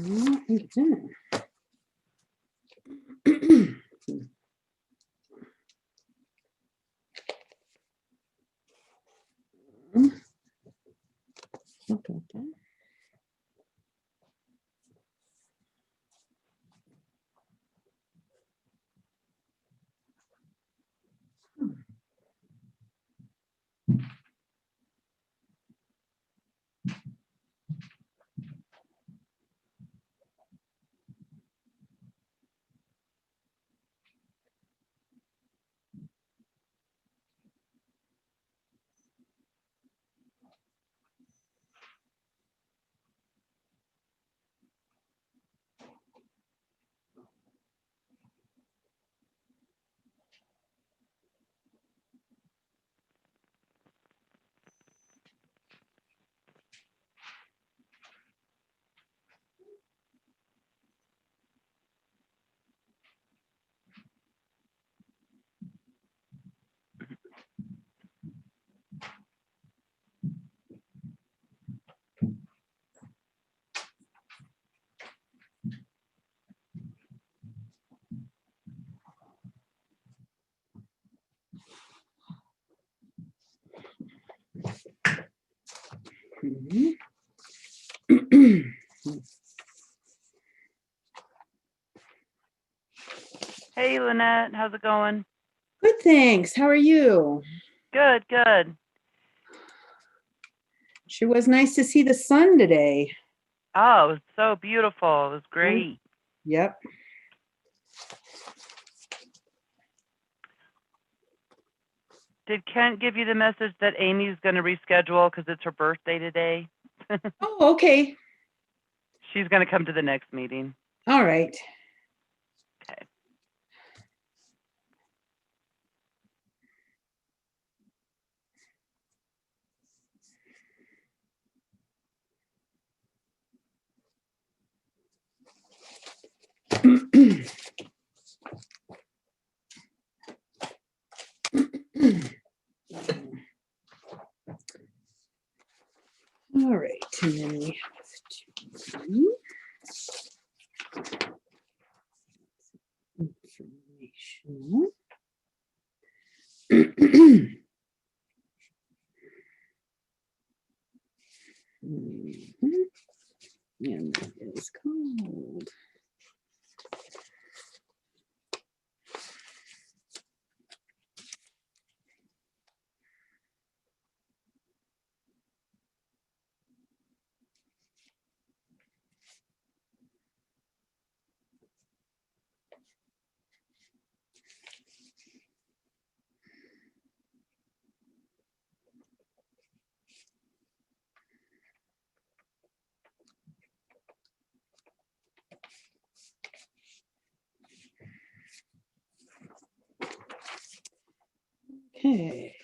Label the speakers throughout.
Speaker 1: don't think it's in there. Look at that. Mhm.
Speaker 2: Hey, Lynette, how's it going?
Speaker 1: Good, thanks. How are you?
Speaker 2: Good, good.
Speaker 1: Sure was nice to see the sun today.
Speaker 2: Oh, it was so beautiful. It was great.
Speaker 1: Yep.
Speaker 2: Did Kent give you the message that Amy's going to reschedule because it's her birthday today?
Speaker 1: Oh, okay.
Speaker 2: She's going to come to the next meeting.
Speaker 1: All right.
Speaker 2: Okay.
Speaker 1: All right, and then we have to information. Mhm. And that is called. Okay.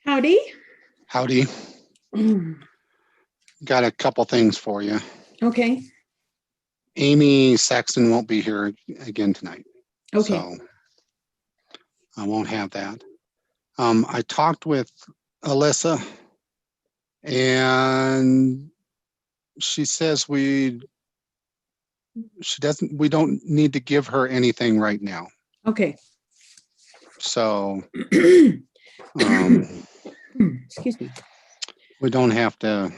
Speaker 1: Howdy.
Speaker 3: Howdy. Got a couple things for you.
Speaker 1: Okay.
Speaker 3: Amy Saxton won't be here again tonight.
Speaker 1: Okay.
Speaker 3: So I won't have that. I talked with Alyssa and she says we don't need to give her anything right now.
Speaker 1: Okay.
Speaker 3: So
Speaker 1: Excuse me.
Speaker 3: we don't have to.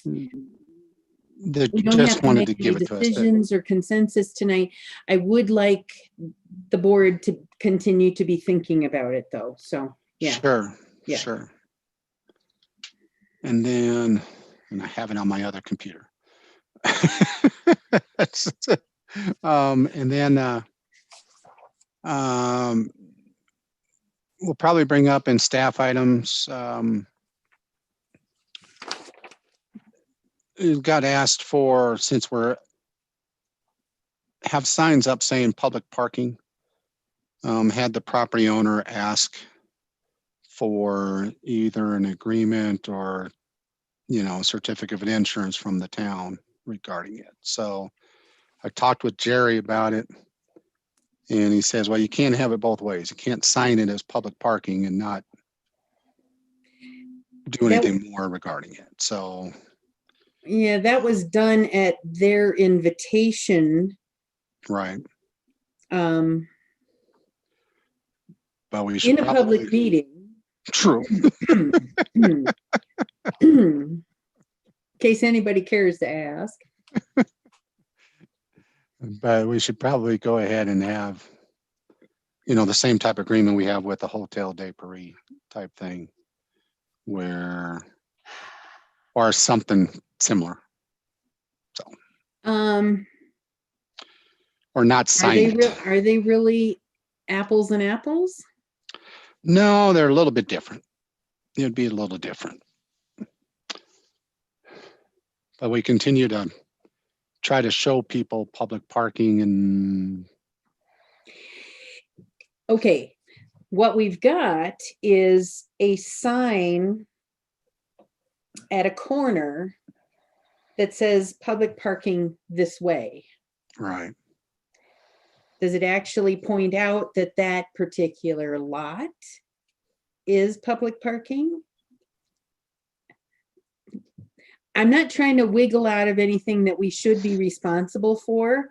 Speaker 3: They
Speaker 1: We don't
Speaker 3: just
Speaker 1: have to
Speaker 3: wanted
Speaker 1: make
Speaker 3: to
Speaker 1: any
Speaker 3: give it to us.
Speaker 1: decisions or consensus tonight. I would like the board to continue to be thinking about it though. So, yeah.
Speaker 3: Sure.
Speaker 1: Yeah.
Speaker 3: Sure. And then, and I have it on my other computer. And then we'll probably bring up in staff items. It got asked for, since have signs up saying public parking, had the property owner ask for either an agreement or, certificate of insurance from the town regarding it. So I talked with Jerry about it and he says, well, you can't have it both ways. You can't sign it as public parking and not do anything more regarding it. So
Speaker 1: Yeah, that was done at their invitation.
Speaker 3: right.
Speaker 1: But
Speaker 3: we should
Speaker 1: in a public meeting.
Speaker 3: True.
Speaker 1: In case anybody cares to ask.
Speaker 3: But we should probably go ahead and have, the same type of agreement we have with the Hotel de Paris type thing, or something similar. So, or not sign it.
Speaker 1: Are they really apples and apples?
Speaker 3: No, they're a little bit different. It'd be a little different. But we continue to try to show people public parking and.
Speaker 1: Okay, what we've got is a sign at a corner that says public parking this way.
Speaker 3: Right.
Speaker 1: Does it actually point out that that particular lot is public parking? I'm not trying to wiggle out of anything that we should be responsible for,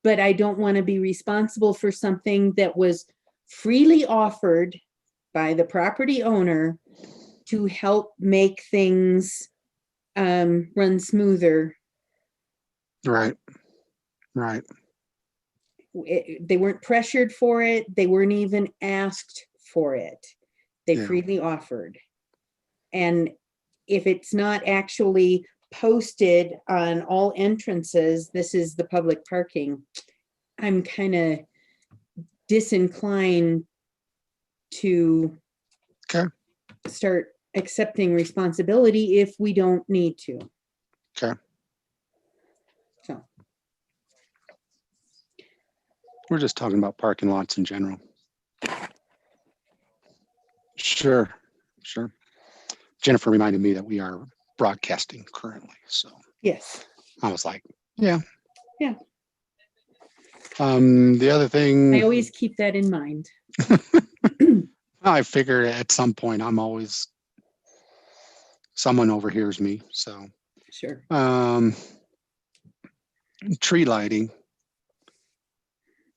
Speaker 1: but I don't want to be responsible for something that was freely offered by the property owner to help make things run smoother.
Speaker 3: Right. Right.
Speaker 1: They weren't pressured for it. They weren't even asked for it. They freely offered. And if it's not actually posted on all entrances, this is the public parking, I'm kind of disinclined to start accepting responsibility if we don't need to.
Speaker 3: Okay.
Speaker 1: So
Speaker 3: we're just talking about parking lots in general. Sure. Jennifer reminded me that we are broadcasting currently. So
Speaker 1: yes.
Speaker 3: I was like, yeah.
Speaker 1: Yeah.
Speaker 3: The other thing.
Speaker 1: I always keep that in mind.
Speaker 3: I figure at some point someone overhears me. So
Speaker 1: sure.
Speaker 3: Tree lighting.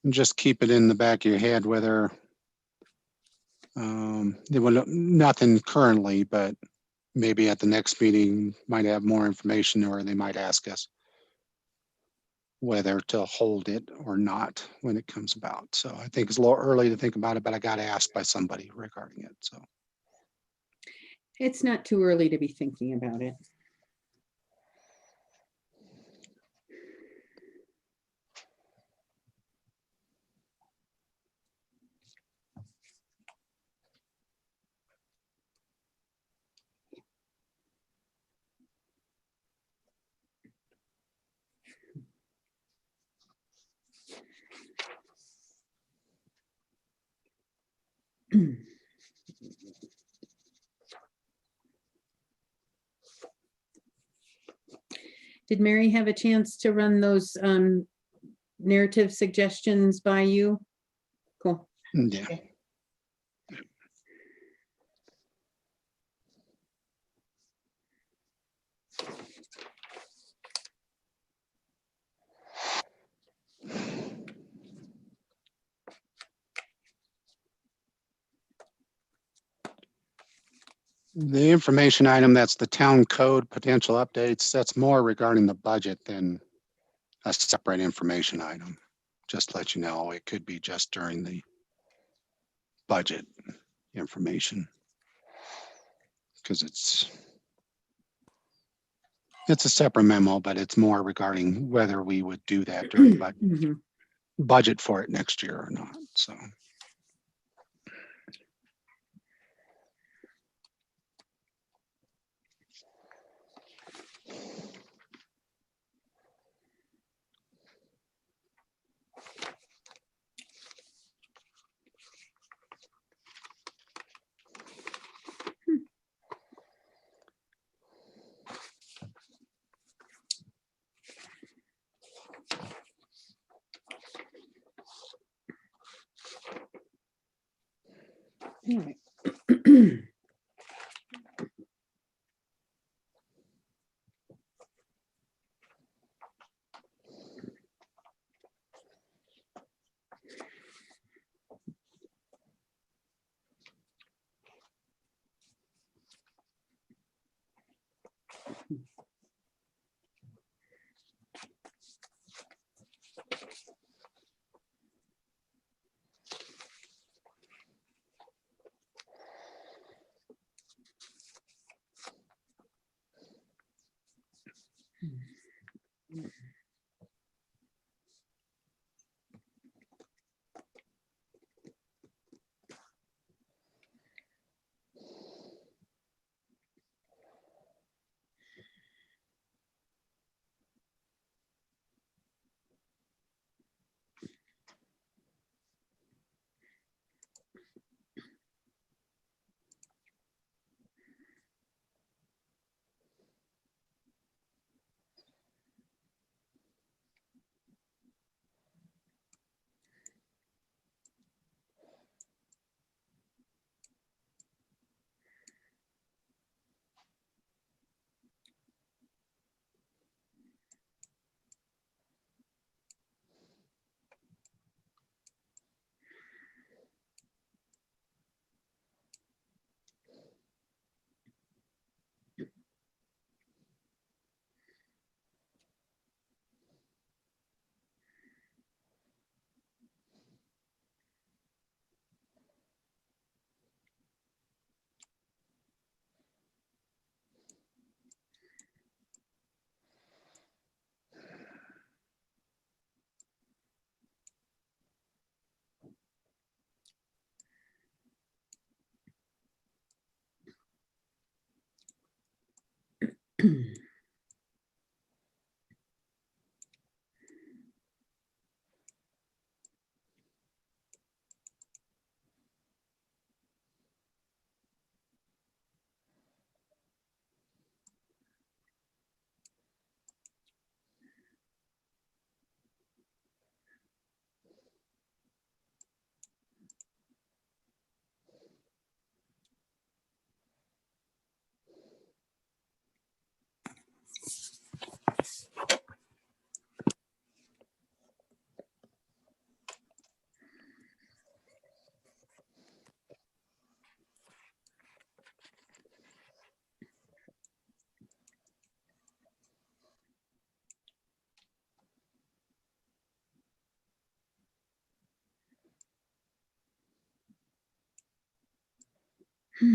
Speaker 3: Just keep it in the back of your head whether there will nothing currently, but maybe at the next meeting might have more information or they might ask us. whether to hold it or not when it comes about. So I think it's a little early to think about it, but I got asked by somebody regarding it. So
Speaker 1: It's not too early to be thinking about it. Did Mary have a chance to run those narrative suggestions by you? Cool.
Speaker 3: yeah. The information item, that's the town code potential updates. That's more regarding the budget than a separate information item. Just to let you know, it could be just during the budget information. Because it's a separate memo, but it's more regarding whether we would do that during the
Speaker 1: Mhm.
Speaker 3: budget for it next year or not. So.
Speaker 1: All right.
Speaker 4: This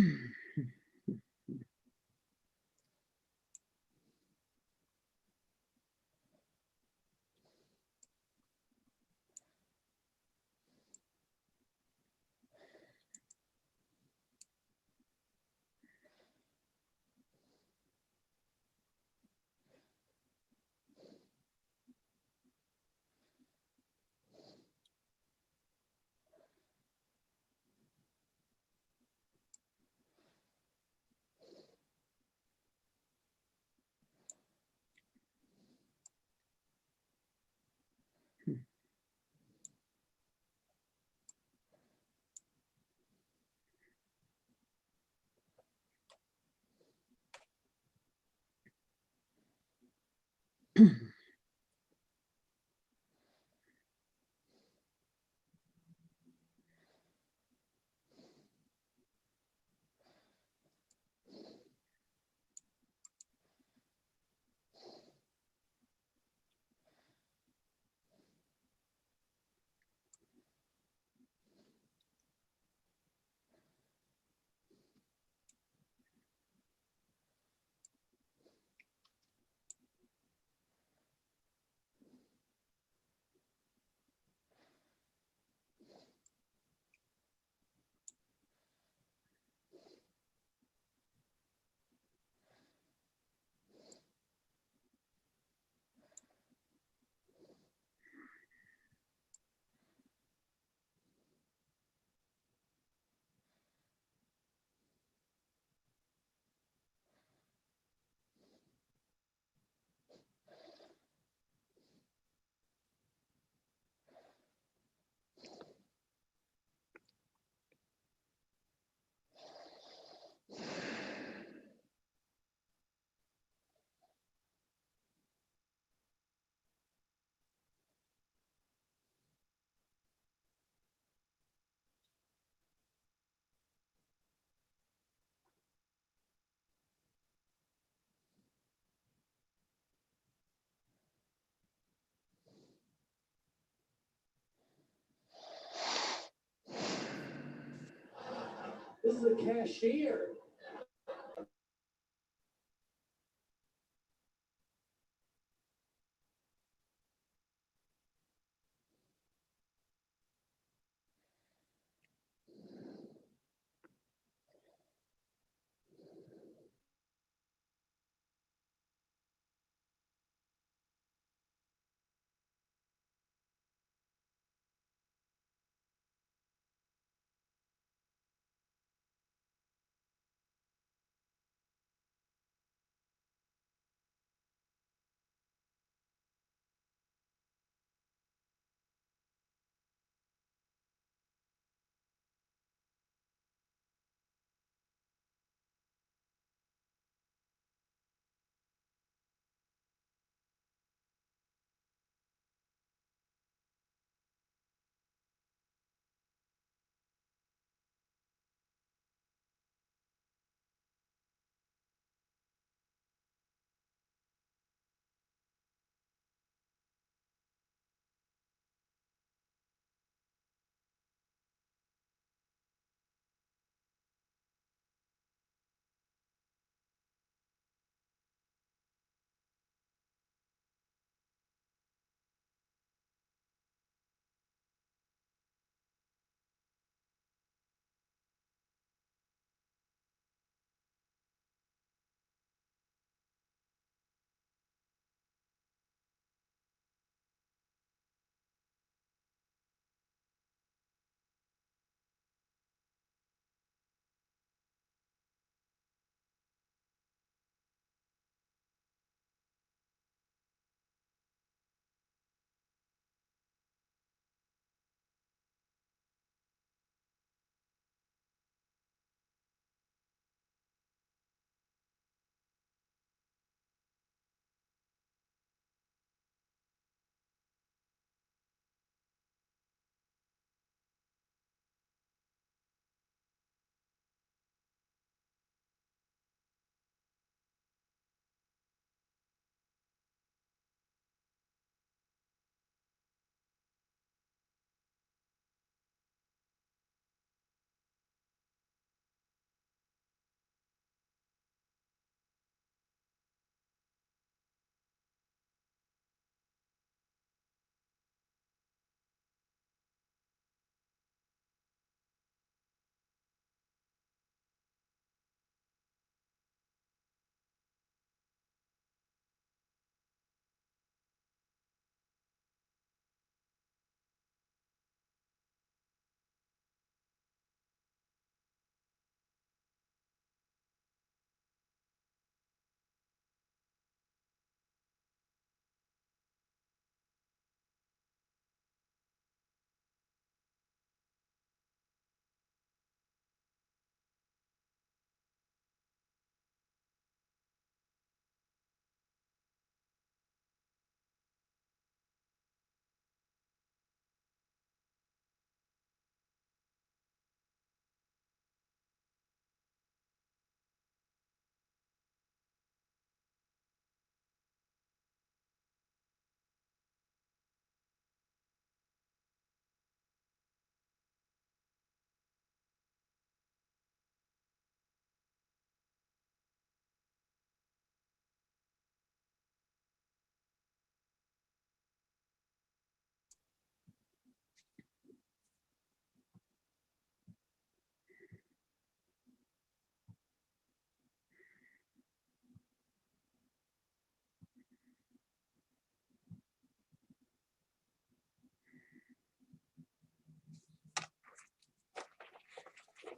Speaker 4: is a cashier.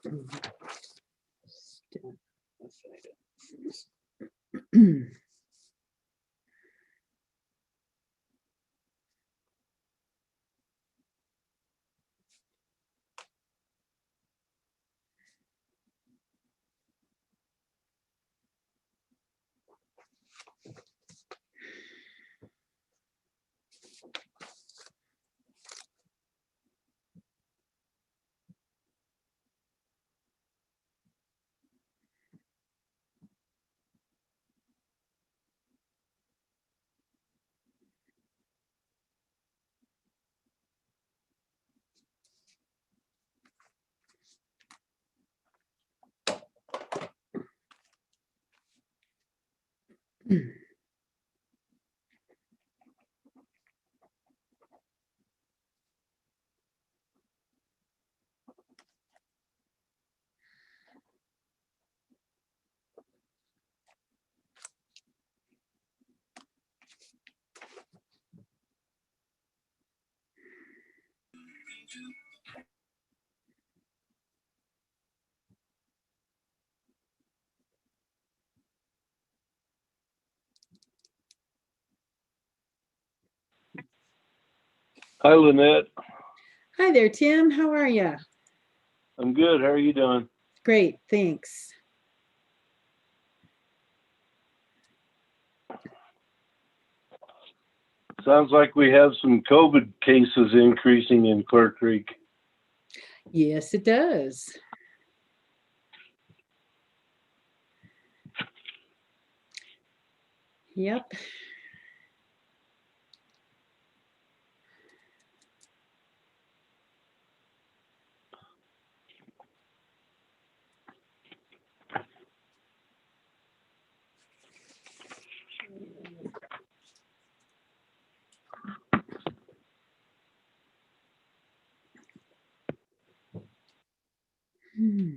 Speaker 5: Hi, Lynette.
Speaker 1: Hi there, Tim. How are you?
Speaker 5: I'm good. How are you doing?
Speaker 1: Great, thanks.
Speaker 5: Sounds like we have some COVID cases increasing in Clear Creek.
Speaker 1: Yes, it does. Yep. Hmm.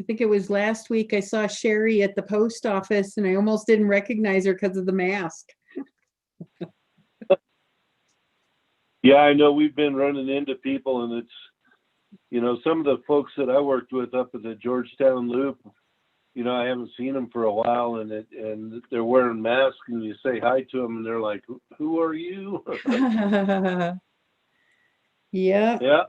Speaker 1: I think it was last week I saw Sherry at the post office and I almost didn't recognize her because of the mask.
Speaker 5: Yeah, I know we've been running into people, and it's, you know, some of the folks that I worked with up at the Georgetown Loop, you know, I haven't seen them for a while, and they're wearing masks, and you say hi to them, and they're like, "Who are you?"
Speaker 1: Yeah.
Speaker 5: Yeah.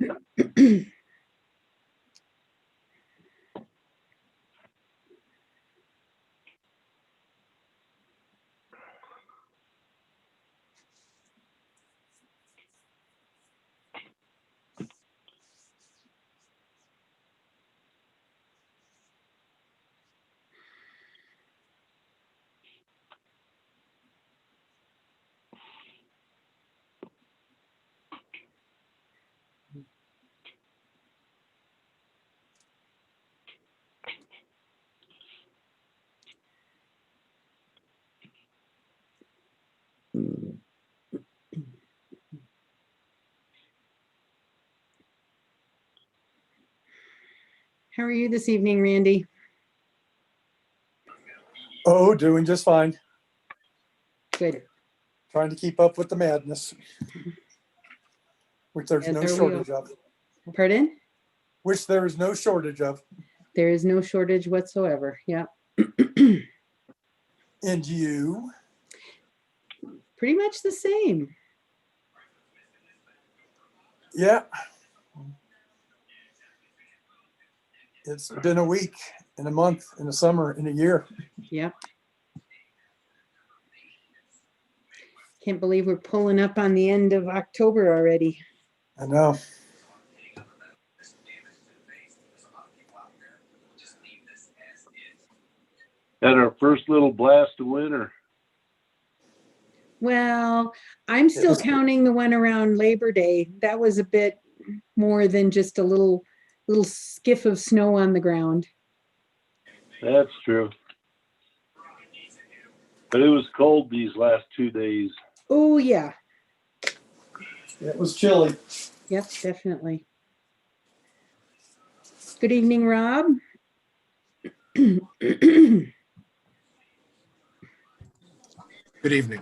Speaker 1: How are you this evening, Randy?
Speaker 6: Oh, doing just fine.
Speaker 1: Good.
Speaker 6: Trying to keep up with the madness, which there's
Speaker 1: As
Speaker 6: no
Speaker 1: are we
Speaker 6: shortage of.
Speaker 1: Pardon?
Speaker 6: Which there is no shortage of.
Speaker 1: There is no shortage whatsoever. Yeah.
Speaker 6: And you?
Speaker 1: Pretty much the same.
Speaker 6: Yeah. It's been a week, and a month, and a summer, and a year.
Speaker 1: Yep. Can't believe we're pulling up on the end of October already.
Speaker 6: I know.
Speaker 5: Had our first little blast of winter.
Speaker 1: Well, I'm still
Speaker 6: was-
Speaker 1: counting the one around Labor Day. That was a bit more than just a little skiff of snow on the ground.
Speaker 5: That's true. But it was cold these last 2 days.
Speaker 1: Oh, yeah.
Speaker 6: It was chilly.
Speaker 1: Yep, definitely. Good evening, Rob.
Speaker 7: Good evening.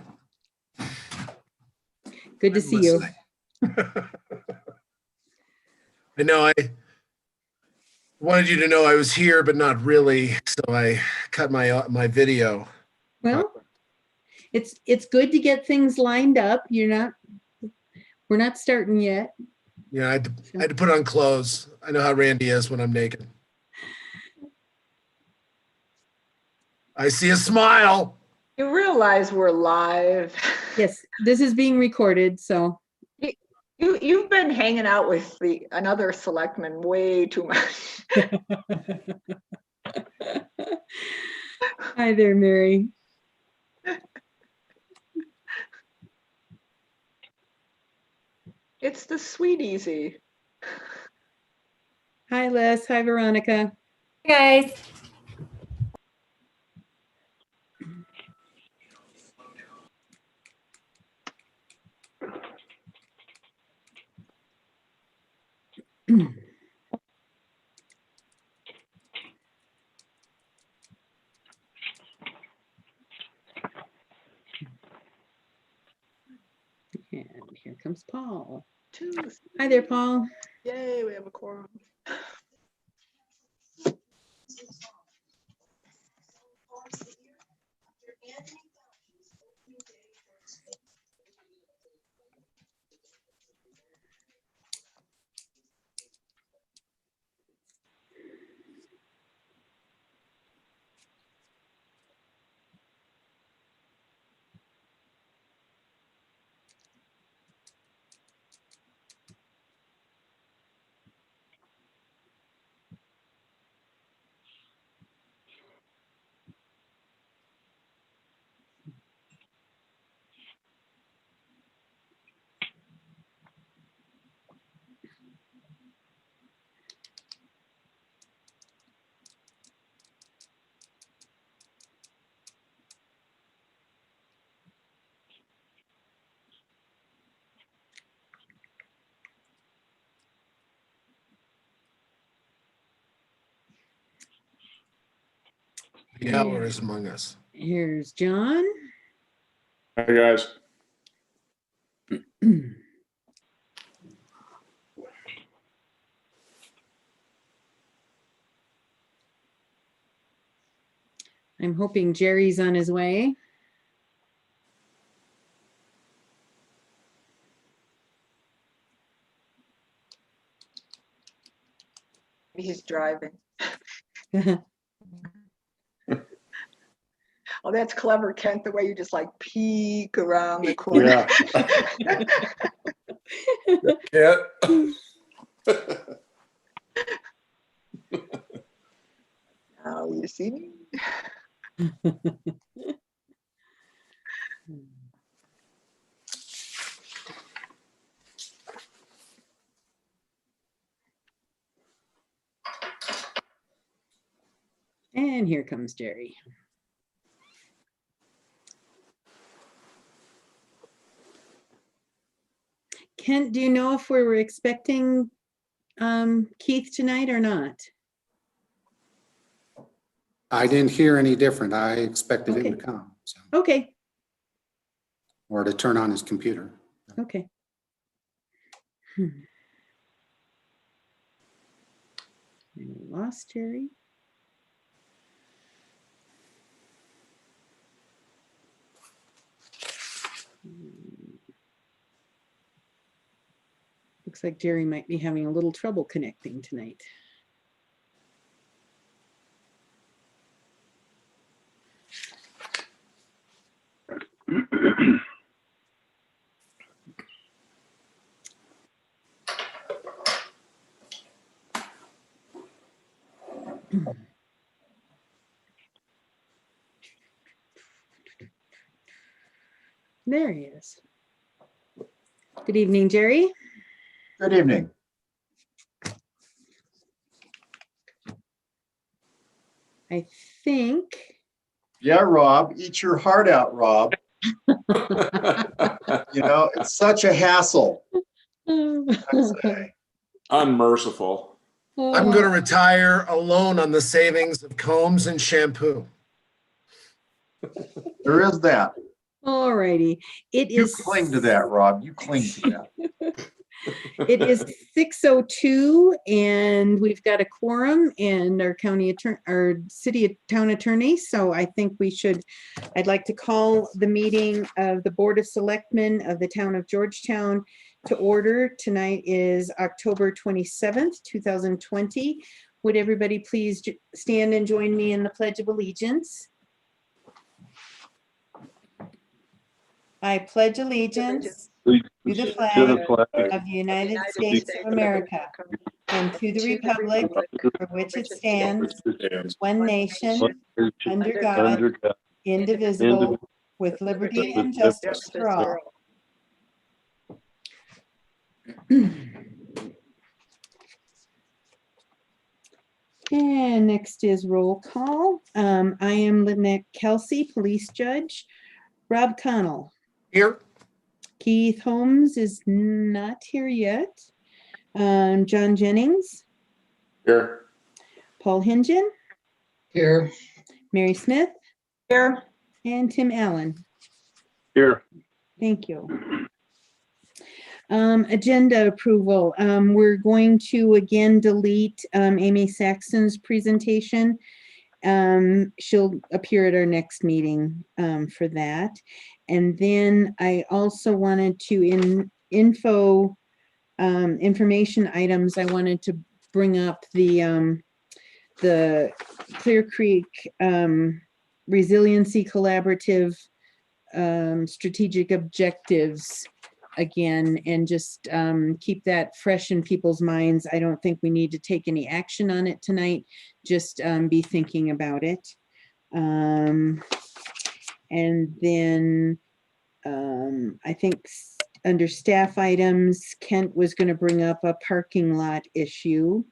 Speaker 1: Good to
Speaker 7: I'm
Speaker 1: see you.
Speaker 7: listening. I know I wanted you to know I was here, but not really. So I cut my video.
Speaker 1: Well, it's good to get things lined up. We're not starting yet.
Speaker 7: Yeah, I had to put on clothes. I know how Randy is when I'm naked. I see a smile.
Speaker 8: You realize we're live.
Speaker 1: Yes, this is being recorded, so.
Speaker 8: You've been hanging out with another selectman way too much.
Speaker 1: Hi there, Mary.
Speaker 8: It's the sweet easy.
Speaker 1: Hi, Les. Hi, Veronica.
Speaker 9: Guys,
Speaker 1: And here comes Paul.
Speaker 8: Two.
Speaker 1: Hi there, Paul.
Speaker 8: Yay, we have a quorum.
Speaker 7: The hour is among us.
Speaker 1: Here's John.
Speaker 10: Hi, guys.
Speaker 1: I'm hoping Jerry's on his way.
Speaker 8: He's driving. Oh, that's clever, Kent, the way you just like peek around the corner.
Speaker 10: Yeah.
Speaker 8: Now you see me?
Speaker 1: And here comes Jerry. Kent, do you know if we were expecting Keith tonight or not?
Speaker 11: I didn't hear any different. I expected him to
Speaker 1: Okay.
Speaker 11: come, so,
Speaker 1: Okay,
Speaker 11: or to turn on his computer.
Speaker 1: okay. We lost Jerry. Looks like Jerry might be having a little trouble connecting tonight. There he is. Good evening, Jerry.
Speaker 12: Good evening.
Speaker 1: I think.
Speaker 12: Yeah, Rob, eat your heart out, Rob. You know, it's such a hassle. I'd say.
Speaker 10: Unmerciful.
Speaker 7: I'm going to retire alone on the savings of combs and shampoo.
Speaker 12: There is that.
Speaker 1: All righty. It
Speaker 12: You
Speaker 1: is.
Speaker 12: cling to that, Rob. You cling to that.
Speaker 1: It is 6:02 and we've got a quorum and our county attorney, our town attorney. So I think I'd like to call the meeting of the Board of Selectmen of the town of Georgetown to order. Tonight is October 27th, 2020. Would everybody please stand and join me in the Pledge of Allegiance? I pledge allegiance to the
Speaker 5: To the
Speaker 1: flag
Speaker 5: flag
Speaker 1: of the United States of America and to the republic for which it stands, one nation, under God,
Speaker 5: under God,
Speaker 1: indivisible, with liberty and justice for all. And next is roll call. I am Lynette Kelsey, police judge. Rob Connell.
Speaker 7: Here.
Speaker 1: Keith Holmes is not here yet. John Jennings,
Speaker 10: Here.
Speaker 1: Paul Hingen,
Speaker 12: Here.
Speaker 1: Mary Smith,
Speaker 8: Here,
Speaker 1: and Tim Allen.
Speaker 5: here.
Speaker 1: Thank you. Agenda approval. We're going to again delete Amy Saxon's presentation. She'll appear at our next meeting for that. And then I also wanted to information items. I wanted to bring up the Clear Creek Resiliency Collaborative strategic objectives again, and just keep that fresh in people's minds. I don't think we need to take any action on it tonight, just be thinking about it. And then I think under staff items, Kent was going to bring up a parking lot issue.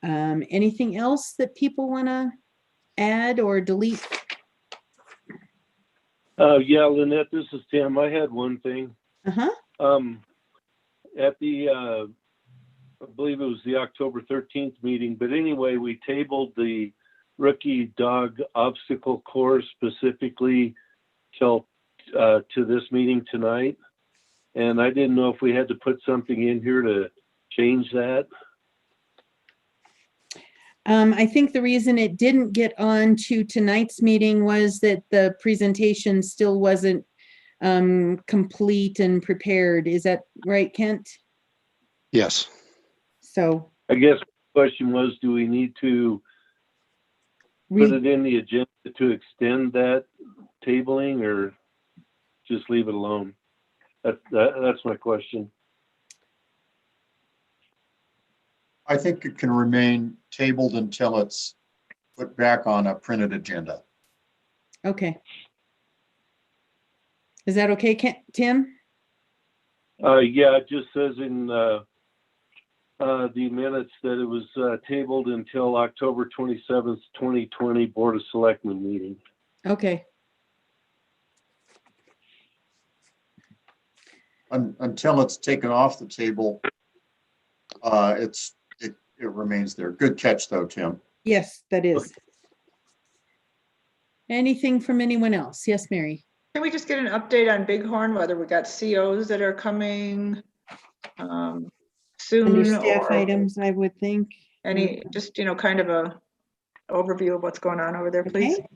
Speaker 1: Anything else that people want to add or delete?
Speaker 5: Yeah, Lynette, this is Tim. I had one thing.
Speaker 1: Uh-huh.
Speaker 5: At the, I believe it was the October 13th meeting, but anyway, we tabled the rookie dog obstacle course specifically till to this meeting tonight. And I didn't know if we had to put something in here to change that.
Speaker 1: I think the reason it didn't get on to tonight's meeting was that the presentation still wasn't complete and prepared. Is that right, Kent?
Speaker 3: Yes.
Speaker 1: So
Speaker 5: I guess the question was, do we need to put it in the agenda to extend that tabling or just leave it alone? That's my question.
Speaker 12: I think it can remain tabled until it's put back on a printed agenda.
Speaker 1: okay. Is that okay, Tim?
Speaker 5: Yeah, it just says in the minutes that it was tabled until October 27th, 2020 Board of Selectmen meeting.
Speaker 1: Okay.
Speaker 12: Until it's taken off the table, it remains there. Good catch though, Tim.
Speaker 1: Yes, that is. Anything from anyone else? Yes, Mary.
Speaker 8: can we just get an update on Bighorn, whether we got COs that are coming
Speaker 1: Under
Speaker 8: soon
Speaker 1: staff
Speaker 8: or
Speaker 1: items, I would think.
Speaker 8: any, just, kind of a overview of what's going on over there, please?
Speaker 1: Okay.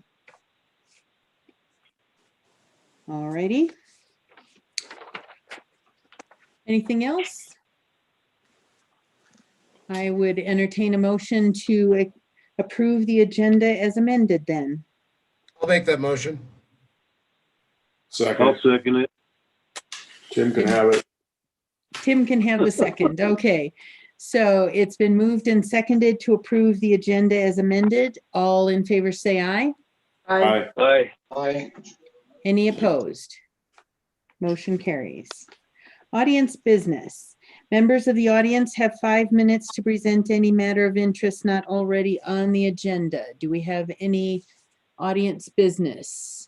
Speaker 1: All righty. Anything else? I would entertain a motion to approve the agenda as amended then.
Speaker 7: I'll make that motion.
Speaker 10: Second.
Speaker 5: I'll second it.
Speaker 10: Tim can have it.
Speaker 1: Tim can have the second. Okay. So it's been moved and seconded to approve the agenda as amended. All in favor say aye.
Speaker 10: Aye.
Speaker 5: Aye.
Speaker 12: Aye.
Speaker 1: Any opposed? Motion carries. Audience business. Members of the audience have 5 minutes to present any matter of interest not already on the agenda. Do we have any audience business?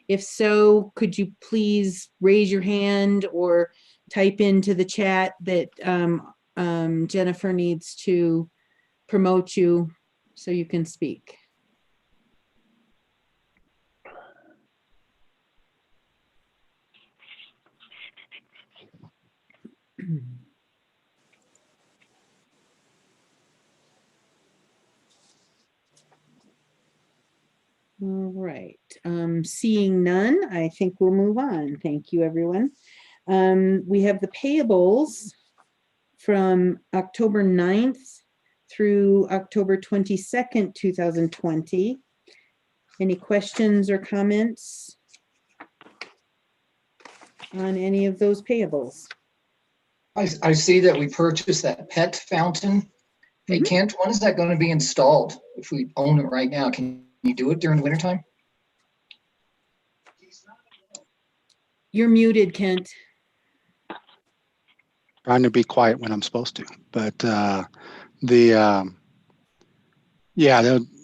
Speaker 1: If so, could you please raise your hand or type into the chat that Jennifer needs to promote you so you can speak. All right, seeing none, I think we'll move on. Thank you, everyone. We have the payables from October 9th through October 22nd, 2020. Any questions or comments on any of those payables?
Speaker 4: I see that we purchased that pet fountain. Hey,
Speaker 1: Mhm.
Speaker 4: Kent, when is that going to be installed? If we own it right now, can you do it during the wintertime?
Speaker 1: You're muted, Kent.
Speaker 3: Trying to be quiet when I'm supposed to, but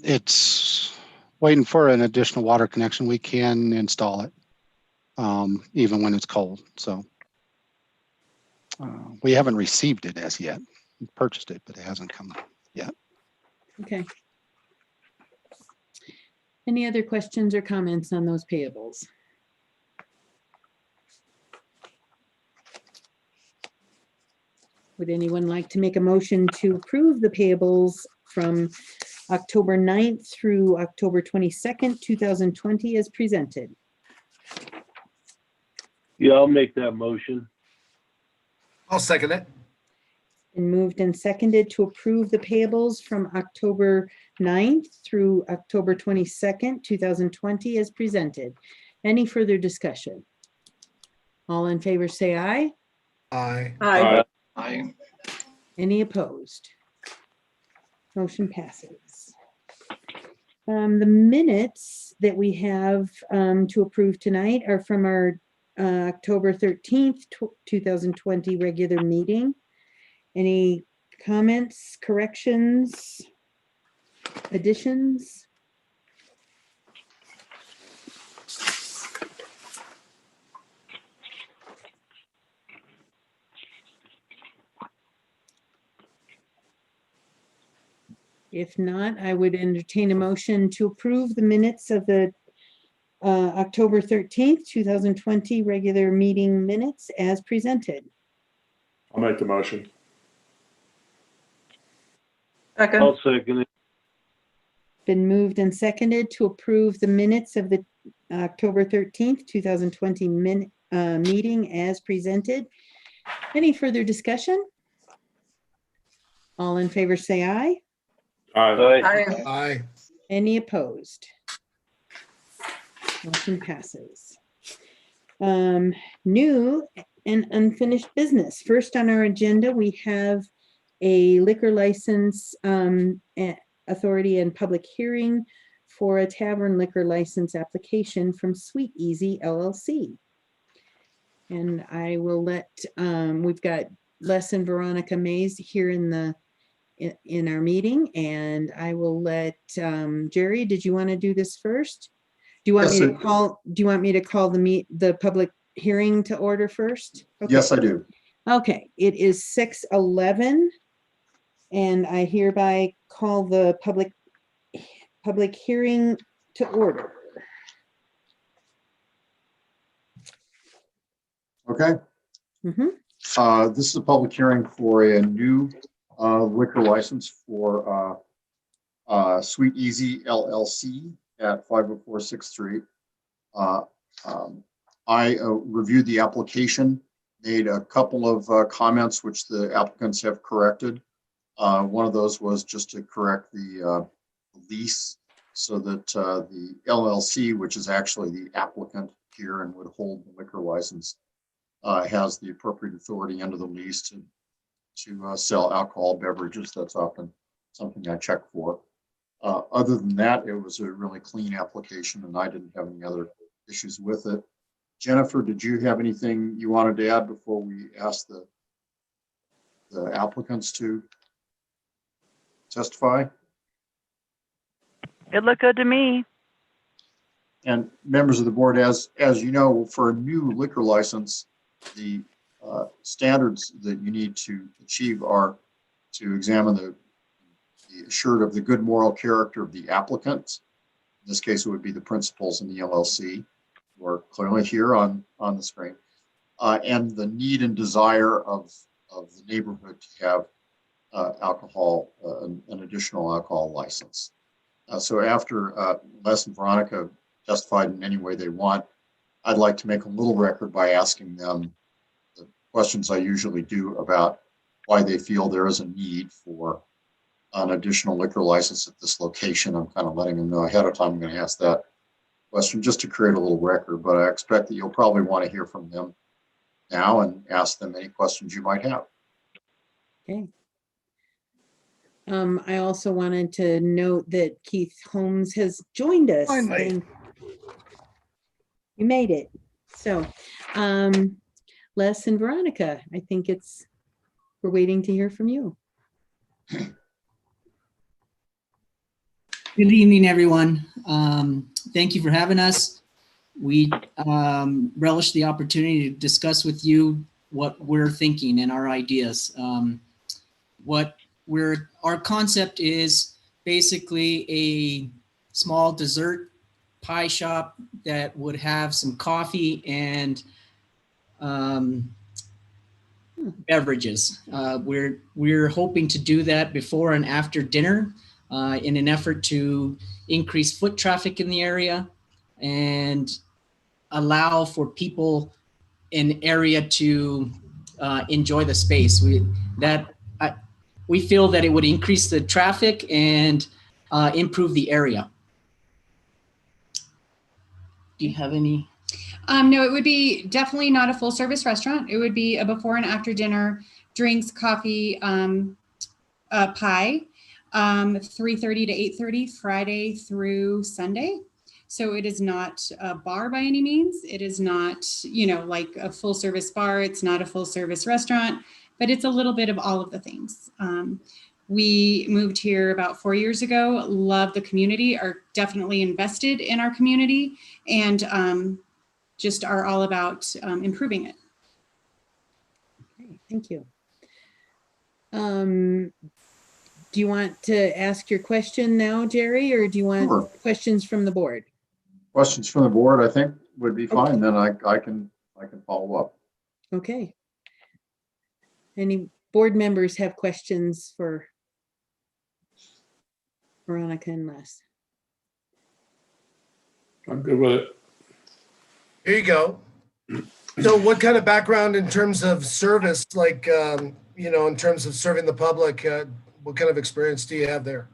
Speaker 3: it's waiting for an additional water connection. We can install it even when it's cold. So we haven't received it as yet. We purchased it, but it hasn't come yet.
Speaker 1: Okay. Any other questions or comments on those payables? Would anyone like to make a motion to approve the payables from October 9th through October 22nd, 2020 as presented?
Speaker 5: Yeah, I'll make that motion.
Speaker 7: I'll second it.
Speaker 1: And moved and seconded to approve the payables from October 9th through October 22nd, 2020 as presented. Any further discussion? All in favor say aye.
Speaker 7: Aye.
Speaker 8: Aye.
Speaker 4: I,
Speaker 1: Any opposed? Motion passes. The minutes that we have to approve tonight are from our October 13th, 2020 regular meeting. Any comments, corrections, additions? If not, I would entertain a motion to approve the minutes of the October 13th, 2020 regular meeting minutes as presented.
Speaker 10: I'll make the motion.
Speaker 8: Second.
Speaker 5: I'll second it.
Speaker 1: Been moved and seconded to approve the minutes of the October 13th, 2020 meeting as presented. Any further discussion? All in favor say aye.
Speaker 10: Aye.
Speaker 8: Aye.
Speaker 7: Aye.
Speaker 1: Any opposed? Motion passes. New and unfinished business. First on our agenda, we have a liquor license authority and public hearing for a tavern liquor license application from Sweet Easy LLC. And I will let, we've got Les and Veronica Mays here in our meeting, and I will let Jerry, did you want to do this first? Do you want
Speaker 12: Yes,
Speaker 1: me to call, do you want me to call the public hearing to order first? Okay.
Speaker 12: Yes, I do.
Speaker 1: Okay, it is 6:11, and I hereby call the public hearing to order.
Speaker 12: Okay.
Speaker 1: Mhm.
Speaker 12: This is a public hearing for a new liquor license for Sweet Easy LLC at 504 6th Street. I reviewed the application, made a couple of comments which the applicants have corrected. One of those was just to correct the lease so that the LLC, which is actually the applicant here and would hold the liquor license, has the appropriate authority under the lease to sell alcohol beverages. That's often something I check for. Other than that, it was a really clean application and I didn't have any other issues with it. Jennifer, did you have anything you wanted to add before we ask the applicants to testify?
Speaker 2: It looked good to me.
Speaker 12: And members of the board, as you know, for a new liquor license, the standards that you need to achieve are to examine the assured of the good moral character of the applicant. In this case, it would be the principals in the LLC, who are clearly here on the screen, and the need and desire of the neighborhood to have alcohol, an additional alcohol license. So after Les and Veronica testified in any way they want, I'd like to make a little record by asking them the questions I usually do about why they feel there is a need for an additional liquor license at this location. I'm kind of letting them know ahead of time I'm going to ask that question just to create a little record, but I expect that you'll probably want to hear from them now and ask them any questions you might have.
Speaker 1: Okay. I also wanted to note that Keith Holmes has joined us.
Speaker 7: Finally.
Speaker 1: And you made it. So, Les and Veronica, I think we're waiting to hear from you.
Speaker 9: Good evening, everyone. Thank you for having us. We relish the opportunity to discuss with you what we're thinking and our ideas. Our concept is basically a small dessert pie shop that would have some coffee and beverages. We're hoping to do that before and after dinner in an effort to increase foot traffic in the area and allow for people in area to enjoy the space. We feel that it would increase the traffic and improve the area. Do you have any?
Speaker 13: No, it would be definitely not a full service restaurant. It would be a before and after dinner, drinks, coffee, pie, 3:30 to 8:30, Friday through Sunday. So it is not a bar by any means. It is not, like a full service bar. It's not a full service restaurant, but it's a little bit of all of the things. We moved here about 4 years ago, love the community, are definitely invested in our community, and just are all about improving it.
Speaker 1: Okay, thank you. Do you want to ask your question now, Jerry, or do you want
Speaker 12: Sure.
Speaker 1: questions from the board?
Speaker 12: Questions from the board, I think, would be fine. Then I can follow up.
Speaker 1: Okay. Any board members have questions for Veronica and Les?
Speaker 10: I'm good with it.
Speaker 7: Here you go. So what kind of background in terms of service, like, in terms of serving the public, what kind of experience do you have there?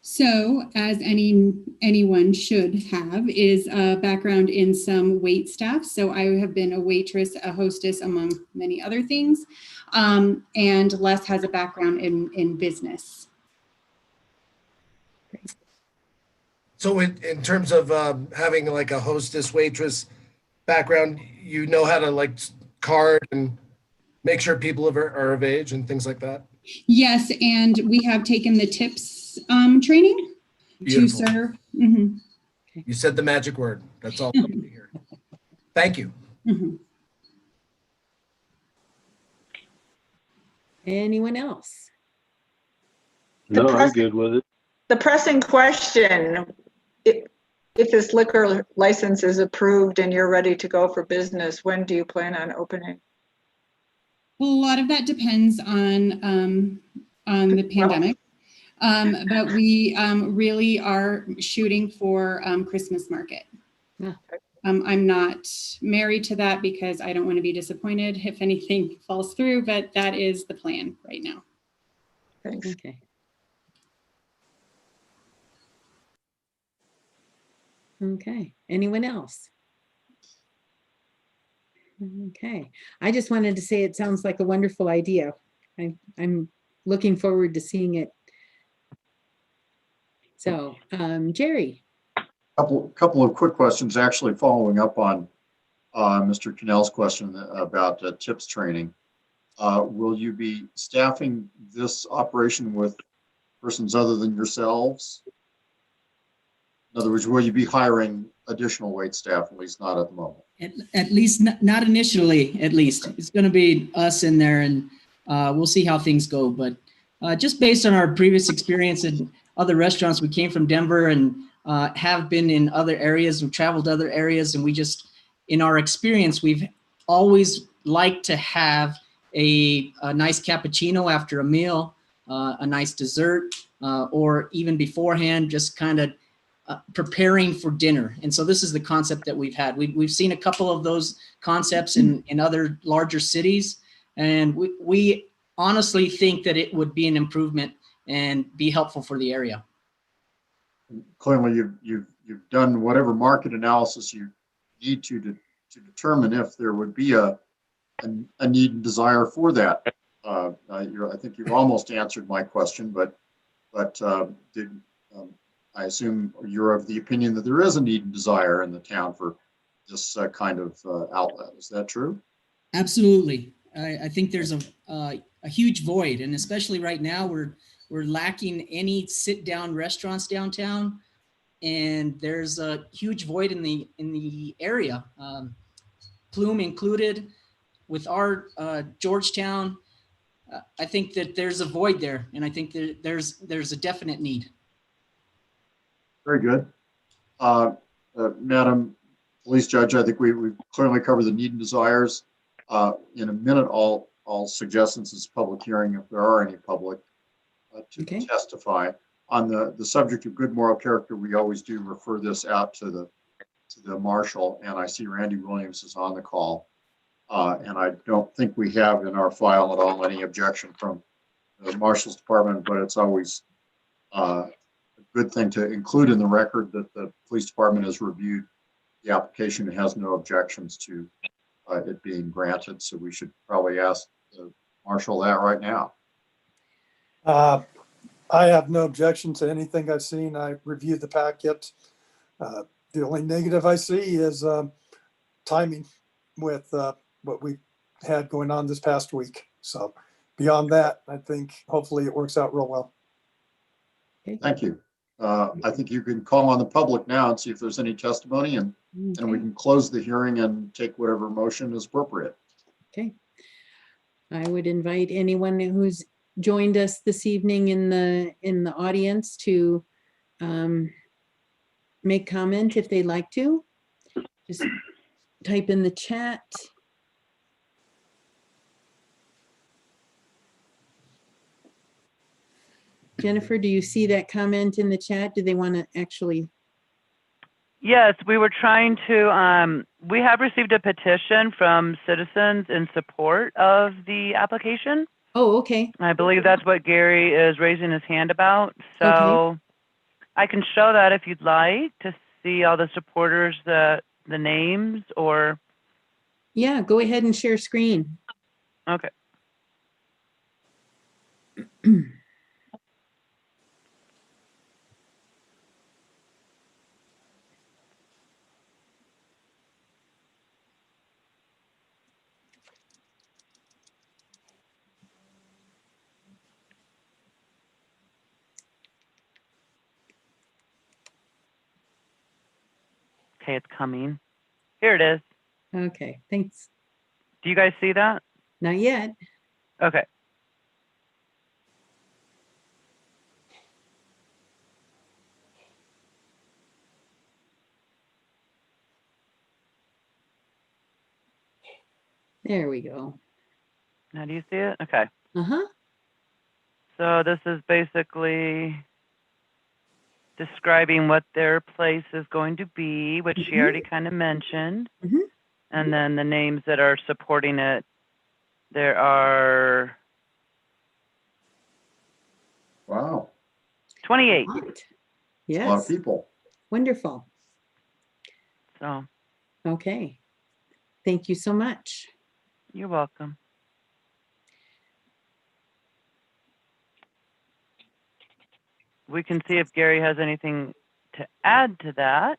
Speaker 13: So, as anyone should have, is a background in some wait staff. So I have been a waitress, a hostess, among many other things. And Les has a background in business.
Speaker 7: So in terms of having like a hostess waitress background, you know how to like card and make sure people are of age and things like that?
Speaker 13: Yes, and we have taken the tips training.
Speaker 7: Beautiful.
Speaker 13: To serve. Mm-hmm.
Speaker 7: You said the magic word. That's all I need to hear. Thank you.
Speaker 13: Mm-hmm.
Speaker 1: Anyone else?
Speaker 5: No, I'm good with it.
Speaker 8: The pressing question, if this liquor license is approved and you're ready to go for business, when do you plan on opening?
Speaker 13: Well, a lot of that depends on the pandemic, but we really are shooting for Christmas market.
Speaker 1: Yeah.
Speaker 13: I'm not married to that because I don't want to be disappointed if anything falls through, but that is the plan right now.
Speaker 8: Thanks.
Speaker 1: Okay. Okay, anyone else? Okay, I just wanted to say it sounds like a wonderful idea. I'm looking forward to seeing it. So, Jerry.
Speaker 12: Couple of quick questions, actually following up on Mr. Cannell's question about tips training. Will you be staffing this operation with persons other than yourselves? In other words, will you be hiring additional wait staff, at least not at the moment?
Speaker 9: At least not initially, at least. It's going to be us in there, and we'll see how things go. But just based on our previous experience in other restaurants, we came from Denver and have been in other areas. We've traveled to other areas, and we just, in our experience, we've always liked to have a nice cappuccino after a meal, a nice dessert, or even beforehand, just kind of preparing for dinner. And so this is the concept that we've had. We've seen a couple of those concepts in other larger cities, and we honestly think that it would be an improvement and be helpful for the area.
Speaker 12: Clearly, you've done whatever market analysis you need to determine if there would be a need and desire for that. I think you've almost answered my question, but I assume you're of the opinion that there is a need and desire in the town for this kind of outlet. Is that true?
Speaker 9: Absolutely. I think there's a huge void, and especially right now, we're lacking any sit-down restaurants downtown, and there's a huge void in the area, Plume included. With our Georgetown, I think that there's a void there, and I think that there's a definite need.
Speaker 12: Very good. Madam Police Judge, I think we've clearly covered the need and desires. In a minute, I'll suggest, since it's a public hearing, if there are any public to testify. On the subject of good moral character, we always do refer this out to the marshal, and I see Randy Williams is on the call. And I don't think we have in our file at all any objection from the marshal's department, but it's always a good thing to include in the record that the police department has reviewed the application and has no objections to it being granted. So we should probably ask the marshal that right now.
Speaker 6: I have no objection to anything I've seen. I reviewed the packet. The only negative I see is timing with what we had going on this past week. So beyond that, I think hopefully it works out real well.
Speaker 12: Thank you. I think you can call on the public now and see if there's any testimony, and we can close the hearing and take whatever motion is appropriate.
Speaker 1: Okay. I would invite anyone who's joined us this evening in the audience to make comment if they'd like to. Just type in the chat. Jennifer, do you see that comment in the chat? Do they want to actually?
Speaker 2: Yes, we were trying to, we have received a petition from citizens in support of the application.
Speaker 1: Oh, okay.
Speaker 2: I believe that's what Gary is raising his hand about. So I can show that if you'd like to see all the supporters, the names, or.
Speaker 1: Yeah, go ahead and share screen.
Speaker 2: Okay. Okay, it's coming. Here it is.
Speaker 1: Okay, thanks.
Speaker 2: Do you guys see that?
Speaker 1: Not yet.
Speaker 2: Okay.
Speaker 1: There we go.
Speaker 2: Now do you see it? Okay.
Speaker 1: Uh-huh.
Speaker 2: So this is basically describing what their place is going to be, which she already kind of mentioned. And then the names that are supporting it. There are 28.
Speaker 1: Yes.
Speaker 12: A lot of people.
Speaker 1: Wonderful.
Speaker 2: So.
Speaker 1: Okay. Thank you so much.
Speaker 2: You're welcome. We can see if Gary has anything to add to that.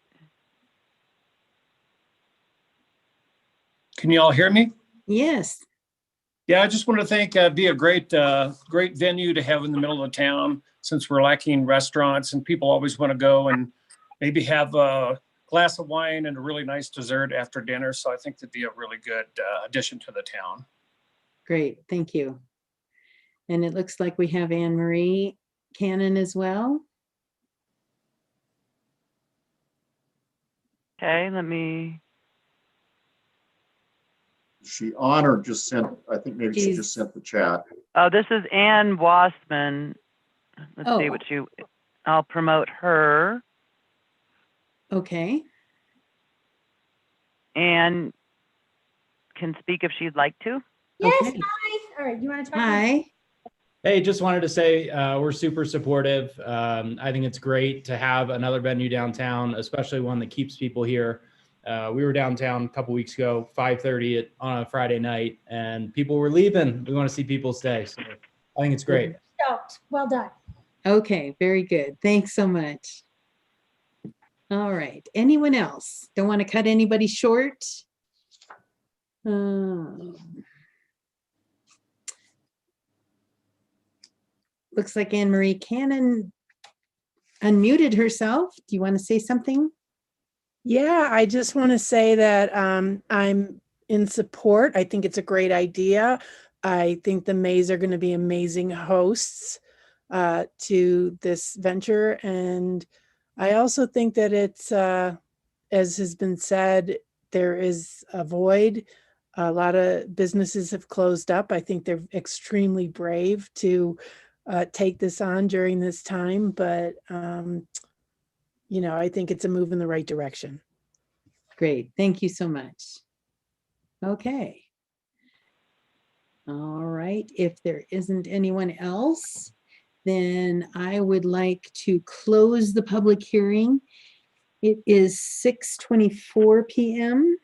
Speaker 14: Can you all hear me?
Speaker 1: Yes.
Speaker 14: Yeah, I just want to thank, be a great venue to have in the middle of the town, since we're lacking restaurants and people always want to go and maybe have a glass of wine and a really nice dessert after dinner. So I think that'd be a really good addition to the town.
Speaker 1: Great, thank you. And it looks like we have Anne Marie Cannon as well.
Speaker 2: Okay, let me.
Speaker 12: Is she on or just sent, I think maybe she
Speaker 1: She's-
Speaker 12: just sent the chat.
Speaker 2: Oh, this is Ann Wassman. Let's see
Speaker 1: Oh.
Speaker 2: what I'll promote her.
Speaker 1: Okay,
Speaker 2: Ann can speak if she'd like to.
Speaker 15: Yes,
Speaker 1: Okay.
Speaker 15: hi. All right, you want to talk?
Speaker 1: hi.
Speaker 16: Hey, just wanted to say we're super supportive. I think it's great to have another venue downtown, especially one that keeps people here. We were downtown a couple weeks ago, 5:30 on a Friday night, and people were leaving. We want to see people stay. So I think it's great.
Speaker 15: Stoked. Well done.
Speaker 1: Okay, very good. Thanks so much. All right, anyone else? Don't want to cut anybody short. Looks like Anne Marie Cannon unmuted herself. Do you want to say something?
Speaker 17: Yeah, I just want to say that I'm in support. I think it's a great idea. I think the Mays are going to be amazing hosts to this venture. And I also think that it's, as has been said, there is a void. A lot of businesses have closed up. I think they're extremely brave to take this on during this time. But you know, I think it's a move in the right direction.
Speaker 1: Great, thank you so much. Okay. All right, if there isn't anyone else, then I would like to close the public hearing. It is 6:24 p.m.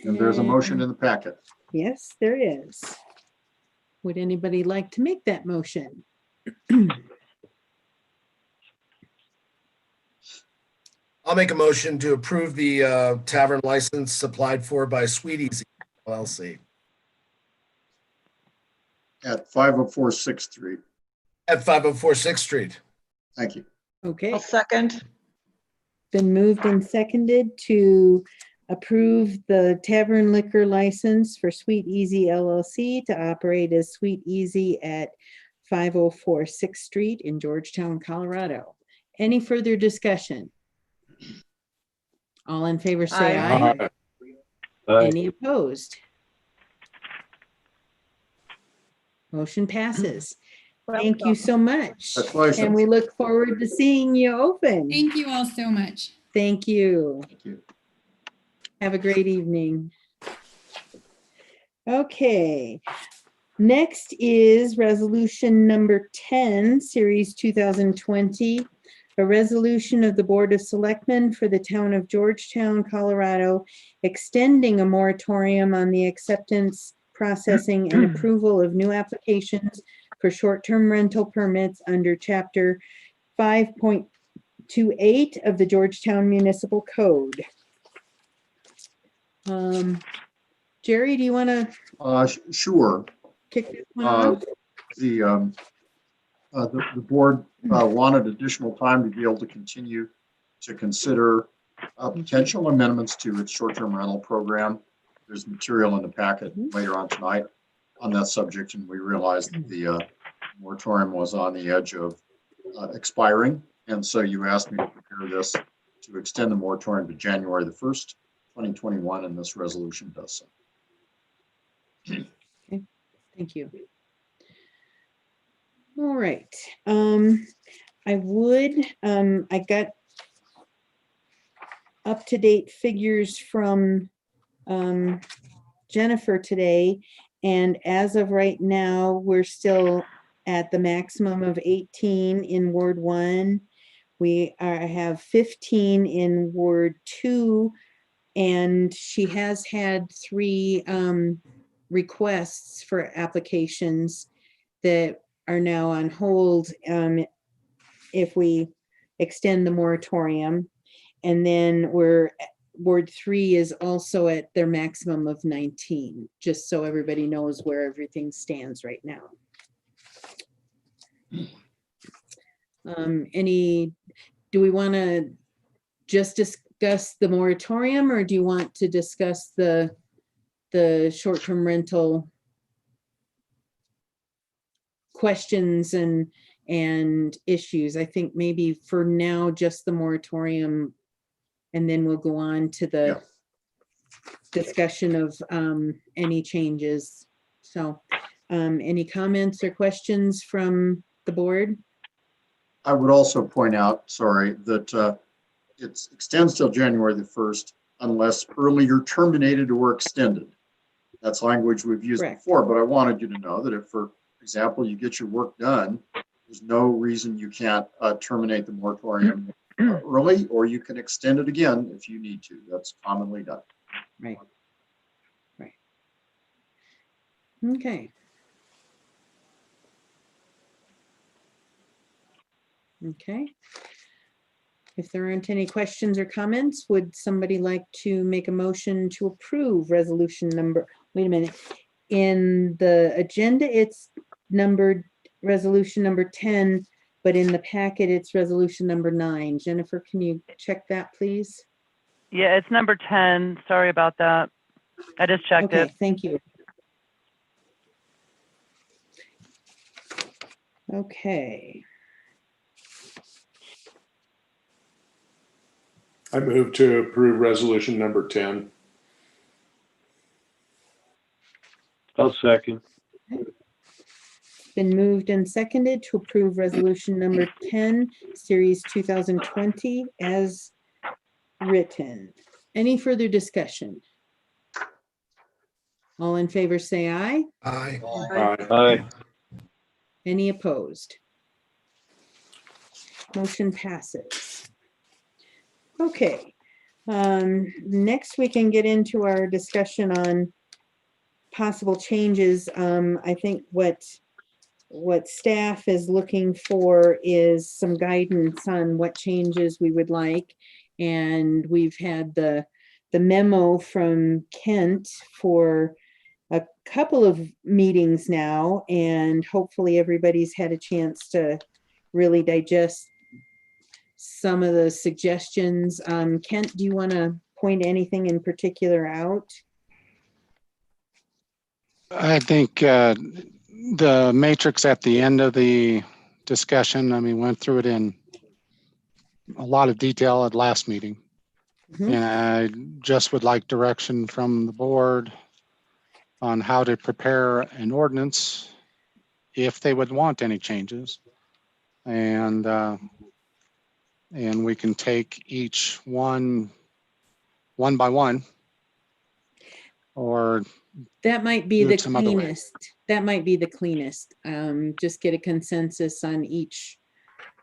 Speaker 12: And there's a motion in the packet.
Speaker 1: Yes, there is. Would anybody like to make that motion?
Speaker 7: I'll make a motion to approve the tavern license applied for by Sweet Easy LLC
Speaker 12: At 504 6th Street.
Speaker 7: at 504 6th Street.
Speaker 12: Thank you.
Speaker 1: Okay,
Speaker 8: I'll second.
Speaker 1: been moved and seconded to approve the tavern liquor license for Sweet Easy LLC to operate as Sweet Easy at 504 6th Street in Georgetown, Colorado. Any further discussion? All in favor say aye. Any opposed? Motion passes. Thank you so much.
Speaker 12: Congratulations.
Speaker 1: And we look forward to seeing you open.
Speaker 13: Thank you all so much.
Speaker 1: Thank you.
Speaker 12: Thank you.
Speaker 1: Have a great evening. Okay. Next is resolution number 10, series 2020. A resolution of the Board of Selectmen for the town of Georgetown, Colorado, extending a moratorium on the acceptance, processing, and approval of new applications for short-term rental permits under Chapter 5.28 of the Georgetown Municipal Code. Jerry, do you want to
Speaker 12: Sure.
Speaker 1: kick this one off?
Speaker 12: The board wanted additional time to be able to continue to consider potential amendments to its short-term rental program. There's material in the packet later on tonight on that subject, and we realized that the moratorium was on the edge of expiring. And so you asked me to prepare this to extend the moratorium to January the 1st, 2021, and this resolution does so.
Speaker 1: Okay, thank you. All right. I got up-to-date figures from Jennifer today, and as of right now, we're still at the maximum of 18 in Ward 1. We have 15 in Ward 2, and she has had 3 requests for applications that are now on hold if we extend the moratorium. And then Ward 3 is also at their maximum of 19, just so everybody knows where everything stands right now. Do we want to just discuss the moratorium, or do you want to discuss the short-term rental questions and issues? I think maybe for now, just the moratorium and then we'll go on to the discussion of any changes. So any comments or questions from the board?
Speaker 12: I would also point out, sorry, that it extends till January the 1st unless earlier terminated or extended. That's language we've used before, but I wanted you to know that if, for example, you get your work done, there's no reason you can't terminate the moratorium early, or you can extend it again if you need to. That's commonly done.
Speaker 1: Right. Right. Okay. Okay. If there aren't any questions or comments, would somebody like to make a motion to approve resolution number, wait a minute. In the agenda, it's numbered resolution number 10, but in the packet, it's resolution number 9. Jennifer, can you check that, please?
Speaker 2: Yeah, it's number 10. Sorry about that. I just checked it.
Speaker 1: Thank you. Okay.
Speaker 10: I move to approve resolution number 10.
Speaker 5: I'll second.
Speaker 1: Been moved and seconded to approve resolution number 10, series 2020 as written. Any further discussion? All in favor say aye.
Speaker 7: Aye.
Speaker 5: Aye.
Speaker 1: Any opposed? Motion passes. Okay. Next we can get into our discussion on possible changes. I think what staff is looking for is some guidance on what changes we would like. And we've had the memo from Kent for a couple of meetings now, and hopefully everybody's had a chance to really digest some of the suggestions. Kent, do you want to point anything in particular out?
Speaker 3: I think the matrix at the end of the discussion, I mean, went through it in a lot of detail at last meeting. And I just would like direction from the board on how to prepare an ordinance if they would want any changes. And we can take each one by one, or
Speaker 1: that might be
Speaker 3: do
Speaker 1: the
Speaker 3: it some other way.
Speaker 1: cleanest. That might be the cleanest. Just get a consensus on each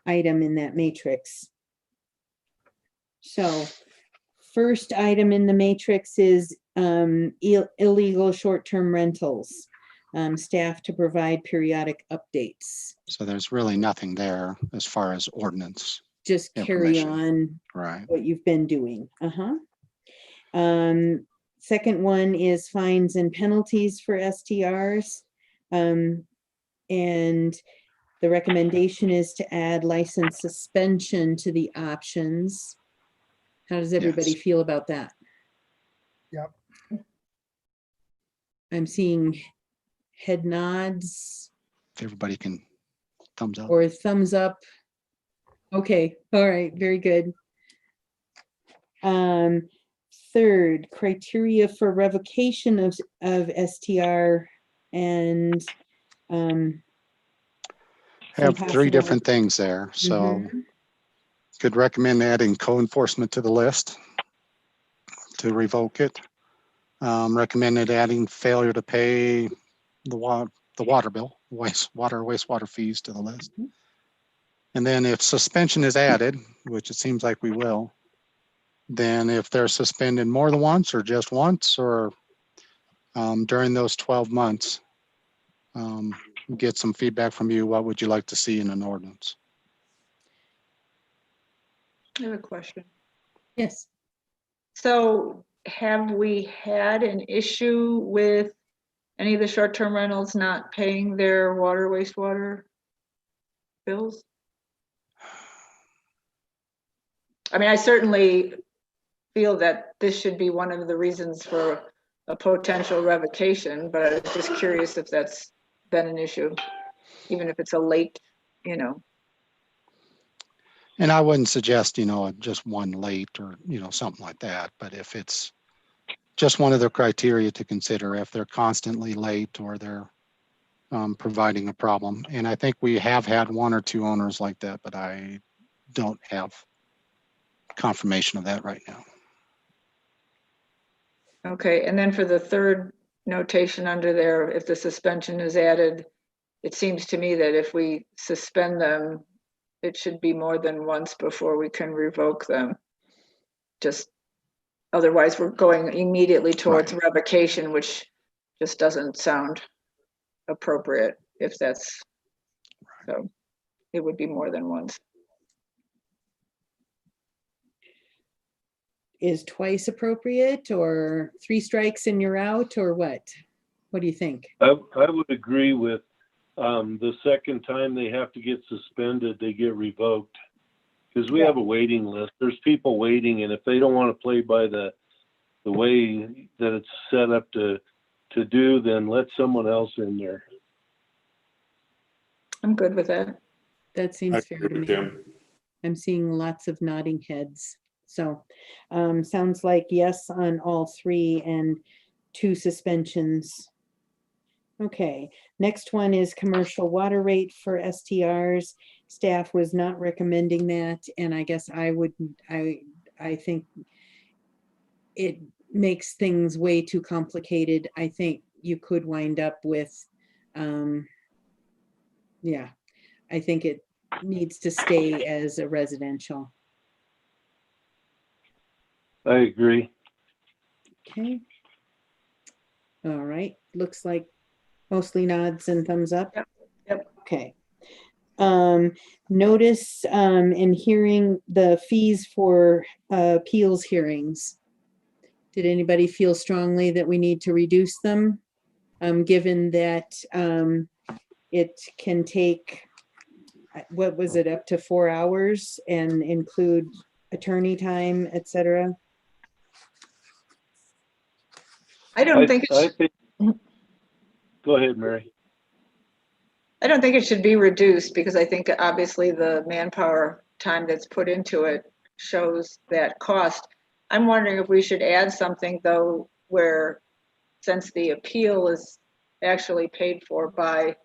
Speaker 1: item in that matrix. So first item in the matrix is illegal short-term rentals. Staff to provide periodic updates.
Speaker 3: So there's really nothing there as far as ordinance.
Speaker 1: Just carry on what you've been doing. Second one is fines and penalties for STRs. And the recommendation is to add license suspension to the options. How does everybody feel about that?
Speaker 6: Yep.
Speaker 1: I'm seeing head nods.
Speaker 3: If everybody can thumbs up.
Speaker 1: Or thumbs up. Okay, all right, very good. Third, criteria for revocation of STR and
Speaker 3: have 3 different things there. So could recommend adding co-enforcement to the list to revoke it. Recommended adding failure to pay the water bill, wastewater fees to the list. And then if suspension is added, which it seems like we will, then if they're suspended more than once or just once, or during those 12 months, get some feedback from you. What would you like to see in an ordinance?
Speaker 8: I have a question.
Speaker 1: Yes.
Speaker 8: So have we had an issue with any of the short-term rentals not paying their water, wastewater bills? I mean, I certainly feel that this should be one of the reasons for a potential revocation, but I was just curious if that's been an issue, even if it's a late,
Speaker 3: And I wouldn't suggest, just one late or, something like that. But if it's just one of the criteria to consider, if they're constantly late or they're providing a problem. And I think we have had one or two owners like that, but I don't have confirmation of that right now.
Speaker 8: Okay, and then for the third notation under there, if the suspension is added, it seems to me that if we suspend them, it should be more than once before we can revoke them. Just otherwise we're going immediately towards revocation, which just doesn't sound appropriate if that's, so it would be more than once.
Speaker 1: Is twice appropriate, or 3 strikes and you're out, or what? What do you think?
Speaker 5: I would agree with the second time they have to get suspended, they get revoked. Because we have a waiting list. There's people waiting, and if they don't want to play by the way that it's set up to do, then let someone else in there.
Speaker 8: I'm good with that.
Speaker 1: That seems fair to me.
Speaker 10: Tim.
Speaker 1: I'm seeing lots of nodding heads. So sounds like yes on all 3 and 2 suspensions. Okay, next one is commercial water rate for STRs. Staff was not recommending that, and I guess I think it makes things way too complicated. I think you could wind up with, yeah, I think it needs to stay as a residential.
Speaker 5: I agree.
Speaker 1: Okay. All right, looks like mostly nods and thumbs up.
Speaker 8: Yep.
Speaker 1: Okay. Notice in hearing the fees for appeals hearings. Did anybody feel strongly that we need to reduce them? Given that it can take, what was it, up to 4 hours and include attorney time, etc.
Speaker 8: I don't think
Speaker 5: Go ahead, Mary.
Speaker 8: I don't think it should be reduced, because I think obviously the manpower time that's put into it shows that cost. I'm wondering if we should add something though, where since the appeal is actually paid for by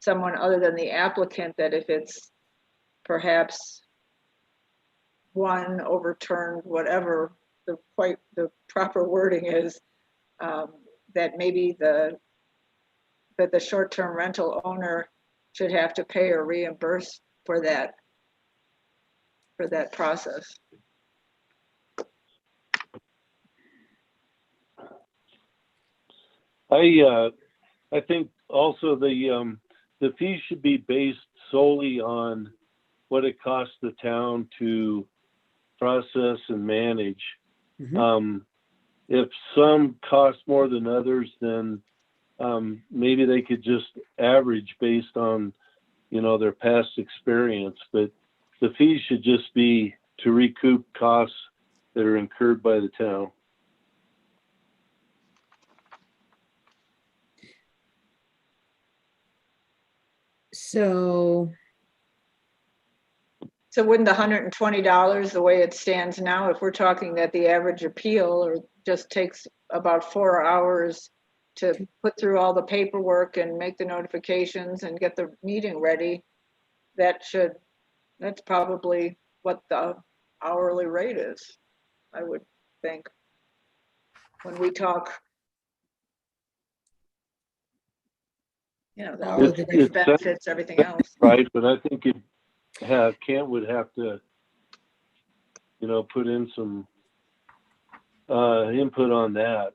Speaker 8: someone other than the applicant, that if it's perhaps one overturned, whatever the proper wording is, that maybe the short-term rental owner should have to pay or reimburse for that process.
Speaker 5: I think also the fees should be based solely on what it costs the town to process and manage. If some cost more than others, then maybe they could just average based on, their past experience. But the fees should just be to recoup costs that are incurred by the town.
Speaker 1: So
Speaker 8: wouldn't the $120, the way it stands now, if we're talking that the average appeal or just takes about 4 hours to put through all the paperwork and make the notifications and get the meeting ready, that's probably what the hourly rate is, I would think. When we talk, all of the different benefits, everything else.
Speaker 5: Right, but I think Kent would have to, put in some input on that.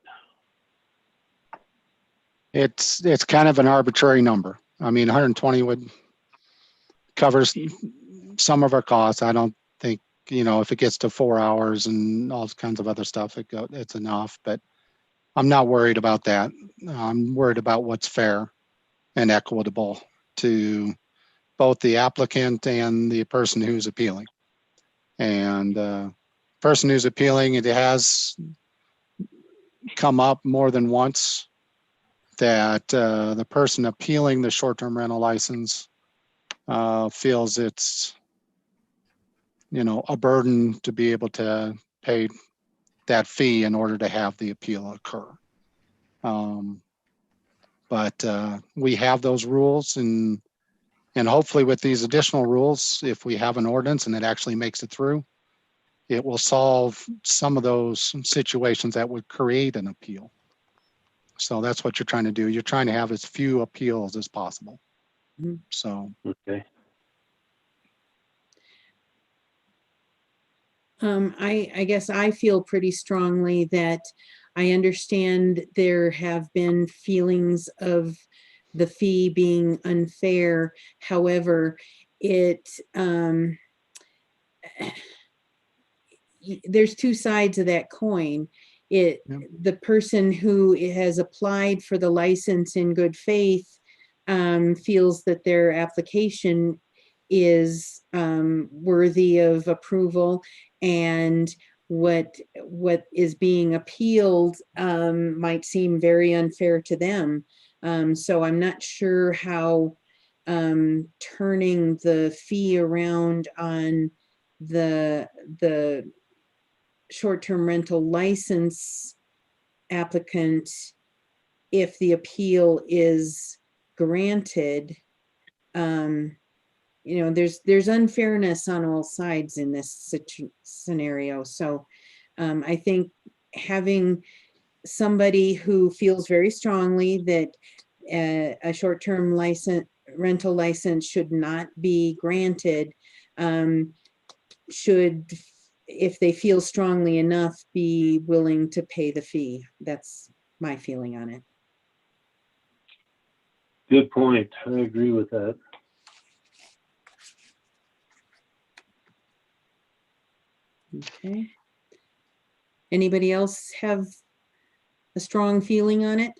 Speaker 3: It's kind of an arbitrary number. I mean, 120 would cover some of our costs. I don't think, if it gets to 4 hours and all kinds of other stuff, it's enough, but I'm not worried about that. I'm worried about what's fair and equitable to both the applicant and the person who's appealing. And person who's appealing, it has come up more than once that the person appealing the short-term rental license feels it's a burden to be able to pay that fee in order to have the appeal occur. But we have those rules, and hopefully with these additional rules, if we have an ordinance and it actually makes it through, it will solve some of those situations that would create an appeal. So that's what you're trying to do. You're trying to have as few appeals as possible. So.
Speaker 5: Okay.
Speaker 1: I guess I feel pretty strongly that I understand there have been feelings of the fee being unfair. However, there's two sides of that coin. The person who has applied for the license in good faith feels that their application is worthy of approval, and what is being appealed might seem very unfair to them. So I'm not sure how turning the fee around on the short-term rental license applicant, if the appeal is granted, there's unfairness on all sides in this scenario. So I think having somebody who feels very strongly that a short-term rental license should not be granted should, if they feel strongly enough, be willing to pay the fee. That's my feeling on it.
Speaker 5: Good point. I agree with that.
Speaker 1: Okay. Anybody else have a strong feeling on it?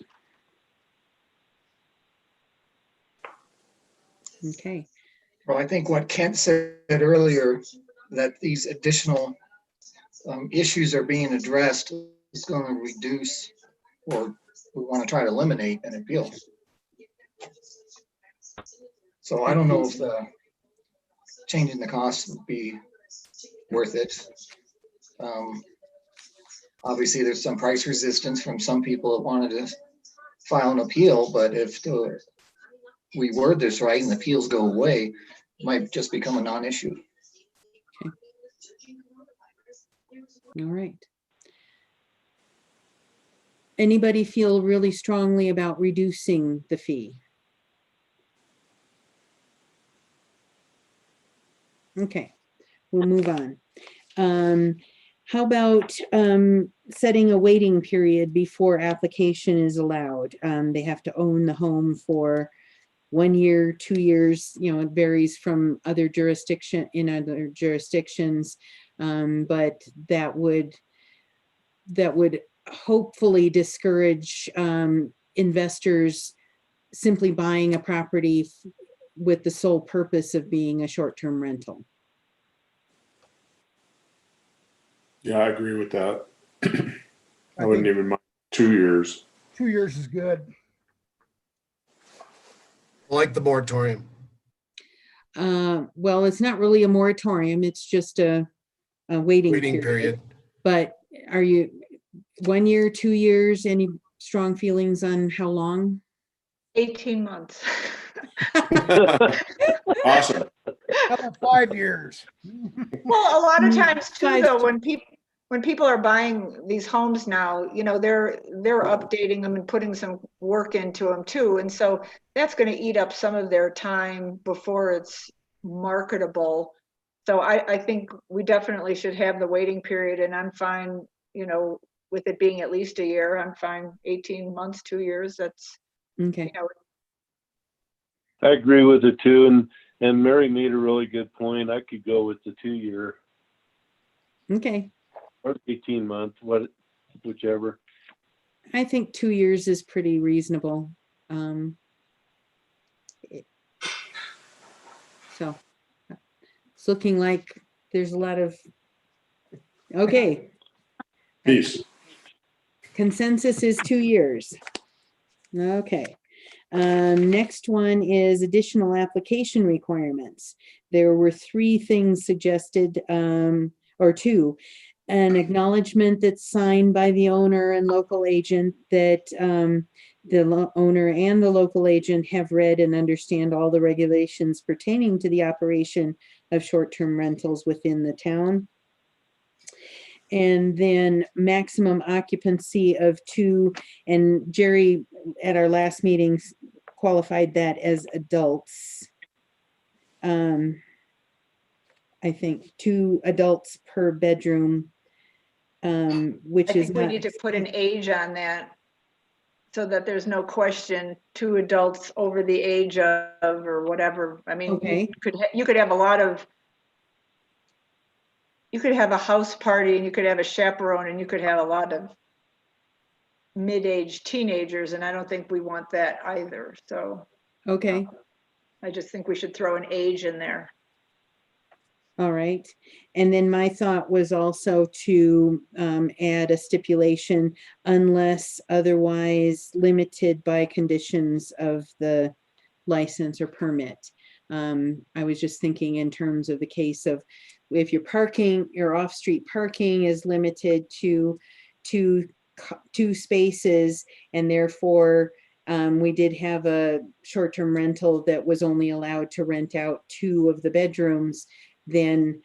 Speaker 1: Okay.
Speaker 4: Well, I think what Kent said earlier, that these additional issues are being addressed, is going to reduce, or we want to try to eliminate, an appeal. So I don't know if changing the cost would be worth it. Obviously, there's some price resistance from some people that wanted to file an appeal, but if we word this right and the appeals go away, it might just become a non-issue.
Speaker 1: Okay. All right. Anybody feel really strongly about reducing the fee? Okay, we'll move on. How about setting a waiting period before application is allowed? They have to own the home for 1 year, 2 years, it varies from other jurisdictions, but that would hopefully discourage investors simply buying a property with the sole purpose of being a short-term rental.
Speaker 10: Yeah, I agree with that. I wouldn't even mind 2 years.
Speaker 18: 2 years is good.
Speaker 7: I like the moratorium.
Speaker 1: Well, it's not really a moratorium. It's just a waiting period. But are you 1 year, 2 years? Any strong feelings on how long?
Speaker 8: 18 months.
Speaker 10: Awesome.
Speaker 18: How about 5 years?
Speaker 8: Well, a lot of times too,
Speaker 1: 5
Speaker 8: though, when people are buying these homes now, they're updating them and putting some work into them too. And so that's going to eat up some of their time before it's marketable. So I think we definitely should have the waiting period, and I'm fine, with it being at least a year. I'm fine 18 months, 2 years. That's
Speaker 1: okay.
Speaker 5: I agree with it too. And Mary made a really good point. I could go with the 2 year.
Speaker 1: Okay.
Speaker 5: Or 18 months, whichever.
Speaker 1: I think 2 years is pretty reasonable. So it's looking like there's a lot of, okay.
Speaker 10: Peace.
Speaker 1: Consensus is 2 years. Okay. Next one is additional application requirements. there were three things suggested, or two. An acknowledgement that's signed by the owner and local agent that the owner and the local agent have read and understand all the regulations pertaining to the operation of short-term rentals within the town. And then maximum occupancy of 2, and Jerry at our last meeting qualified that as adults. I think 2 adults per bedroom, which
Speaker 8: I
Speaker 1: is
Speaker 8: think we
Speaker 1: not.
Speaker 8: need to put an age on that so that there's no question, 2 adults over the age of, or whatever. I mean,
Speaker 1: Okay.
Speaker 8: you could have a lot of, you could have a house party and you could have a chaperone and you could have a lot of mid-aged teenagers, and I don't think we want that either. So
Speaker 1: Okay.
Speaker 8: I just think we should throw an age in there.
Speaker 1: All right. And then my thought was also to add a stipulation unless otherwise limited by conditions of the license or permit. I was just thinking in terms of the case of if your parking, your off-street parking is limited to two spaces, and therefore we did have a short-term rental that was only allowed to rent out 2 of the bedrooms, then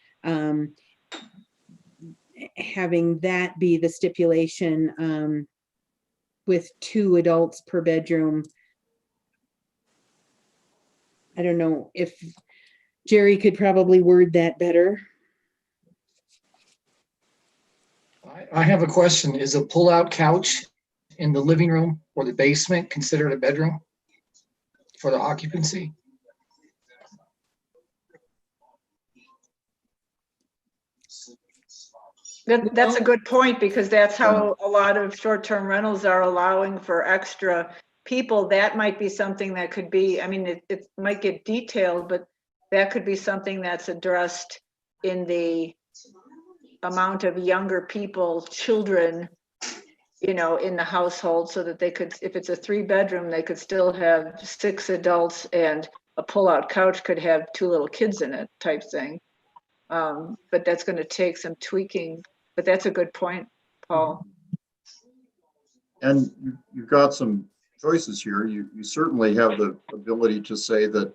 Speaker 1: having that be the stipulation with 2 adults per bedroom. I don't know if Jerry could probably word that better.
Speaker 4: I have a question. Is a pull-out couch in the living room or the basement considered a bedroom for the occupancy?
Speaker 8: That's a good point, because that's how a lot of short-term rentals are allowing for extra people. That might be something that could be, I mean, it might get detailed, but that could be something that's addressed in the amount of younger people, children, you know, in the household, so that they could, if it's a 3-bedroom, they could still have 6 adults, and a pull-out couch could have 2 little kids in it, type thing. But that's going to take some tweaking. But that's a good point, Paul.
Speaker 12: And you've got some choices here. You certainly have the ability to say that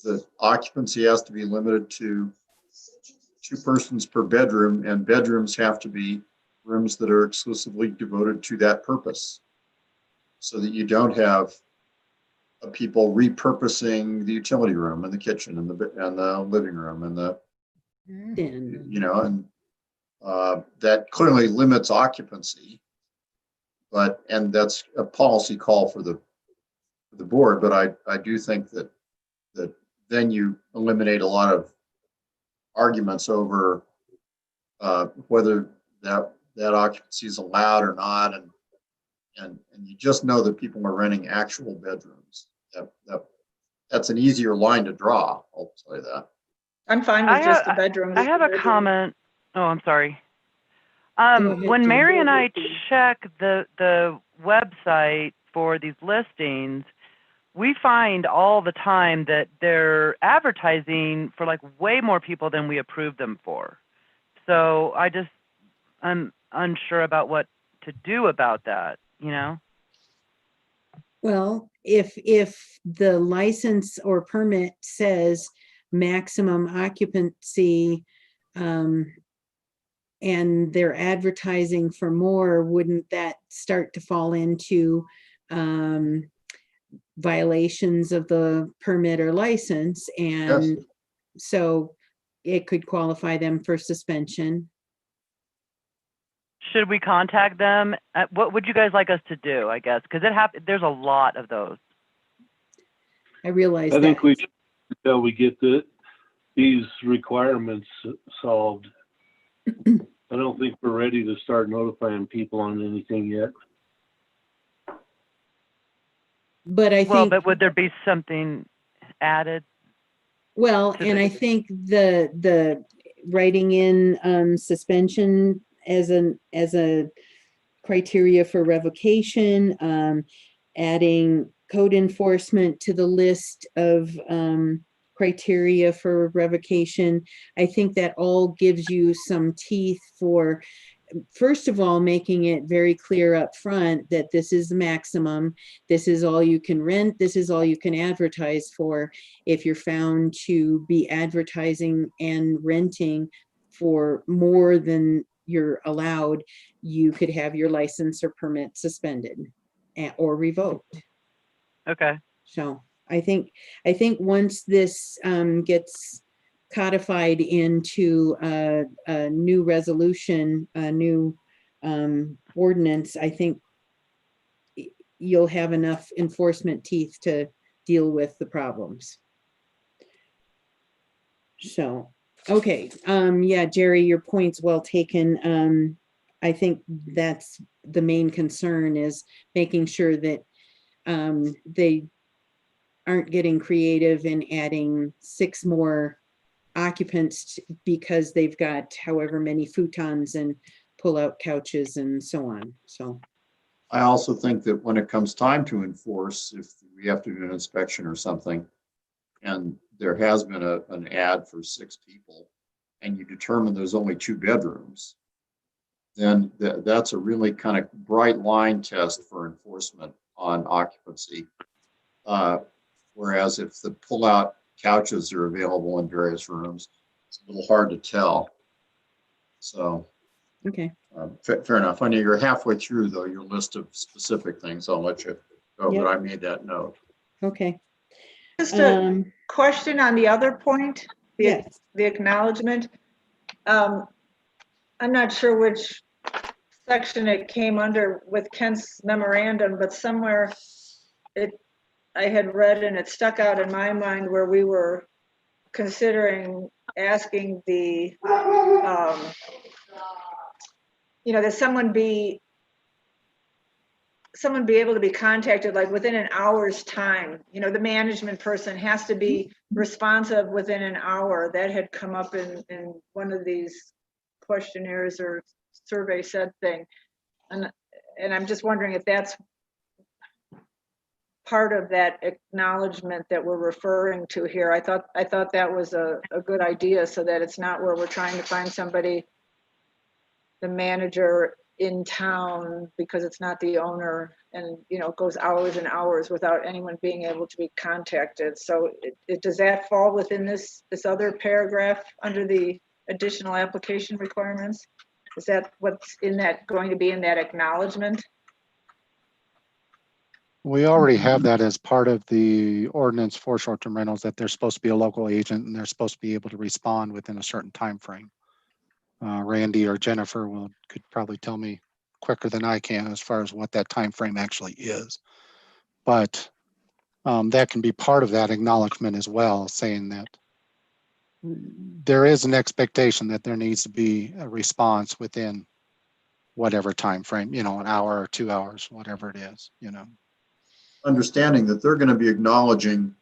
Speaker 12: the occupancy has to be limited to 2 persons per bedroom, and bedrooms have to be rooms that are exclusively devoted to that purpose, so that you don't have people repurposing the utility room and the kitchen and the living room and the, you know, and that clearly limits occupancy. But, and that's a policy call for the board, but I do think that then you eliminate a lot of arguments over whether that occupancy is allowed or not, and you just know that people are renting actual bedrooms. That's an easier line to draw, I'll tell you that.
Speaker 8: I'm fine with just the bedroom.
Speaker 2: I have a comment. Oh, I'm sorry. When Mary and I check the website for these listings, we find all the time that they're advertising for like way more people than we approve them for. So I'm unsure about what to do about that, you know?
Speaker 1: Well, if the license or permit says maximum occupancy, and they're advertising for more, wouldn't that start to fall into violations of the permit or license? And so it could qualify them for suspension.
Speaker 2: Should we contact them? What would you guys like us to do, I guess? Because there's a lot of those.
Speaker 1: I realize
Speaker 5: I think we should, until we get these requirements solved. I don't think we're ready to start notifying people on anything yet.
Speaker 1: But I think.
Speaker 2: Well, but would there be something added?
Speaker 1: Well, and I think the writing in suspension as a criteria for revocation, adding code enforcement to the list of criteria for revocation. I think that all gives you some teeth for, first of all, making it very clear up front that this is the maximum. This is all you can rent. This is all you can advertise for. If you're found to be advertising and renting for more than you're allowed, you could have your license or permit suspended or revoked.
Speaker 2: Okay.
Speaker 1: So I think once this gets codified into a new resolution, a new ordinance, I think you'll have enough enforcement teeth to deal with the problems. So, okay, yeah, Jerry, your point's well taken. I think that's the main concern, is making sure that they aren't getting creative and adding 6 more occupants because they've got however many futons and pull-out couches and so on. So
Speaker 12: I also think that when it comes time to enforce, if we have to do an inspection or something, and there has been an ad for 6 people, and you determine there's only 2 bedrooms, then that's a really kind of bright line test for enforcement on occupancy. Whereas if the pull-out couches are available in various rooms, it's a little hard to tell. So,
Speaker 1: okay,
Speaker 12: fair enough. When you're halfway through, though, your list of specific things, I'll let you go,
Speaker 1: Yep.
Speaker 12: but I made that note.
Speaker 1: Okay.
Speaker 8: Just a question on the other point, the acknowledgement. I'm not sure which section it came under with Kent's memorandum, but somewhere I had read and it stuck out in my mind where we were considering asking the, that someone be able to be contacted like within an hour's time. The management person has to be responsive within an hour. That had come up in one of these questionnaires or survey said thing. And I'm just wondering if that's part of that acknowledgement that we're referring to here. I thought that was a good idea, so that it's not where we're trying to find somebody, the manager in town, because it's not the owner, and it goes hours and hours without anyone being able to be contacted. So does that fall within this other paragraph under the additional application requirements? Is that what's in that, going to be in that acknowledgement?
Speaker 3: We already have that as part of the ordinance for short-term rentals, that they're supposed to be a local agent and they're supposed to be able to respond within a certain time frame. Randy or Jennifer could probably tell me quicker than I can as far as what that time frame actually is. But that can be part of that acknowledgement as well, saying that there is an expectation that there needs to be a response within whatever time frame, an hour or 2 hours, whatever it is,
Speaker 12: Understanding that they're going to be acknowledging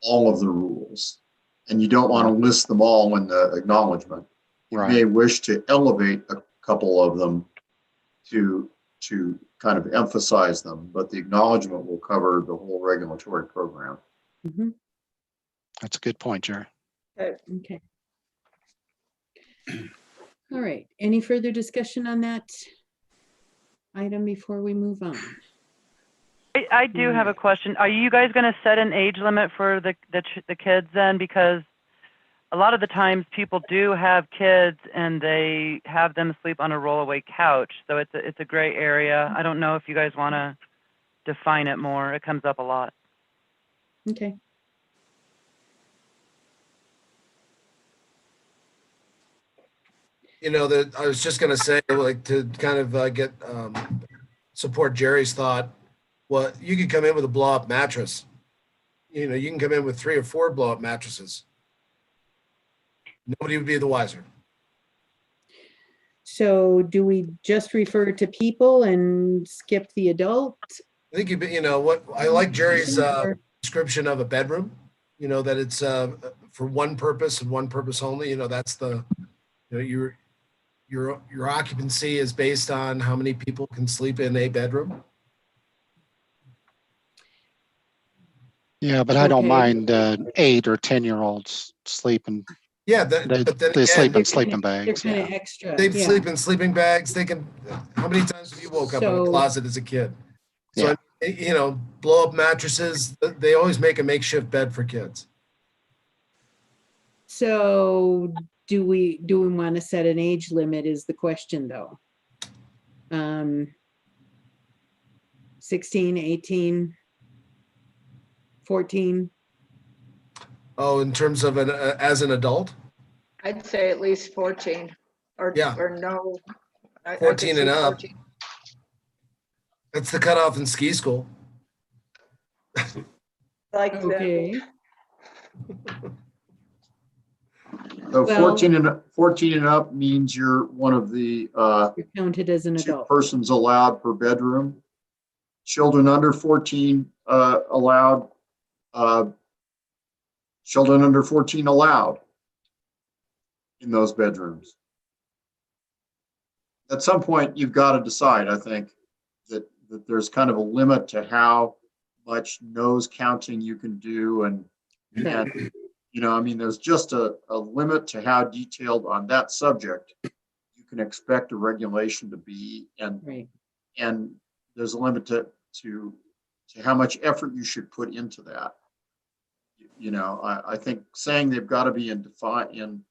Speaker 12: all of the rules, and you don't want to list them all in the acknowledgement. You may wish to elevate a couple of them to kind of emphasize them, but the acknowledgement will cover the whole regulatory program.
Speaker 1: Mm-hmm.
Speaker 3: That's a good point, Jerry.
Speaker 1: Okay. All right. Any further discussion on that item before we move on?
Speaker 2: I do have a question. Are you guys going to set an age limit for the kids then? Because a lot of the times people do have kids and they have them sleep on a rollaway couch. So it's a gray area. I don't know if you guys want to define it more. It comes up a lot.
Speaker 1: Okay.
Speaker 7: That I was just going to say, like, to kind of get support Jerry's thought. Well, you could come in with a blow-up mattress. You can come in with 3 or 4 blow-up mattresses. Nobody would be the wiser.
Speaker 1: So do we just refer to people and skip the adult?
Speaker 7: I think what I like Jerry's description of a bedroom. That it's for one purpose and one purpose only. That's the your occupancy is based on how many people can sleep in a bedroom.
Speaker 3: Yeah, but I don't
Speaker 1: Okay.
Speaker 3: mind 8 or 10-year-olds sleeping.
Speaker 7: Yeah,
Speaker 3: They,
Speaker 7: but then
Speaker 3: sleep
Speaker 7: again,
Speaker 3: in sleeping
Speaker 1: They're
Speaker 3: bags.
Speaker 1: kind
Speaker 3: Yeah.
Speaker 1: of extra.
Speaker 7: they
Speaker 1: Yeah.
Speaker 7: sleep in sleeping bags. They can. How many times have you woke up in a
Speaker 1: So-
Speaker 7: closet as a kid? So,
Speaker 3: Yeah.
Speaker 7: you know, blow up mattresses. They always make a makeshift bed for kids.
Speaker 1: So do we want to set an age limit is the question though. 16, 18, 14.
Speaker 7: Oh, in terms of as an adult?
Speaker 8: I'd say at least 14 or,
Speaker 7: Yeah.
Speaker 8: or no. I could
Speaker 7: 14
Speaker 8: see
Speaker 7: and up.
Speaker 8: 14.
Speaker 7: That's the cutoff in ski school.
Speaker 8: Like that.
Speaker 1: Okay.
Speaker 12: So
Speaker 1: Well-
Speaker 12: 14 and up means you're one of the
Speaker 1: You're counted as an
Speaker 12: 2
Speaker 1: adult.
Speaker 12: persons allowed per bedroom. Children under 14 allowed. Children under 14 allowed in those bedrooms. At some point, you've got to decide, I think, that there's kind of a limit to how much nose counting you can do. And you know, I mean, there's just a limit to how detailed on that subject you can expect a regulation to be. And,
Speaker 1: Right.
Speaker 12: and there's a limit to how much effort you should put into that. You know, I think saying they've got to be in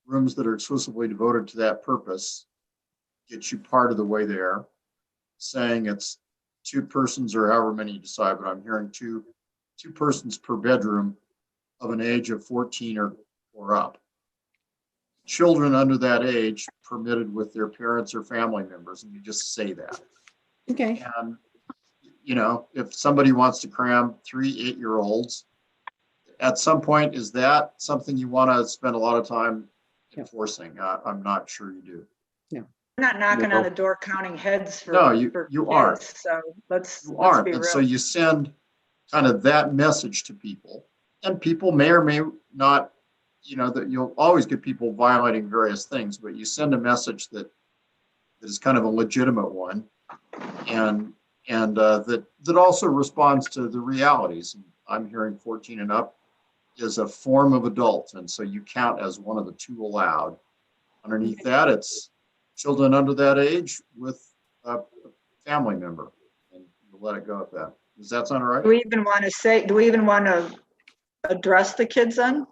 Speaker 12: rooms that are exclusively devoted to that purpose gets you part of the way there. Saying it's 2 persons or however many you decide, but I'm hearing two persons per bedroom of an age of 14 or up. Children under that age permitted with their parents or family members, and you just say that.
Speaker 1: Okay.
Speaker 12: And, you know, if somebody wants to cram 3 8-year-olds, at some point, is that something you want to spend a lot of time enforcing? I'm not sure you do.
Speaker 8: We're not knocking
Speaker 12: No.
Speaker 8: on the door counting heads for,
Speaker 12: No, you
Speaker 8: for
Speaker 12: aren't.
Speaker 8: kids, so let's
Speaker 12: Aren't.
Speaker 8: be
Speaker 12: And
Speaker 8: real.
Speaker 12: so you send kind of that message to people, and people may or may not, you know, that you'll always get people violating various things, but you send a message that is kind of a legitimate one, and that also responds to the realities. And I'm hearing 14 and up is a form of adult, and so you count as one of the 2 allowed. Underneath that, it's children under that age with a family member, and we'll let it go at that. Does that sound all right?
Speaker 8: Do we even want to address the kids then?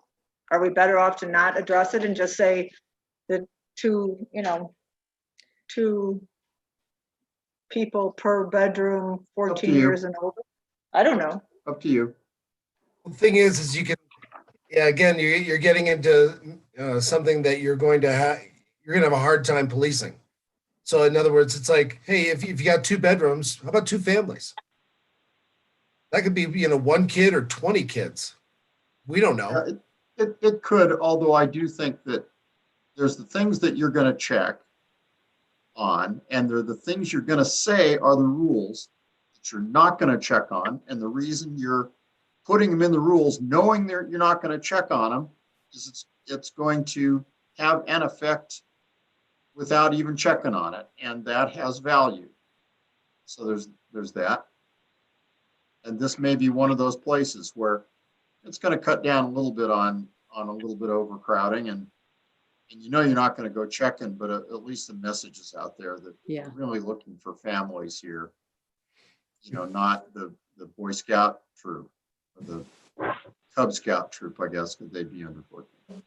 Speaker 8: Are we better off to not address it and just say the 2 people per bedroom, 14
Speaker 12: you.
Speaker 8: years and older? I don't know.
Speaker 12: Up to you.
Speaker 7: The thing is you can, yeah, again, you're getting into something that you're going to have a hard time policing. So in other words, it's like, hey, if you got 2 bedrooms, how about 2 families? That could be, you know, 1 kid or 20 kids. We don't know.
Speaker 12: It could, although I do think that there's the things that you're going to check on, and they're the things you're going to say are the rules that you're not going to check on. And the reason you're putting them in the rules, knowing you're not going to check on them, is it's going to have an effect without even checking on it, and that has value. So there's that. And this may be one of those places where it's going to cut down a little bit on a little bit of overcrowding, and you know you're not going to go checking, but at least the message is out there that
Speaker 1: Yeah.
Speaker 12: we're really looking for families here. You know, not the Boy Scout troop or the Cub Scout troop, I guess, because they'd be under 14.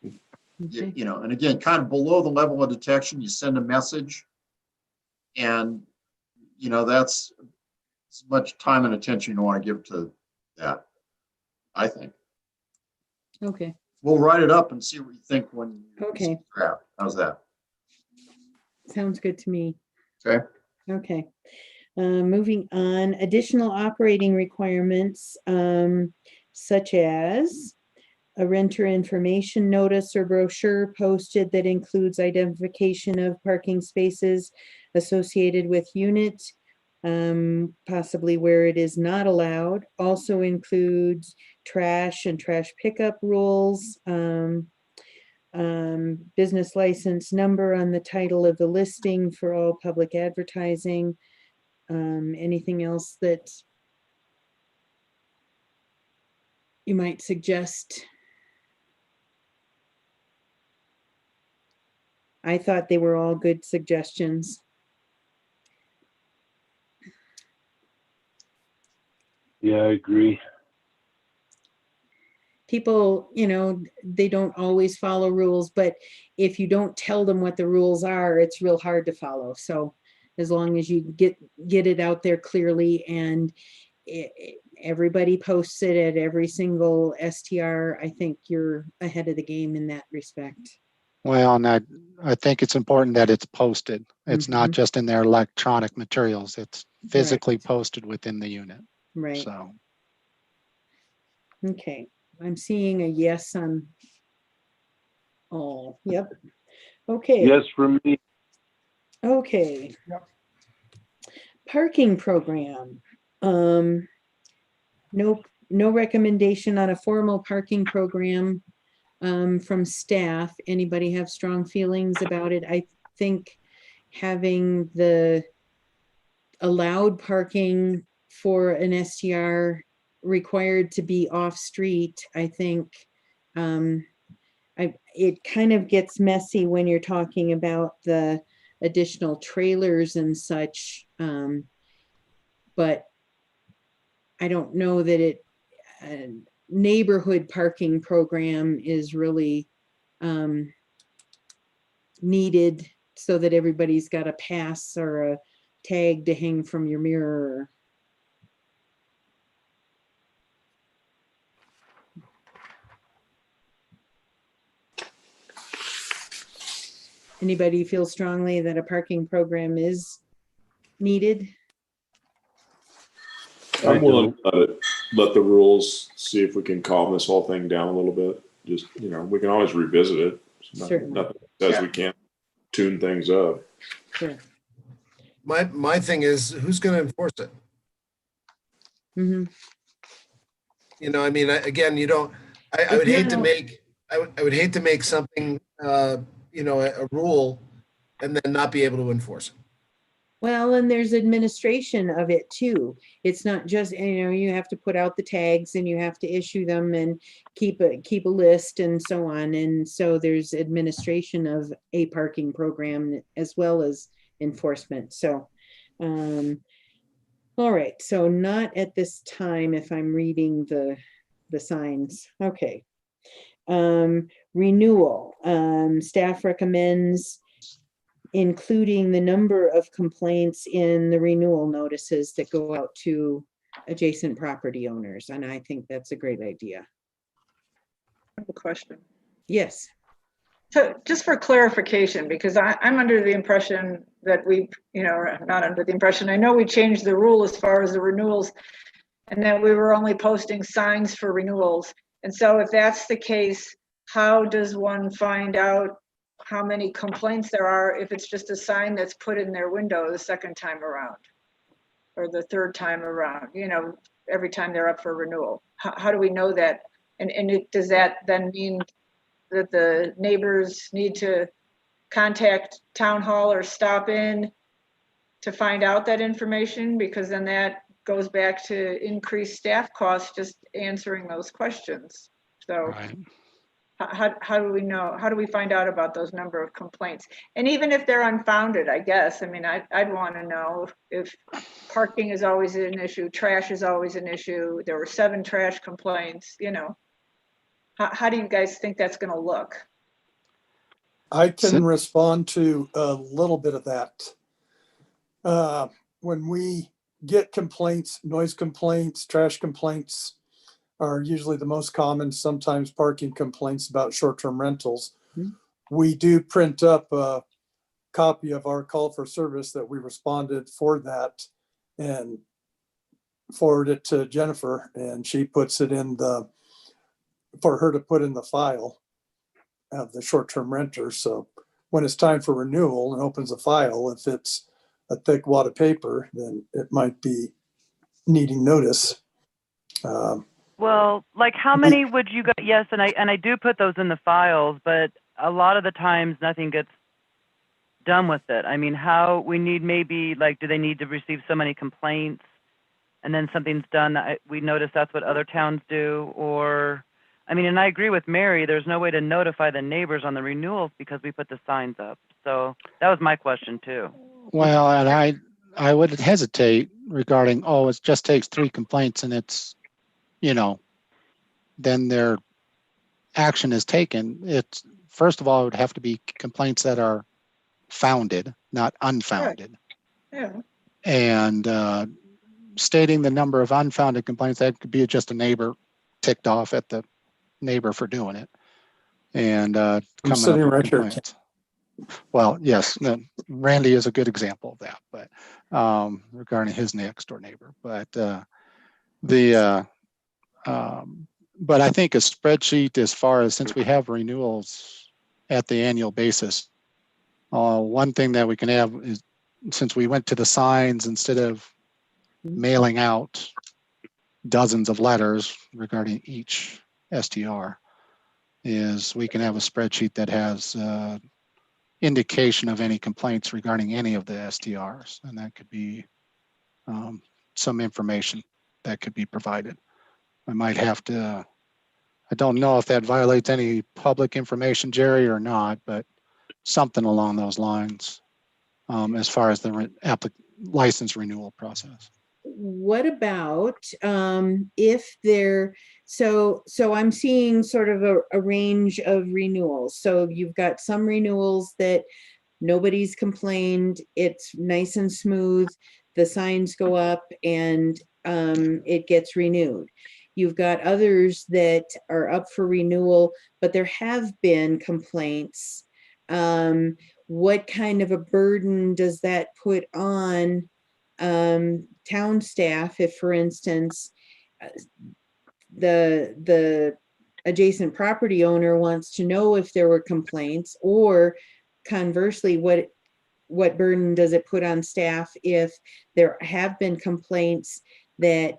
Speaker 1: Okay.
Speaker 12: You know, and again, kind of below the level of detection, you send a message, and you know that's as much time and attention you want to give to that, I think.
Speaker 1: Okay.
Speaker 12: We'll write it up and see what you think when you
Speaker 1: Okay.
Speaker 12: see the draft. How's that?
Speaker 1: Sounds good to me.
Speaker 12: Okay.
Speaker 1: Okay. Moving on, additional operating requirements, such as a renter information notice or brochure posted that includes identification of parking spaces associated with unit, possibly where it is not allowed. Also includes trash and trash pickup rules, business license number on the title of the listing for all public advertising. Anything else that you might suggest. I thought they were all good suggestions.
Speaker 5: Yeah, I agree.
Speaker 1: People, they don't always follow rules, but if you don't tell them what the rules are, it's real hard to follow. So as long as you get it out there clearly and everybody posts it at every single STR, I think you're ahead of the game in that respect.
Speaker 3: Well, and I think it's important that it's posted. It's not just in their electronic materials. It's physically posted within the unit.
Speaker 1: Right.
Speaker 3: So,
Speaker 1: Okay. I'm seeing a yes on all. Yep. Okay.
Speaker 5: Yes, for me.
Speaker 1: Okay.
Speaker 18: Yep.
Speaker 1: Parking program. No recommendation on a formal parking program from staff. Anybody have strong feelings about it? I think having the allowed parking for an STR required to be off street, I think it kind of gets messy when you're talking about the additional trailers and such. But I don't know that a neighborhood parking program is really needed so that everybody's got a pass or a tag to hang from your mirror. Anybody feel strongly that a parking program is needed?
Speaker 10: I'm willing to let the rules, see if we can calm this whole thing down a little bit. Just, we can always revisit it.
Speaker 1: Certainly.
Speaker 10: Nothing says we can't tune things up.
Speaker 1: Sure.
Speaker 7: My thing is, who's going to enforce it? Again, you don't. I would hate to make. I would hate to make something, a rule, and then not be able to enforce it.
Speaker 1: Well, and there's administration of it too. It's not just, you have to put out the tags and you have to issue them and keep a list and so on. And so there's administration of a parking program as well as enforcement. So, all right. So not at this time if I'm reading the signs. Okay. Renewal. Staff recommends including the number of complaints in the renewal notices that go out to adjacent property owners. And I think that's a great idea.
Speaker 8: I have a question.
Speaker 1: Yes.
Speaker 8: So just for clarification, because I'm under the impression that we, not under the impression, I know we changed the rule as far as the renewals and that we were only posting signs for renewals. And so if that's the case, how does one find out how many complaints there are if it's just a sign that's put in their window the second time around or the third time around, every time they're up for renewal? How do we know that? And does that then mean that the neighbors need to contact town hall or stop in to find out that information? Because then that goes back to increased staff costs just answering those questions. So
Speaker 3: right.
Speaker 8: How do we know? How do we find out about those number of complaints? And even if they're unfounded, I guess, I'd want to know if parking is always an issue, trash is always an issue. There were 7 trash complaints, How do you guys think that's going to look?
Speaker 6: I can respond to a little bit of that. When we get complaints, noise complaints, trash complaints are usually the most common, sometimes parking complaints about short-term rentals. We do print up a copy of our call for service that we responded for that and forward it to Jennifer, and she puts it for her to put in the file of the short-term renter. So when it's time for renewal and opens a file, if it's a thick wad of paper, then it might be needing notice.
Speaker 2: Well, like how many would you get? Yes, and I do put those in the files, but a lot of the times nothing gets done with it. How we need maybe do they need to receive so many complaints and then something's done, we notice that's what other towns do, or, I mean, and I agree with Mary, there's no way to notify the neighbors on the renewals because we put the signs up. So that was my question too.
Speaker 3: Well, and I would hesitate regarding, oh, it just takes 3 complaints and it's, then their action is taken. It's, first of all, it would have to be complaints that are founded, not unfounded.
Speaker 8: Yeah.
Speaker 3: And stating the number of unfounded complaints, that could be just a neighbor ticked off at the neighbor for doing it. And
Speaker 6: I'm
Speaker 3: coming
Speaker 6: sitting
Speaker 3: up with
Speaker 6: right here.
Speaker 3: complaints. Well, yes, Randy is a good example of that, but regarding his next door neighbor. But but I think a spreadsheet, as far as, since we have renewals at the annual basis, one thing that we can have is, since we went to the signs instead of mailing out dozens of letters regarding each STR, is we can have a spreadsheet that has indication of any complaints regarding any of the STRs, and that could be some information that could be provided. I might have to, I don't know if that violates any public information, Jerry, or not, but something along those lines as far as the license renewal process.
Speaker 1: What about if there, so I'm seeing sort of a range of renewals. So you've got some renewals that nobody's complained, it's nice and smooth, the signs go up and it gets renewed. You've got others that are up for renewal, but there have been complaints. What kind of a burden does that put on town staff if, for instance, the adjacent property owner wants to know if there were complaints, or conversely, what burden does it put on staff if there have been complaints that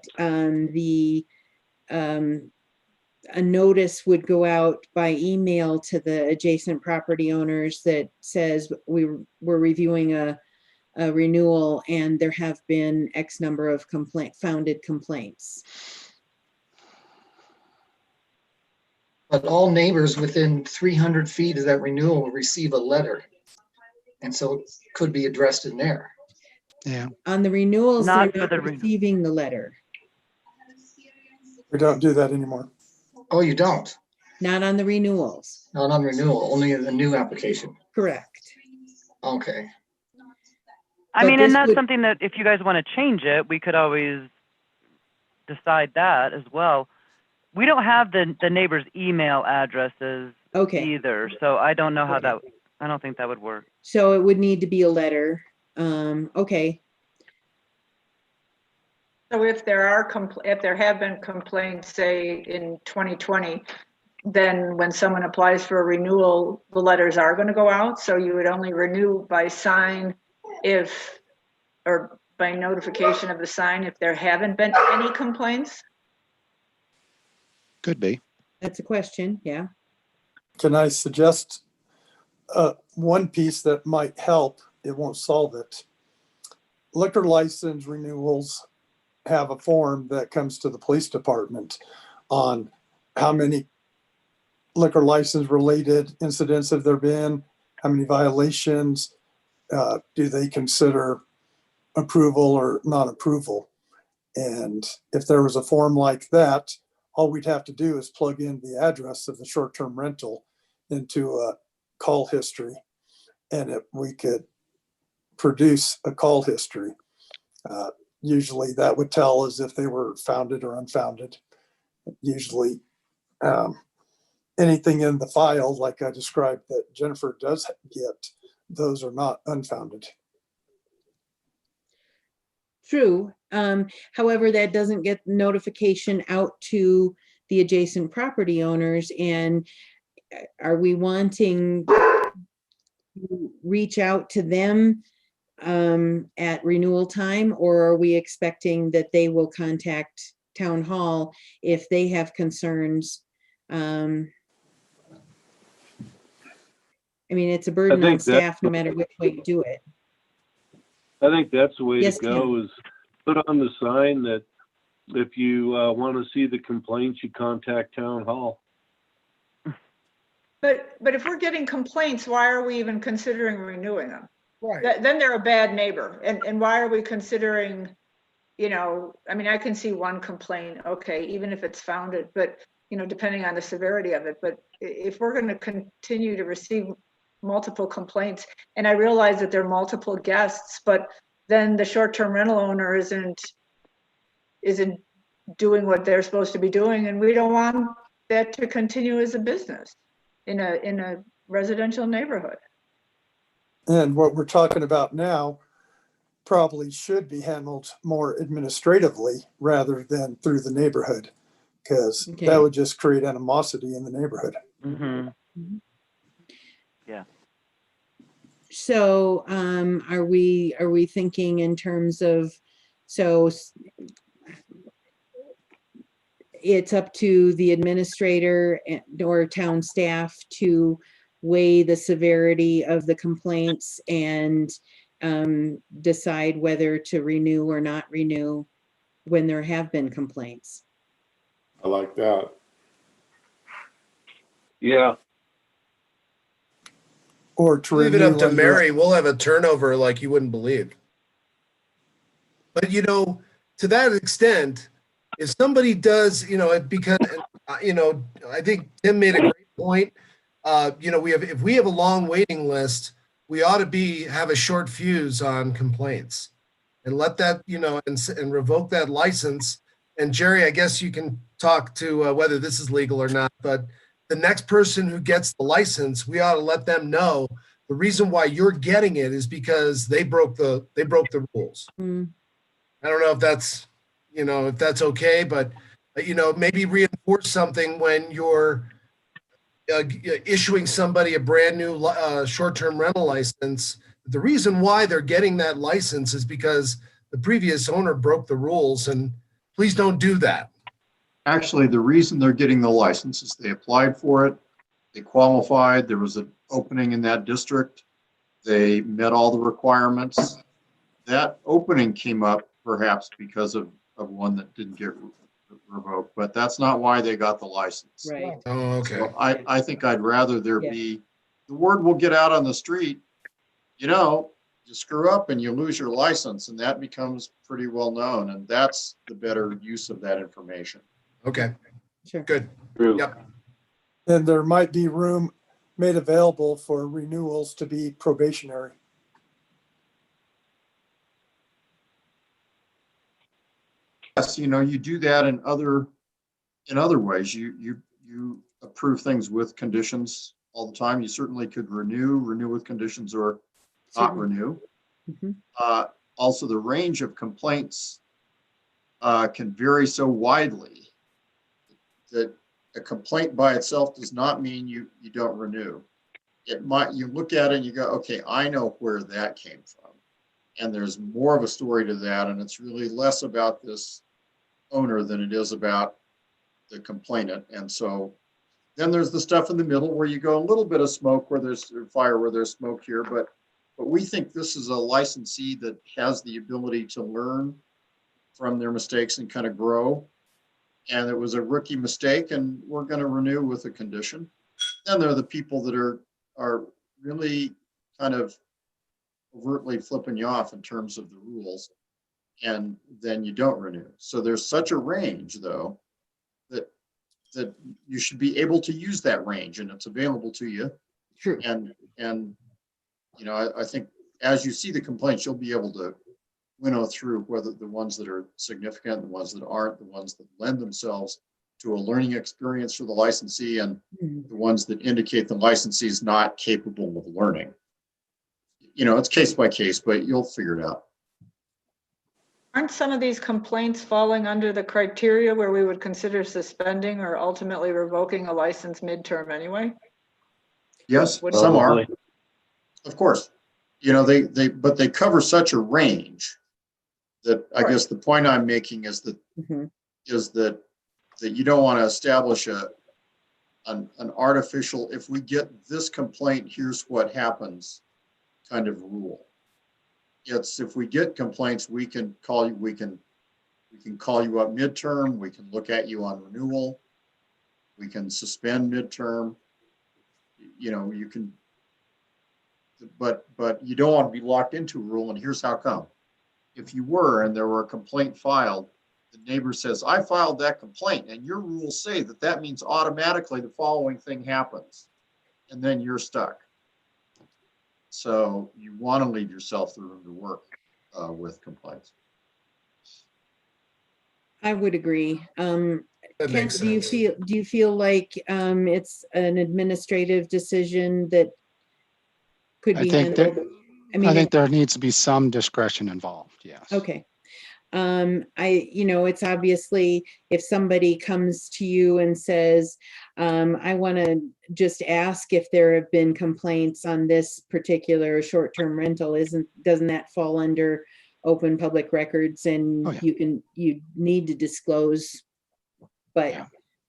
Speaker 1: a notice would go out by email to the adjacent property owners that says we're reviewing a renewal and there have been X number of founded complaints.
Speaker 4: But all neighbors within 300 feet of that renewal will receive a letter. And so it could be addressed in there.
Speaker 3: Yeah.
Speaker 1: On the renewals,
Speaker 2: Not
Speaker 1: they're
Speaker 2: for
Speaker 1: not
Speaker 2: the
Speaker 1: receiving the letter.
Speaker 6: We don't do that anymore.
Speaker 4: Oh, you don't?
Speaker 1: Not on the renewals.
Speaker 4: Not on renewal, only in the new application.
Speaker 1: Correct.
Speaker 4: Okay.
Speaker 2: I
Speaker 1: But
Speaker 2: mean, and
Speaker 1: this
Speaker 2: that's
Speaker 1: would-
Speaker 2: something that if you guys want to change it, we could always decide that as well. We don't have the neighbors' email addresses either, so I don't know how that, I don't think that would work.
Speaker 1: So it would need to be a letter. Okay.
Speaker 8: So if there are if there have been complaints, say in 2020, then when someone applies for a renewal, the letters are going to go out. So you would only renew by sign if, or by notification of the sign, if there haven't been any complaints.
Speaker 3: Could be.
Speaker 1: That's a question. Yeah.
Speaker 6: Can I suggest one piece that might help? It won't solve it. Liquor license renewals have a form that comes to the police department on how many liquor license related incidents have there been, how many violations, do they consider approval or not approval? And if there was a form like that, all we'd have to do is plug in the address of the short-term rental into a call history, and we could produce a call history. Usually that would tell us if they were founded or unfounded. Usually anything in the file, like I described that Jennifer does get, those are not unfounded.
Speaker 1: True. However, that doesn't get notification out to the adjacent property owners. And are we wanting to reach out to them at renewal time, or are we expecting that they will contact town hall if they have concerns? I mean, it's a burden on staff no matter which way you do it.
Speaker 5: I think that's the way
Speaker 1: Yes,
Speaker 5: to go, is put on the sign that If you want to see the complaints, you contact town hall.
Speaker 8: But if we're getting complaints, why are we even considering renewing them?
Speaker 18: Right.
Speaker 8: Then they're a bad neighbor. And why are we considering, you know, I mean, I can see one complaint, okay, even if it's founded, but, you know, depending on the severity of it. But if we're going to continue to receive multiple complaints, and I realize that there are multiple guests, but then the short-term rental owner isn't doing what they're supposed to be doing, and we don't want that to continue as a business in a residential neighborhood.
Speaker 6: And what we're talking about now probably should be handled more administratively rather than through the neighborhood, because
Speaker 1: Okay.
Speaker 6: that would just create animosity in the neighborhood.
Speaker 2: Mm-hmm. Yeah.
Speaker 1: So, are we thinking in terms of, so it's up to the administrator or town staff to weigh the severity of the complaints and decide whether to renew or not renew when there have been complaints?
Speaker 10: I like that.
Speaker 5: Yeah.
Speaker 6: Or to
Speaker 7: Leave it
Speaker 6: renew
Speaker 7: up to
Speaker 6: under-
Speaker 7: Mary, we'll have a turnover like you wouldn't believe. But you know, to that extent, if somebody does, you know, because you know, I think Tim made a great point. You know, if we have a long waiting list, we ought to have a short fuse on complaints, and let that, you know, and revoke that license. And Jerry, I guess you can talk to whether this is legal or not, but the next person who gets the license, we ought to let them know the reason why you're getting it is because they broke the rules.
Speaker 1: Mm.
Speaker 7: I don't know if that's, you know, if that's okay, but you know, maybe reinforce something when you're issuing somebody a brand new short-term rental license. The reason why they're getting that license is because the previous owner broke the rules, and please don't do that.
Speaker 12: Actually, the reason they're getting the license is they applied for it, they qualified, there was an opening in that district, they met all the requirements. That opening came up perhaps because of one that didn't get revoked, but that's not why they got the license.
Speaker 1: Right.
Speaker 7: Oh, okay.
Speaker 12: So I think I'd rather there
Speaker 1: Yeah.
Speaker 12: be, the word will get out on the street, you know, you screw up and you lose your license, and that becomes pretty well known, and that's the better use of that information.
Speaker 7: Okay.
Speaker 1: Sure.
Speaker 7: Good.
Speaker 5: True.
Speaker 7: Yep.
Speaker 6: And there might be room made available for renewals to be probationary.
Speaker 12: Yes, you know, you do that in other ways. You approve things with conditions all the time. You certainly could renew with conditions, or not
Speaker 1: Certainly.
Speaker 12: renew.
Speaker 1: Mhm.
Speaker 12: Also, the range of complaints can vary so widely that a complaint by itself does not mean you don't renew. It might, you look at it and you go, okay, I know where that came from. And there's more of a story to that. And it's really less about this owner than it is about the complainant. And so then there's the stuff in the middle where you go a little bit of smoke where there's fire, where there's smoke here. But we think this is a licensee that has the ability to learn from their mistakes and kind of grow. And it was a rookie mistake, and we're going to renew with a condition. Then there are the people that are really kind of overtly flipping you off in terms of the rules, and then you don't renew. So there's such a range, though, that you should be able to use that range, and it's available to you.
Speaker 1: True.
Speaker 12: And you know, I think as you see the complaints, you'll be able to winnow through whether the ones that are significant, the ones that aren't, the ones that lend themselves to a learning experience for the licensee, and the ones that indicate the licensee is not capable of learning. You know, it's case by case, but you'll figure it out.
Speaker 8: Aren't some of these complaints falling under the criteria where we would consider suspending or ultimately revoking a license midterm anyway?
Speaker 12: Yes,
Speaker 8: Would-
Speaker 12: some are. Of course. You know, but they cover such a range that I guess the point I'm making is that that you don't want to establish an artificial, if we get this complaint, here's what happens kind of rule. It's, if we get complaints, we can call you, we can We can call you up midterm. We can look at you on renewal. We can suspend midterm. You know, you can, but you don't want to be locked into a rule, and here's how come. If you were and there were a complaint filed, the neighbor says, I filed that complaint, and your rules say that that means automatically the following thing happens, and then you're stuck. So you want to leave yourself the room to work with complaints.
Speaker 1: I would agree.
Speaker 7: That
Speaker 1: Kent,
Speaker 7: makes
Speaker 1: do
Speaker 7: sense.
Speaker 1: you feel like it's an administrative decision that could
Speaker 3: I
Speaker 1: be
Speaker 3: think that,
Speaker 1: handled?
Speaker 3: I think there needs to be some discretion involved, yes.
Speaker 1: Okay. It's obviously if somebody comes to you and says, I want to just ask if there have been complaints on this particular short-term rental, doesn't that fall under open public records, and you need to disclose, but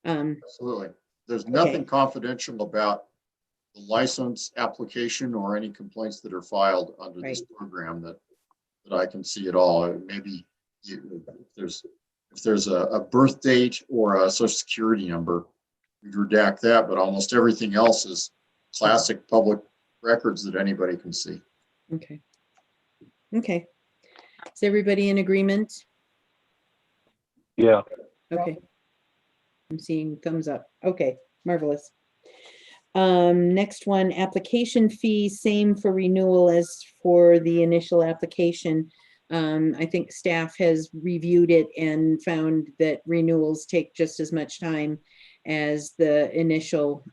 Speaker 12: Absolutely. There's nothing confidential about the license application or any complaints that are filed under this program that I can see at all. Maybe if there's a birth date or a social security number, we'd redact that, but almost everything else is classic public records that anybody can see.
Speaker 1: Okay. Okay. Is everybody in agreement?
Speaker 5: Yeah.
Speaker 1: Okay. I'm seeing thumbs up. Okay, marvelous. Next one, application fee, same for renewal as for the initial application. I think staff has reviewed it and found that renewals take just as much time as the initial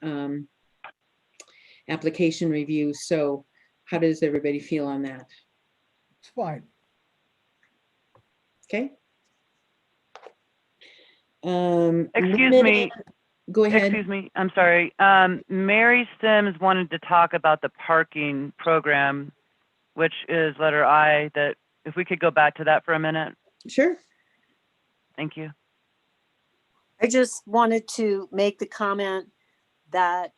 Speaker 1: application review. So how does everybody feel on that?
Speaker 18: It's fine.
Speaker 1: Okay.
Speaker 2: Excuse me.
Speaker 1: Go ahead.
Speaker 2: Excuse me. I'm sorry. Mary Sims wanted to talk about the parking program, which is letter I, that if we could go back to that for a minute.
Speaker 1: Sure.
Speaker 2: Thank you.
Speaker 19: I just wanted to make the comment that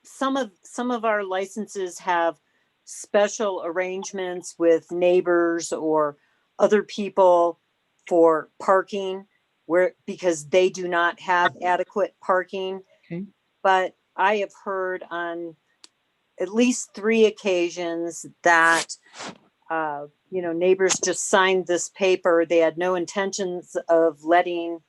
Speaker 19: some of our licenses have special arrangements with neighbors or other people for parking because they do not have adequate parking.
Speaker 1: Okay.
Speaker 19: But I have heard on at least 3 occasions that neighbors just signed this paper. They had no intentions of letting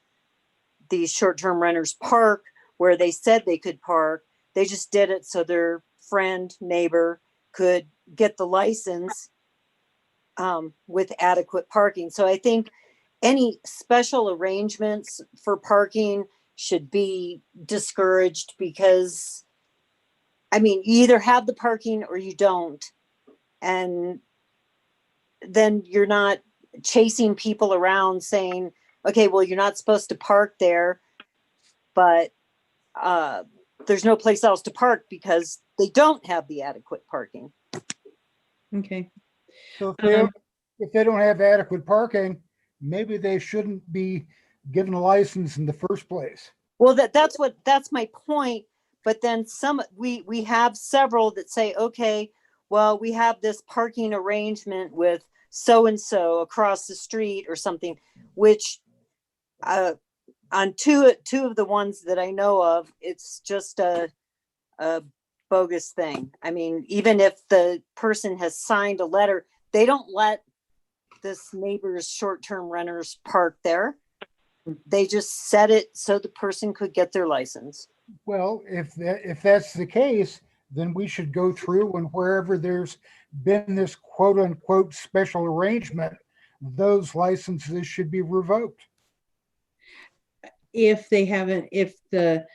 Speaker 19: these short-term renters park where they said they could park. They just did it so their friend, neighbor could get the license with adequate parking. So I think any special arrangements for parking should be discouraged because, you either have the parking or you don't. And then you're not chasing people around saying, okay, well, you're not supposed to park there, but there's no place else to park because they don't have the adequate parking.
Speaker 1: Okay.
Speaker 18: So if they don't have adequate parking, maybe they shouldn't be given a license in the first place.
Speaker 19: Well, that's my point. But then we have several that say, okay, well, we have this parking arrangement with so-and-so across the street or something, which on two of the ones that I know of, it's just a bogus thing. Even if the person has signed a letter, they don't let this neighbor's short-term renters park there. They just set it so the person could get their license.
Speaker 18: Well, if that's the case, then we should go through and wherever there's been this quote unquote special arrangement, those licenses should be revoked.
Speaker 1: If they haven't, if the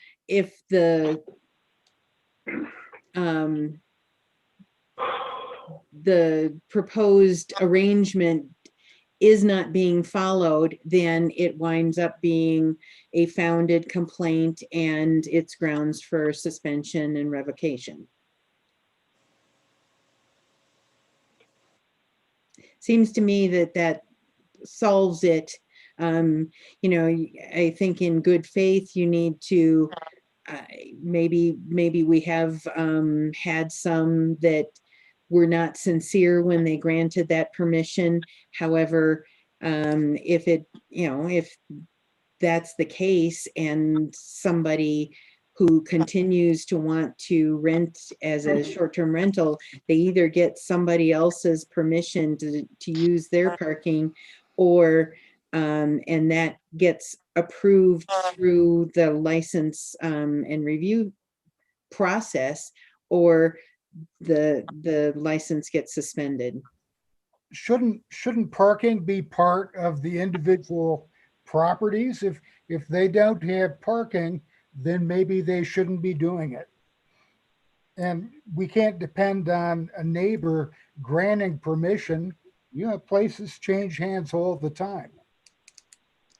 Speaker 1: proposed arrangement is not being followed, then it winds up being a founded complaint and it's grounds for suspension and revocation. Seems to me that solves it. I think in good faith, you need to, maybe we have had some that were not sincere when they granted that permission. However, if it, if that's the case and somebody who continues to want to rent as a short-term rental, they either get somebody else's permission to use their parking, or and that gets approved through the license and review process, or the license gets suspended.
Speaker 18: Shouldn't parking be part of the individual properties? If they don't have parking, then maybe they shouldn't be doing it. And we can't depend on a neighbor granting permission. Places change hands all the time.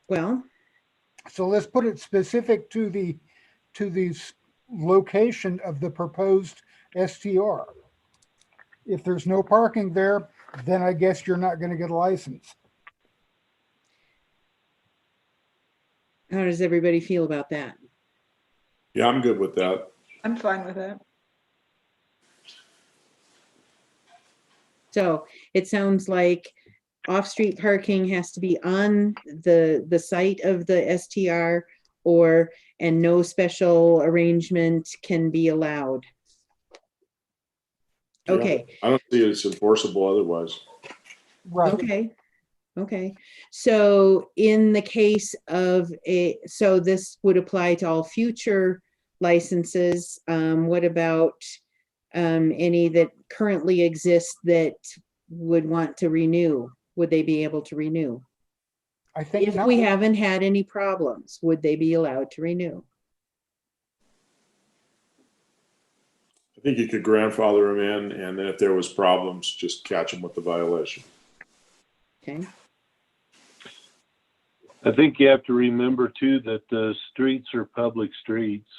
Speaker 1: Well,
Speaker 18: so let's put it specific to the location of the proposed STR. If there's no parking there, then I guess you're not going to get a license.
Speaker 1: How does everybody feel about that?
Speaker 10: Yeah, I'm good with that.
Speaker 8: I'm fine with that.
Speaker 1: So it sounds like off-street parking has to be on the site of the STR, and no special arrangement can be allowed. Okay.
Speaker 10: Yeah, I don't see it as enforceable otherwise.
Speaker 1: Right. Okay. So in the case of so this would apply to all future licenses. What about any that currently exist that would want to renew? Would they be able to renew?
Speaker 18: I think
Speaker 1: if we haven't had any problems, would they be allowed to renew?
Speaker 10: I think you could grandfather them in, and then if there was problems, just catch them with the violation.
Speaker 1: Okay.
Speaker 5: I think you have to remember too that the streets are public streets.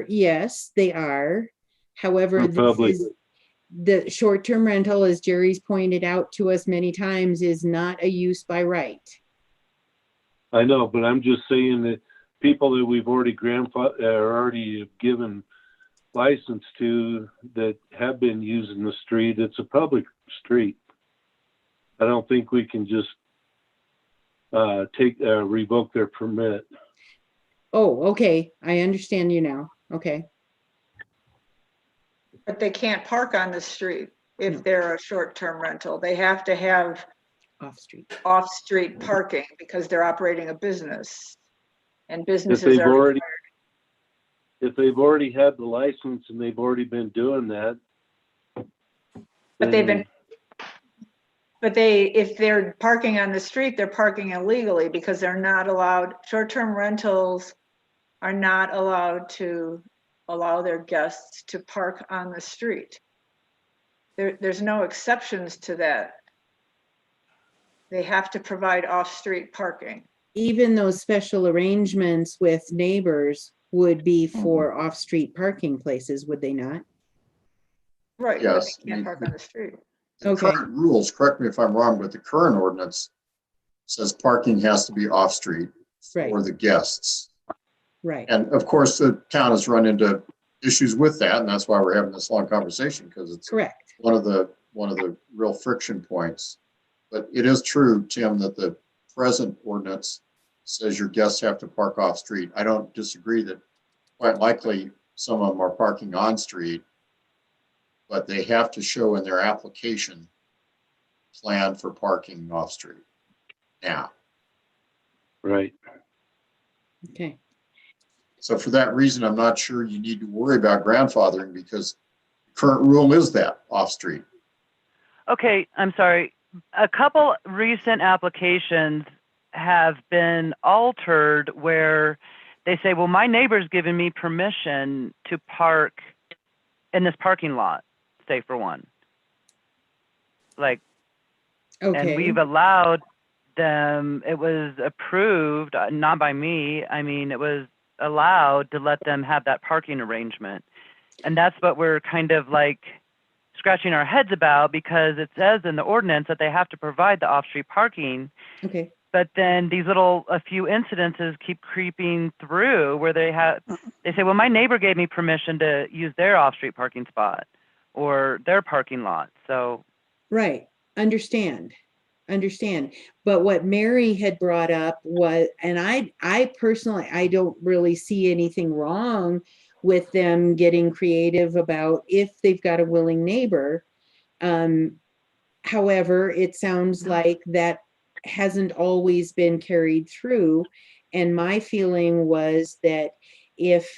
Speaker 1: Yes, they are. However, the short-term rental, as Jerry's pointed out to us many times, is not a use by right.
Speaker 5: I know, but I'm just saying that people that we've already already given license to that have been using the street, it's a public street. I don't think we can just revoke their permit.
Speaker 1: Oh, okay. I understand you now. Okay.
Speaker 8: But they can't park on the street if they're a short-term rental. They have to have off-street parking because they're operating a business, and businesses are required.
Speaker 5: If they've already had the license and they've already been doing that.
Speaker 8: But if they're parking on the street, they're parking illegally because they're not allowed, short-term rentals are not allowed to allow their guests to park on the street. There's no exceptions to that. They have to provide off-street parking.
Speaker 1: Even those special arrangements with neighbors would be for off-street parking places, would they not?
Speaker 8: Right.
Speaker 12: Yes.
Speaker 8: But they can't park on the street.
Speaker 12: The current rules, correct me if I'm wrong, but the current ordinance says parking has to be off-street for the guests.
Speaker 1: Right.
Speaker 12: And of course, the town has run into issues with that, and that's why we're having this long conversation, because it's
Speaker 1: correct.
Speaker 12: One of the real friction points. But it is true, Tim, that the present ordinance says your guests have to park off-street. I don't disagree that quite likely some of them are parking on-street, but they have to show in their application plan for parking off-street now.
Speaker 5: Right.
Speaker 1: Okay.
Speaker 12: So for that reason, I'm not sure you need to worry about grandfathering, because the current rule is that off-street.
Speaker 2: Okay, I'm sorry. A couple recent applications have been altered where they say, well, my neighbor's given me permission to park in this parking lot, say for one. Like, and we've allowed them, it was approved, not by me. I mean, it was allowed to let them have that parking arrangement. And that's what we're kind of like scratching our heads about, because it says in the ordinance that they have to provide the off-street parking.
Speaker 1: Okay.
Speaker 2: but then a few incidences keep creeping through where they say, well, my neighbor gave me permission to use their off-street parking spot or their parking lot. So.
Speaker 1: Right, understand. But what Mary had brought up was, and I personally, I don't really see anything wrong with them getting creative about if they've got a willing neighbor. However, it sounds like that hasn't always been carried through. And my feeling was that if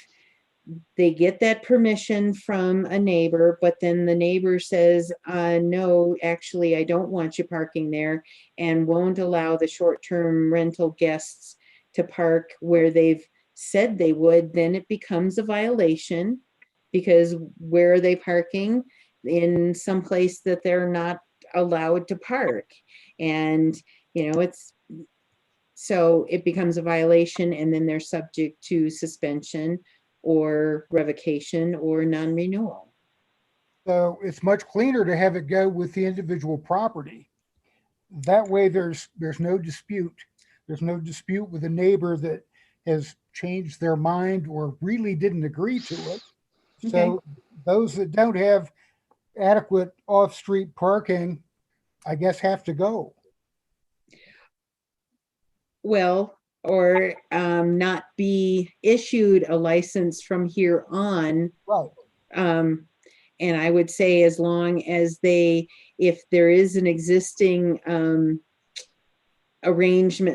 Speaker 1: they get that permission from a neighbor, but then the neighbor says, no, actually, I don't want you parking there, and won't allow the short-term rental guests to park where they've said they would, then it becomes a violation, because where are they parking? In some place that they're not allowed to park. And, so it becomes a violation, and then they're subject to suspension or revocation or non-renewal.
Speaker 18: So it's much cleaner to have it go with the individual property. That way there's no dispute. There's no dispute with a neighbor that has changed their mind or really didn't agree to it.
Speaker 1: Okay.
Speaker 18: So those that don't have adequate off-street parking, I guess, have to go.
Speaker 1: Well, or not be issued a license from here on.
Speaker 18: Right.
Speaker 1: And I would say, as long as if there is an existing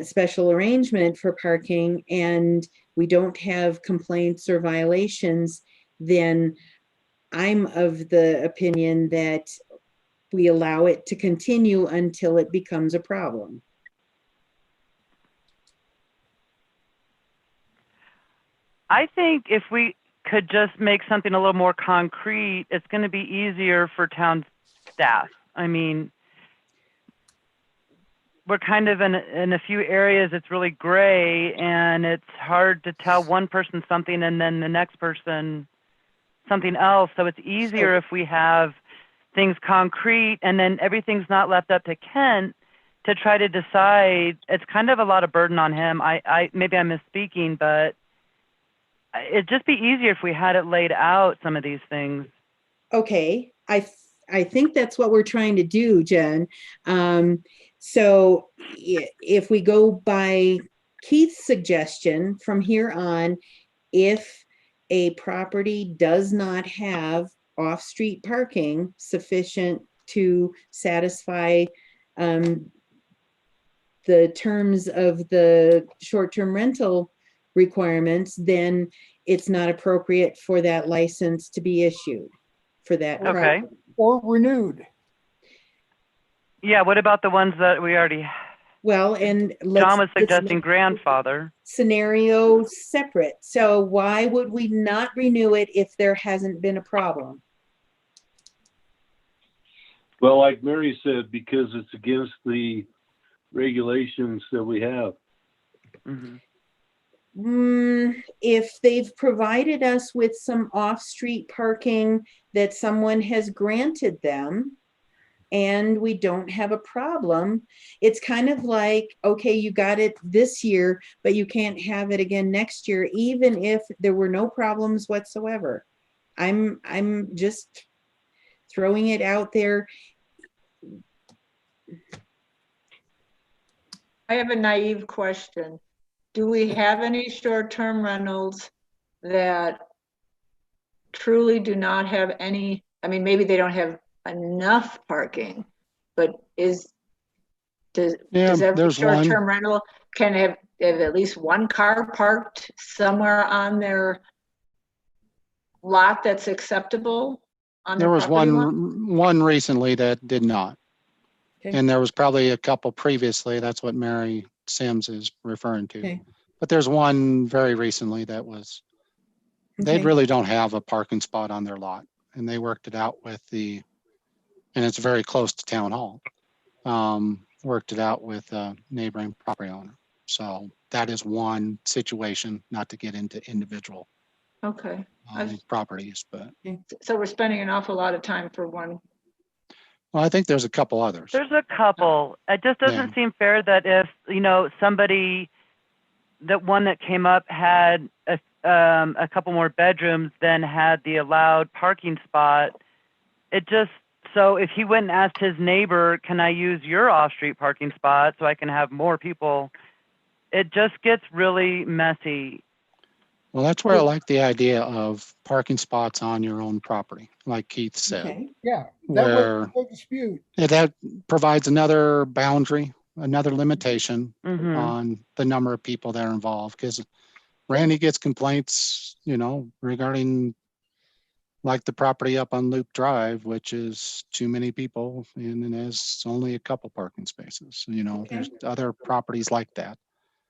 Speaker 1: special arrangement for parking, and we don't have complaints or violations, then I'm of the opinion that we allow it to continue until it becomes a problem.
Speaker 2: I think if we could just make something a little more concrete, it's going to be easier for town staff. I mean, we're kind of in a few areas, it's really gray, and it's hard to tell one person something and then the next person something else. So it's easier if we have things concrete, and then everything's not left up to Kent to try to decide. It's kind of a lot of burden on him. Maybe I'm misspeaking, but it'd just be easier if we had it laid out, some of these things.
Speaker 1: Okay, I think that's what we're trying to do, Jen. So if we go by Keith's suggestion, from here on, if a property does not have off-street parking sufficient to satisfy the terms of the short-term rental requirements, then it's not appropriate for that license to be issued for that.
Speaker 2: Okay.
Speaker 1: property.
Speaker 18: Or renewed.
Speaker 2: Yeah, what about the ones that we already,
Speaker 1: Well, and
Speaker 2: John was
Speaker 1: let's
Speaker 2: suggesting
Speaker 1: make
Speaker 2: grandfather.
Speaker 1: scenario separate. So why would we not renew it if there hasn't been a problem?
Speaker 5: Well, like Mary said, because it's against the regulations that we have.
Speaker 2: Mm-hmm.
Speaker 1: If they've provided us with some off-street parking that someone has granted them, and we don't have a problem, it's kind of like, okay, you got it this year, but you can't have it again next year, even if there were no problems whatsoever. I'm just throwing it out there.
Speaker 8: I have a naive question. Do we have any short-term rentals that truly do not have any, I mean, maybe they don't have enough parking, but does every
Speaker 3: there's
Speaker 8: short-term
Speaker 3: one.
Speaker 8: rental can have at least one car parked somewhere on their lot that's acceptable?
Speaker 3: There was
Speaker 8: property lot?
Speaker 3: one recently that did not.
Speaker 1: Okay.
Speaker 3: And there was probably a couple previously. That's what Mary Sims is referring to.
Speaker 1: Okay.
Speaker 3: But there's one very recently that was, they
Speaker 1: Okay.
Speaker 3: really don't have a parking spot on their lot. And they worked it out with and it's very close to town hall. Worked it out with a neighboring property owner. So that is one situation, not to get into individual
Speaker 8: Okay.
Speaker 3: properties, but.
Speaker 8: So we're spending an awful lot of time for one.
Speaker 3: Well, I think there's a couple others.
Speaker 2: There's a couple. It just doesn't seem fair that if, somebody, that one that came up had a couple more bedrooms than had the allowed parking spot. So if he went and asked his neighbor, can I use your off-street parking spot so I can have more people? It just gets really messy.
Speaker 3: Well, that's where I like the idea of parking spots on your own property, like Keith said.
Speaker 18: Yeah, that
Speaker 3: Where
Speaker 18: was no dispute.
Speaker 3: that provides another boundary, another limitation
Speaker 2: Mhm.
Speaker 3: on the number of people that are involved. Because Randy gets complaints, regarding like the property up on Loop Drive, which is too many people and it has only a couple parking spaces. There's other properties like that.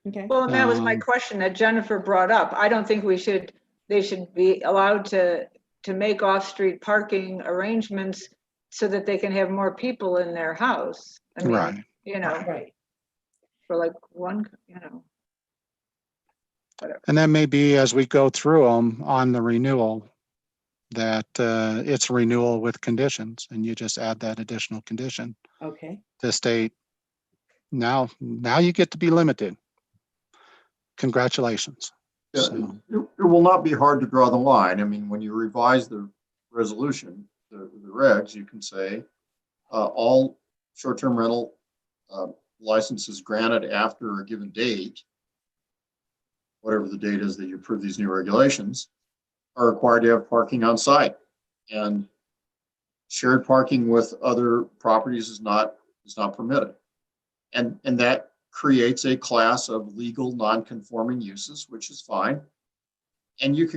Speaker 1: Okay.
Speaker 8: Well, and that was my question that Jennifer brought up. I don't think they should be allowed to make off-street parking arrangements so that they can have more people in their house. I mean,
Speaker 3: Right.
Speaker 1: Right.
Speaker 8: for like one, whatever.
Speaker 3: And that may be as we go through them on the renewal, that it's a renewal with conditions, and you just add that additional condition
Speaker 1: Okay.
Speaker 3: to state, now you get to be limited. Congratulations.
Speaker 12: Yeah,
Speaker 3: So,
Speaker 12: it will not be hard to draw the line. I mean, when you revise the resolution, the regs, you can say all short-term rental licenses granted after a given date, whatever the date is that you approve these new regulations, are required to have parking on site. And shared parking with other properties is not permitted. And that creates a class of legal non-conforming uses, which is fine. And we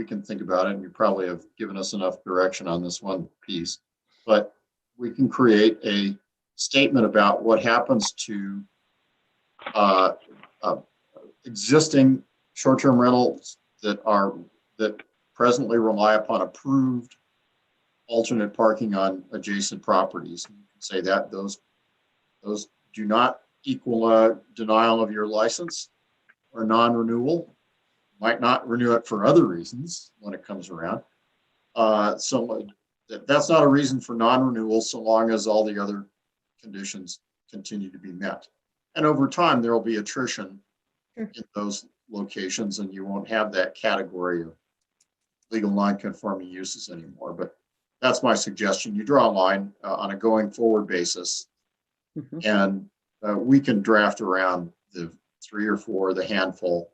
Speaker 12: can think about it, and you probably have given us enough direction on this one piece, but we can create a statement about what happens to existing short-term rentals that presently rely upon approved alternate parking on adjacent properties. You can say that those do not equal a denial of your license or non-renewal. Might not renew it for other reasons when it comes around. So that's not a reason for non-renewal so long as all the other conditions continue to be met. And over time, there will be attrition in those locations, and you won't have that category of legal non-conforming uses anymore. But that's my suggestion. You draw a line on a going forward basis, and we can draft around the 3 or 4, the handful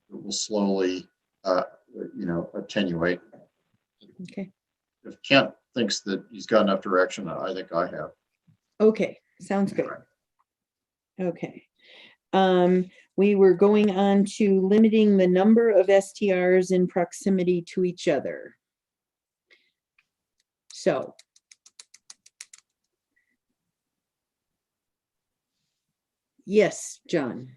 Speaker 12: that will slowly, attenuate.
Speaker 1: Okay.
Speaker 12: If Kent thinks that he's got enough direction, I think I have.
Speaker 1: Okay. Sounds good. Okay. We were going on to limiting the number of STRs in proximity to each other. So. Yes, John.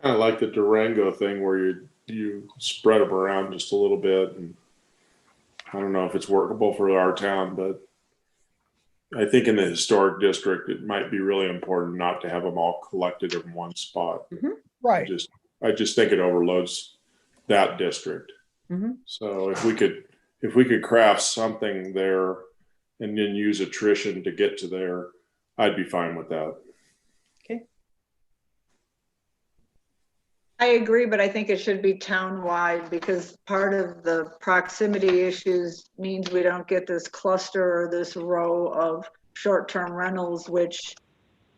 Speaker 10: Kind of like the Durango thing where you spread them around just a little bit, and I don't know if it's workable for our town, but I think in the historic district it might be really important not to have them all collected in one spot.
Speaker 18: Right.
Speaker 10: I just think it overloads that district. So if we could craft something there and then use attrition to get to there, I'd be fine with that.
Speaker 8: I agree, but I think it should be town-wide because part of the proximity issues means we don't get this cluster or this row of short-term rentals, which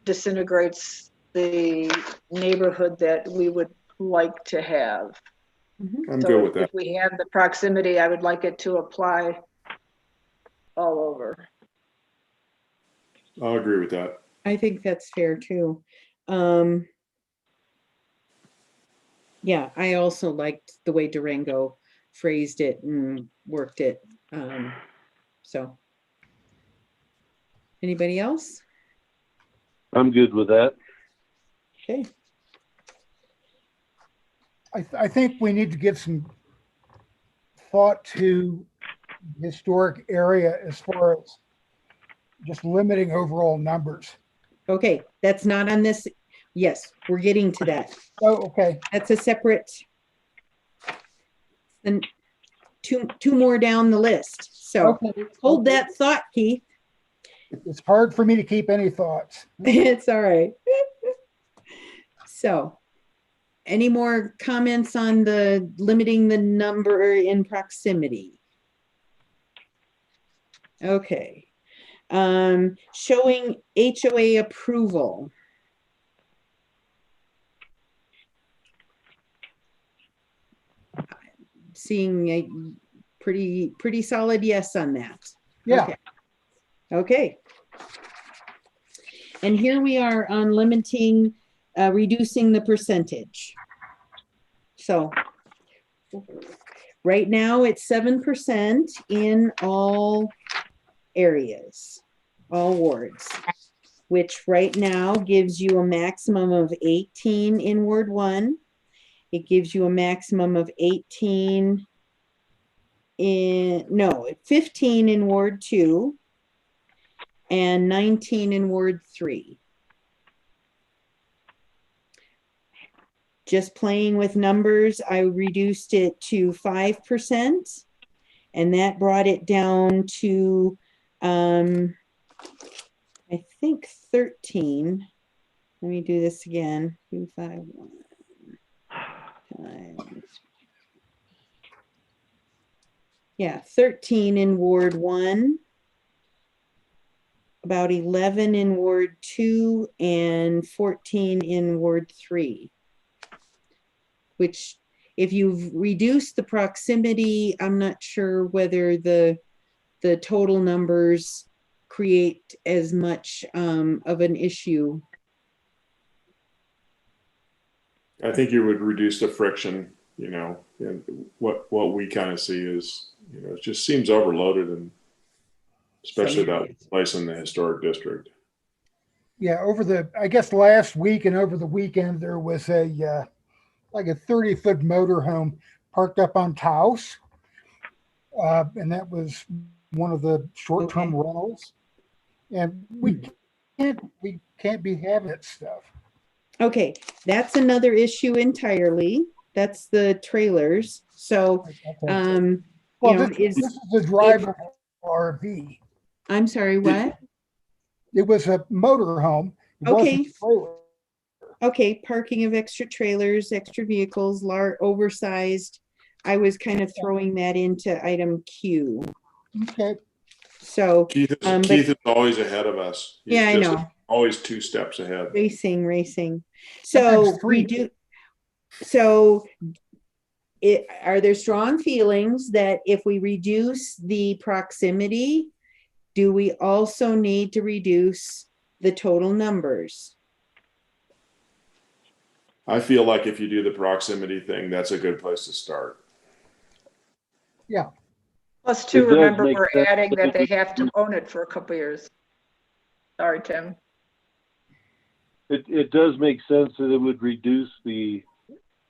Speaker 8: disintegrates the neighborhood that we would like to have.
Speaker 10: I'm good with that.
Speaker 8: If we have the proximity, I would like it to apply all over.
Speaker 10: I'll agree with that.
Speaker 1: I think that's fair too. Yeah, I also liked the way Durango phrased it and worked it. So, anybody else?
Speaker 5: I'm good with that.
Speaker 1: Okay.
Speaker 18: I think we need to give some thought to historic area as far as just limiting overall numbers.
Speaker 1: Okay, that's not on this. Yes, we're getting to that.
Speaker 18: Oh, okay.
Speaker 1: That's a separate, and two more down the list. So hold that thought, Keith.
Speaker 18: It's hard for me to keep any thoughts.
Speaker 1: It's all right. So, any more comments on the limiting the number in proximity? Okay. Showing HOA approval. Seeing a pretty solid yes on that.
Speaker 18: Yeah.
Speaker 1: Okay. Okay. And here we are on limiting, reducing the percentage. So right now it's 7% in all areas, all wards, which right now gives you a maximum of 18 in Ward 1. It gives you a maximum of 15 in Ward 2 and 19 in Ward 3. Just playing with numbers, I reduced it to 5%, and that brought it down to, I think 13. Let me do this again. 251 times. Yeah, 13 in Ward 1, about 11 in Ward 2, and 14 in Ward 3. Which, if you've reduced the proximity, I'm not sure whether the total numbers create as much of an issue.
Speaker 10: I think you would reduce the friction, you know, and what we kind of see is, you know, it just seems overloaded, and especially that place in the historic district.
Speaker 18: Yeah, I guess last week and over the weekend, there was like a 30-foot motorhome parked up on Taos. And that was one of the short-term rentals. And we can't be having that stuff.
Speaker 1: Okay, that's another issue entirely. That's the trailers. So,
Speaker 18: well, this is a driver RV.
Speaker 1: I'm sorry, what?
Speaker 18: It was a motorhome.
Speaker 1: Okay. Okay, parking of extra trailers, extra vehicles, oversized. I was kind of throwing that into item Q.
Speaker 18: Okay.
Speaker 1: So
Speaker 10: Keith is always ahead of us. He's
Speaker 1: I know.
Speaker 10: Always 2 steps ahead.
Speaker 1: Racing. So we do. So are there strong feelings that if we reduce the proximity, do we also need to reduce the total numbers?
Speaker 10: I feel like if you do the proximity thing, that's a good place to start.
Speaker 18: Yeah.
Speaker 8: Plus two, remember we're adding that they have to own it for a couple of years. Sorry, Tim.
Speaker 5: It does make sense that it would reduce the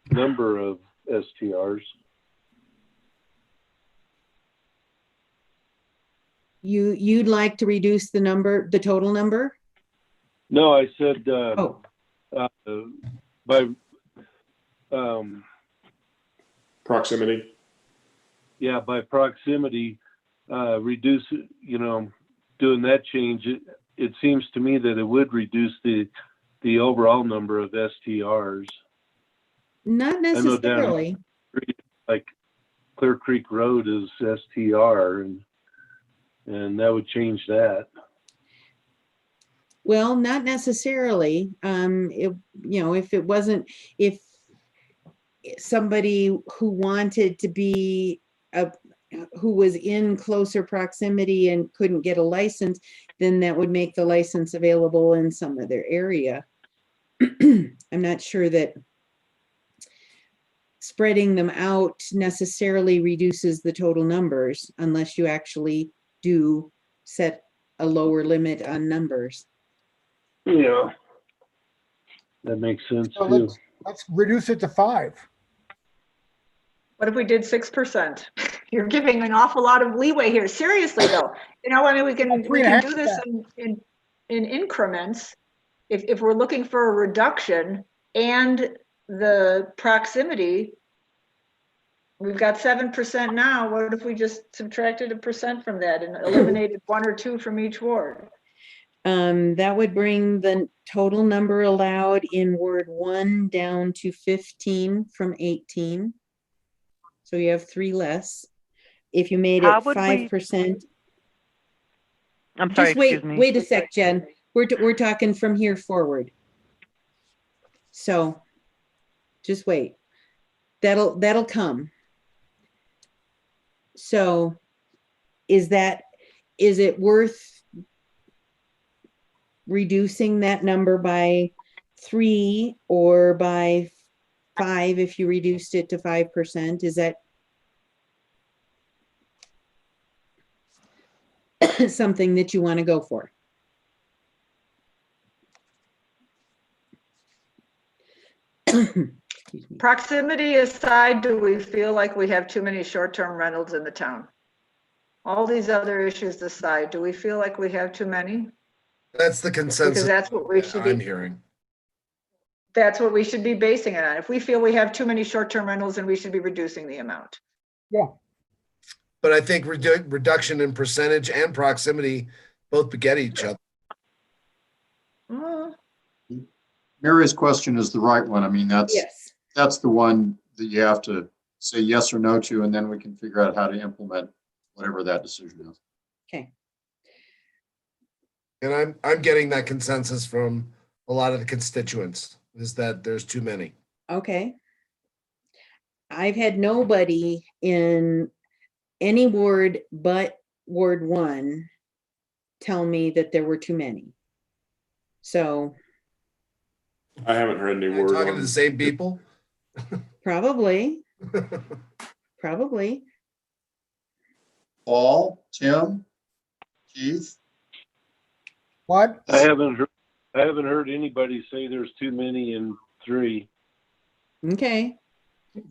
Speaker 5: number of STRs.
Speaker 1: You'd like to reduce the total number?
Speaker 5: No, I said by
Speaker 10: proximity.
Speaker 5: Yeah, by proximity, reduce, you know, doing that change, it seems to me that it would reduce the overall number of STRs.
Speaker 1: Not necessarily.
Speaker 5: Like Clear Creek Road is STR, and that would change that.
Speaker 1: Well, not necessarily. If somebody who wanted to be who was in closer proximity and couldn't get a license, then that would make the license available in some other area. I'm not sure that spreading them out necessarily reduces the total numbers unless you actually do set a lower limit on numbers.
Speaker 5: Yeah, that makes sense too.
Speaker 18: Let's reduce it to 5.
Speaker 8: What if we did 6%? You're giving an awful lot of leeway here. Seriously, though, you know, I mean, we can do this in increments. If we're looking for a reduction and the proximity, we've got 7% now. What if we just subtracted 1% from that and eliminated 1 or 2 from each ward?
Speaker 1: That would bring the total number allowed in Ward 1 down to 15 from 18. So you have 3 less. If you made
Speaker 2: How
Speaker 1: it
Speaker 2: would we-
Speaker 1: 5%.
Speaker 2: I'm sorry,
Speaker 1: Just wait,
Speaker 2: excuse me.
Speaker 1: wait a sec, Jen. We're talking from here forward. So just wait. That'll come. So is it worth reducing that number by 3 or by 5 if you reduced it to 5%? Is that something that you want to go for?
Speaker 8: Proximity aside, do we feel like we have too many short-term rentals in the town? All these other issues aside, do we feel like we have too many?
Speaker 7: That's the consensus.
Speaker 8: Because that's what we should
Speaker 7: I'm
Speaker 8: be,
Speaker 7: hearing.
Speaker 8: that's what we should be basing it on. If we feel we have too many short-term rentals, then we should be reducing the amount.
Speaker 18: Yeah.
Speaker 7: But I think reduction in percentage and proximity both beget each other.
Speaker 12: Mary's question is the right one. I mean,
Speaker 1: Yes.
Speaker 12: that's the one that you have to say yes or no to, and then we can figure out how to implement whatever that decision is.
Speaker 1: Okay.
Speaker 7: And I'm getting that consensus from a lot of the constituents, is that there's too many.
Speaker 1: Okay. I've had nobody in any ward but Ward 1 tell me that there were too many. So
Speaker 10: I haven't heard any
Speaker 7: Am I
Speaker 10: word
Speaker 7: talking
Speaker 10: on
Speaker 7: to the same people?
Speaker 1: probably, probably.
Speaker 12: Paul, Tim, Keith,
Speaker 18: What?
Speaker 5: I haven't heard anybody say there's too many in 3.
Speaker 1: Okay.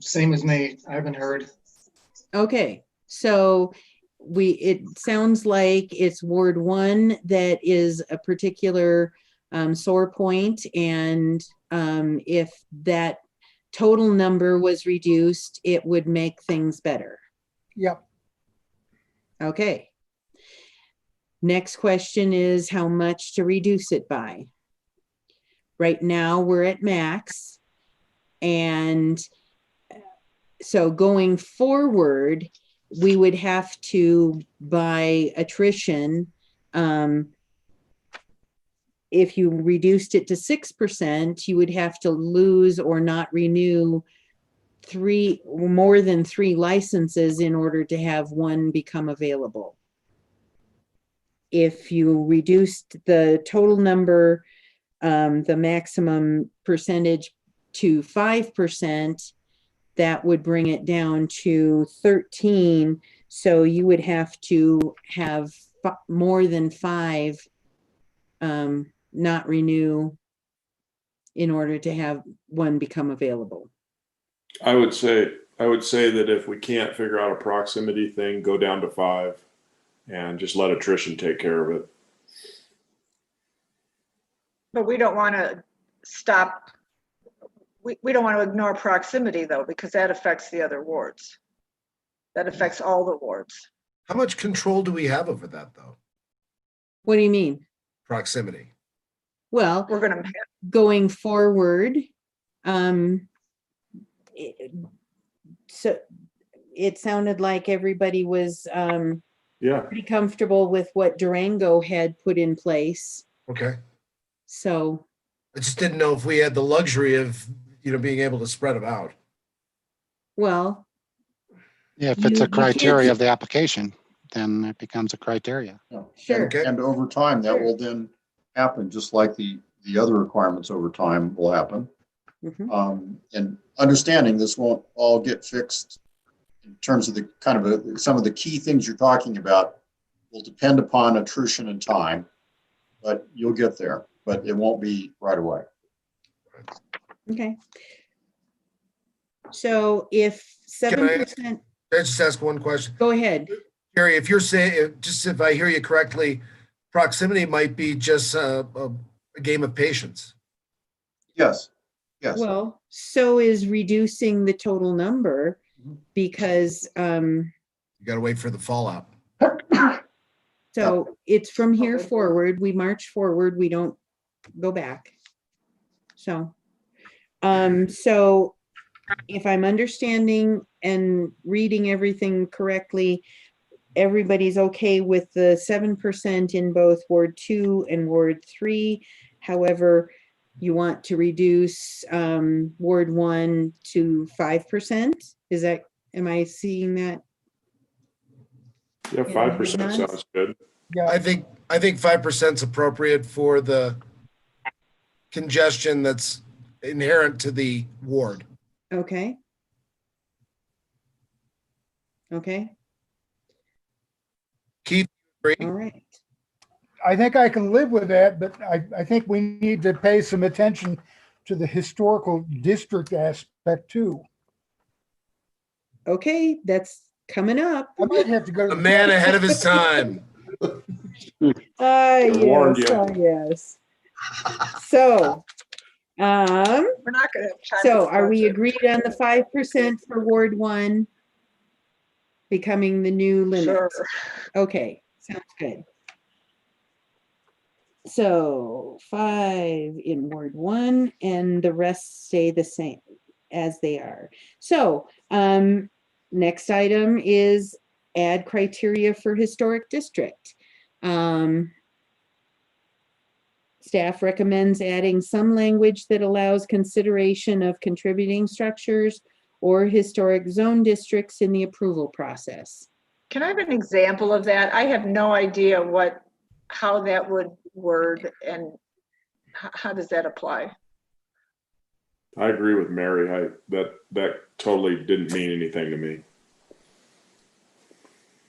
Speaker 4: Same as me. I haven't heard.
Speaker 1: Okay. So it sounds like it's Ward 1 that is a particular sore point, and if that total number was reduced, it would make things better.
Speaker 18: Yep.
Speaker 1: Okay. Next question is how much to reduce it by. Right now we're at max, and so going forward, we would have to, by attrition, if you reduced it to 6%, you would have to lose or not renew more than 3 licenses in order to have 1 become available. If you reduced the total number, the maximum percentage to 5%, that would bring it down to 13. So you would have to have more than 5 not renew in order to have 1 become available.
Speaker 10: I would say that if we can't figure out a proximity thing, go down to 5 and just let attrition take care of it.
Speaker 8: But we don't want to stop. We don't want to ignore proximity though, because that affects the other wards. That affects all the wards.
Speaker 7: How much control do we have over that though?
Speaker 1: What do you mean?
Speaker 7: Proximity.
Speaker 1: Well,
Speaker 8: We're going to
Speaker 1: going forward, so it sounded like everybody was pretty comfortable with what Durango had put in place.
Speaker 7: Okay.
Speaker 1: So
Speaker 7: I just didn't know if we had the luxury of, being able to spread them out.
Speaker 1: well,
Speaker 3: Yeah, if it's
Speaker 1: You-
Speaker 3: a
Speaker 1: you
Speaker 3: criteria
Speaker 1: can't-
Speaker 3: of the application, then it becomes a criteria.
Speaker 1: Sure.
Speaker 12: And over time, that will then happen, just like the other requirements over time will happen. And understanding this won't all get fixed in terms of the kind of some of the key things you're talking about will depend upon attrition and time, but you'll get there, but it won't be right away.
Speaker 1: Okay. So if 7%,
Speaker 7: Can I just ask one question?
Speaker 1: go ahead.
Speaker 7: Gary, if you're saying, just if I hear you correctly, proximity might be just a game of patience.
Speaker 12: Yes. Yes.
Speaker 1: Well, so is reducing the total number, because
Speaker 7: You got to wait for the fallout.
Speaker 1: So it's from here forward. We march forward. We don't go back. So, so if I'm understanding and reading everything correctly, everybody's okay with the 7% in both Ward 2 and Ward 3. However, you want to reduce Ward 1 to 5%. Is that, am I seeing that?
Speaker 10: Yeah, 5% sounds good.
Speaker 18: Yeah,
Speaker 7: I think 5% is appropriate for the congestion that's inherent to the ward.
Speaker 1: Okay. Okay.
Speaker 7: Keith, agree?
Speaker 1: All right.
Speaker 18: I think I can live with that, but I think we need to pay some attention to the historical district aspect too.
Speaker 1: Okay, that's coming up.
Speaker 18: I might have to go to
Speaker 7: A man ahead of his time.
Speaker 10: warned
Speaker 1: Yes,
Speaker 10: you.
Speaker 1: yes. So,
Speaker 8: We're not gonna have time.
Speaker 1: so
Speaker 8: for
Speaker 1: are we
Speaker 8: budget.
Speaker 1: agreed on the 5% for Ward 1 becoming the new limit?
Speaker 8: Sure.
Speaker 1: Okay, sounds good. So 5 in Ward 1 and the rest stay the same as they are. So, next item is add criteria for historic district. Staff recommends adding some language that allows consideration of contributing structures or historic zone districts in the approval process.
Speaker 8: Can I have an example of that? I have no idea how that would word and how does that apply?
Speaker 10: I agree with Mary. That totally didn't mean anything to me.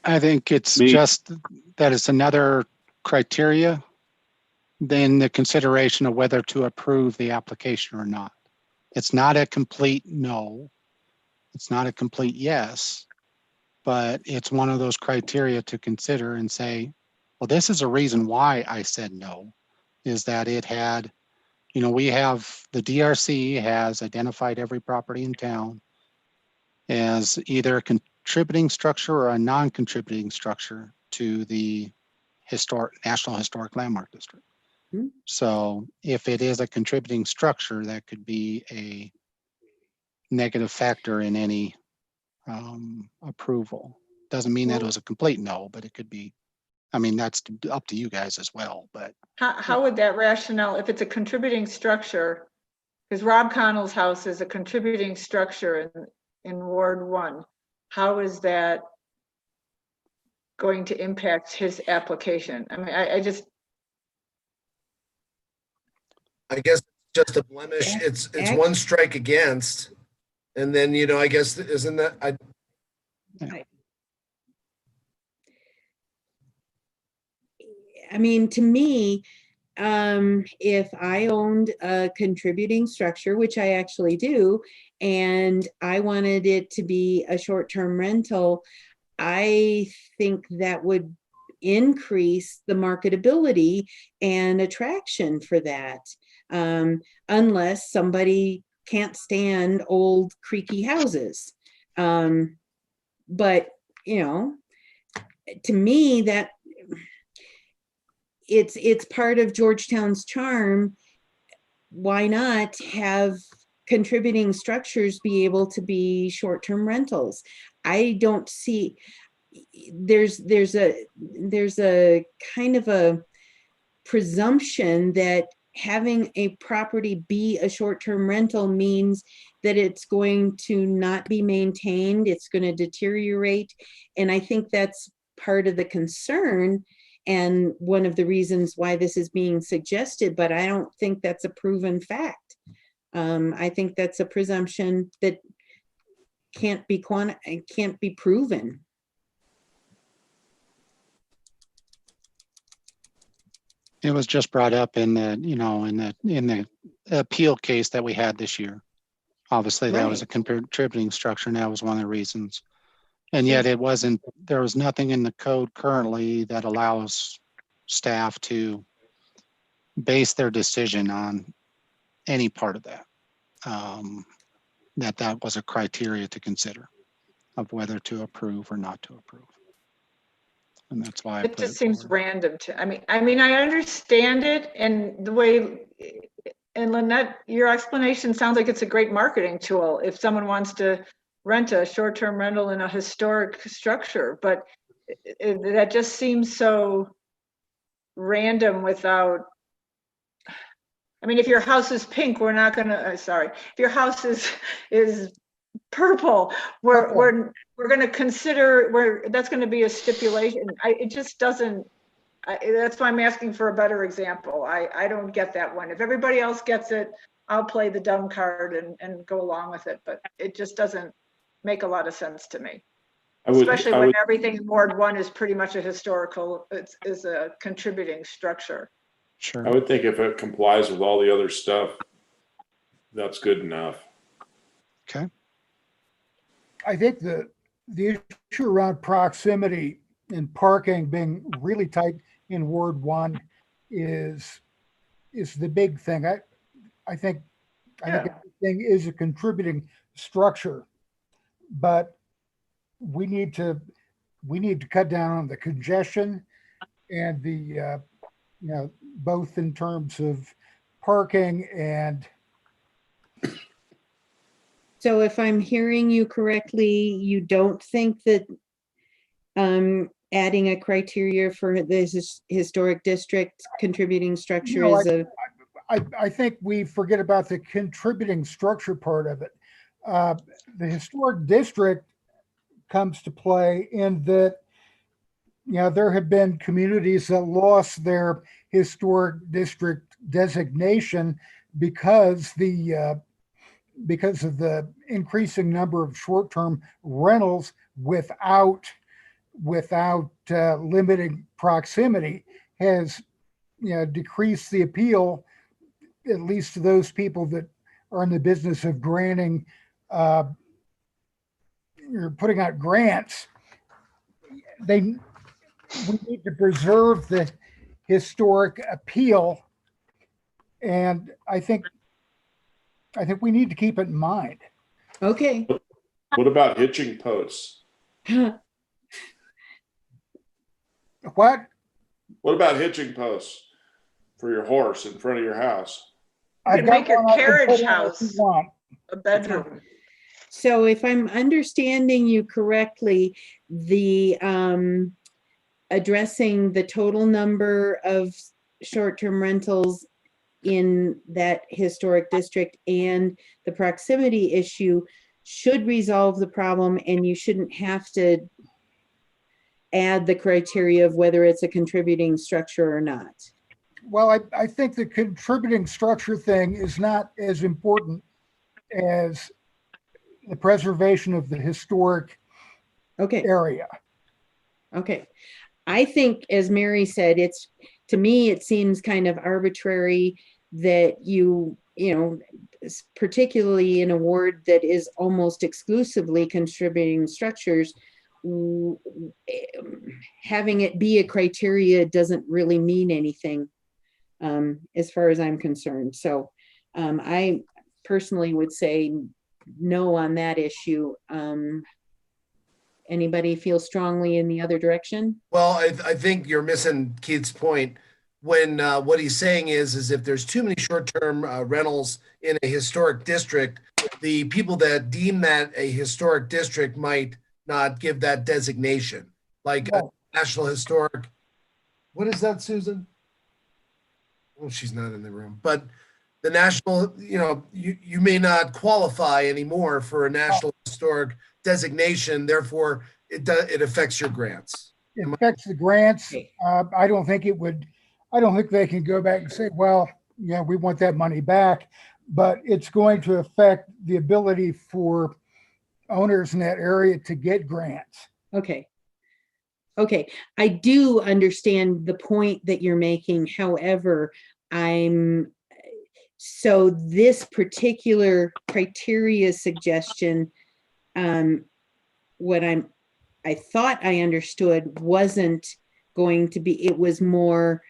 Speaker 3: I think it's just that it's another criteria than the consideration of whether to approve the application or not. It's not a complete no. It's not a complete yes, but it's one of those criteria to consider and say, well, this is a reason why I said no, is that it had, we have, the DRC has identified every property in town as either a contributing structure or a non-contributing structure to the National Historic Landmark District.
Speaker 1: Hmm.
Speaker 3: So if it is a contributing structure, that could be a negative factor in any approval. Doesn't mean that it was a complete no, but it could be, that's up to you guys as well, but.
Speaker 8: How would that rationale, if it's a contributing structure, because Rob Connell's house is a contributing structure in Ward 1, how is that going to impact his application? I
Speaker 7: guess just a blemish. It's one strike against, and then I guess isn't that
Speaker 1: to me, if I owned a contributing structure, which I actually do, and I wanted it to be a short-term rental, I think that would increase the marketability and attraction for that. Unless somebody can't stand old creaky houses. But, to me, that it's part of Georgetown's charm. Why not have contributing structures be able to be short-term rentals? I don't see, there's a kind of a presumption that having a property be a short-term rental means that it's going to not be maintained, it's going to deteriorate. And I think that's part of the concern and one of the reasons why this is being suggested, but I don't think that's a proven fact. I think that's a presumption that can't be proven.
Speaker 3: It was just brought up in the appeal case that we had this year. Obviously, that was a contributing structure, and that was one of the reasons. And yet there was nothing in the code currently that allows staff to base their decision on any part of that. That was a criteria to consider of whether to approve or not to approve. And that's why I
Speaker 8: It
Speaker 3: put
Speaker 8: just
Speaker 3: it
Speaker 8: seems
Speaker 3: forward.
Speaker 8: random to, I mean, I understand it and the way, and Lynette, your explanation sounds like it's a great marketing tool if someone wants to rent a short-term rental in a historic structure, but that just seems so random without, I mean, if your house is pink, we're not gonna, sorry, if your house is purple, we're gonna consider, that's gonna be a stipulation. It just doesn't, that's why I'm asking for a better example. I don't get that one. If everybody else gets it, I'll play the dumb card and go along with it, but it just doesn't make a lot of sense to me. Especially when everything in Ward 1 is pretty much a historical, is a contributing structure.
Speaker 3: Sure.
Speaker 10: I would think if it complies with all the other stuff, that's good enough.
Speaker 3: Okay.
Speaker 18: I think the issue around proximity and parking being really tight in Ward 1 is the big thing. I think everything is a contributing structure, but we need to cut down on the congestion and the both in terms of parking and.
Speaker 1: So if I'm hearing you correctly, you don't think that adding a criteria for this historic district contributing structure
Speaker 18: No,
Speaker 1: is
Speaker 18: I think we forget about the contributing structure part of it. The historic district comes to play in that, there have been communities that lost their historic district designation because of the increasing number of short-term rentals without limiting proximity has decreased the appeal, at least to those people that are in the business of granting you're putting out grants. We need to preserve the historic appeal, and I think we need to keep it in mind.
Speaker 1: okay.
Speaker 10: What about hitching posts?
Speaker 18: What?
Speaker 10: What about hitching posts for your horse in front of your house?
Speaker 8: You can make your carriage house a bedroom.
Speaker 1: So if I'm understanding you correctly, the addressing the total number of short-term rentals in that historic district and the proximity issue should resolve the problem, and you shouldn't have to add the criteria of whether it's a contributing structure or not.
Speaker 18: Well, I think the contributing structure thing is not as important as the preservation of the historic area.
Speaker 1: Okay. I think, as Mary said, to me, it seems kind of arbitrary that you know, particularly in a ward that is almost exclusively contributing structures, having it be a criteria doesn't really mean anything as far as I'm concerned. So I personally would say no on that issue. Anybody feel strongly in the other direction?
Speaker 7: Well, I think you're missing Keith's point. When what he's saying is if there's too many short-term rentals in a historic district, the people that deem that a historic district might not give that designation, like a National Historic. What is that, Susan? Well, she's not in the room, but the national, you may not qualify anymore for a National Historic designation. Therefore, it affects your grants.
Speaker 18: It affects the grants. I don't think they can go back and say, well, we want that money back, but it's going to affect the ability for owners in that area to get grants.
Speaker 1: Okay. I do understand the point that you're making. However, so this particular criteria suggestion, what I thought I understood wasn't going to be, it was more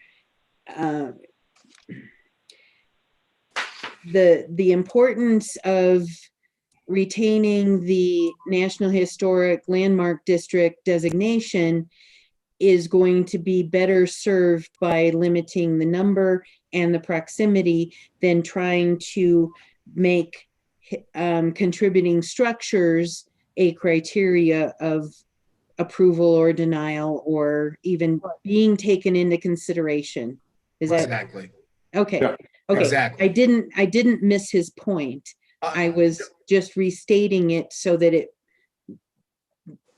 Speaker 1: the importance of retaining the National Historic Landmark District designation is going to be better served by limiting the number and the proximity than trying to make contributing structures a criteria of approval or denial or even being taken into consideration. Is that
Speaker 7: Exactly.
Speaker 1: okay?
Speaker 10: Yeah.
Speaker 1: Okay.
Speaker 7: Exactly.
Speaker 1: I didn't miss his point. I was just restating it so that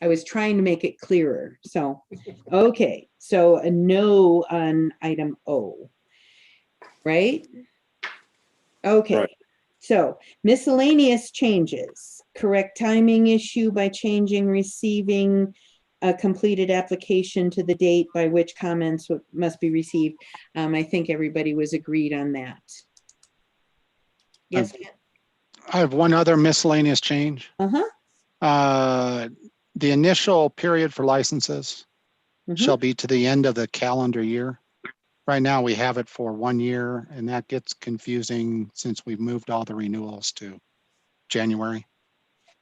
Speaker 1: I was trying to make it clearer. So, okay. So a no on item O, right? Okay.
Speaker 10: Right.
Speaker 1: So miscellaneous changes, correct timing issue by changing receiving a completed application to the date by which comments must be received. I think everybody was agreed on that. Yes.
Speaker 3: I have one other miscellaneous change.
Speaker 1: Uh-huh.
Speaker 3: The initial period for licenses shall be to the end of the calendar year. Right now, we have it for 1 year, and that gets confusing since we've moved all the renewals to January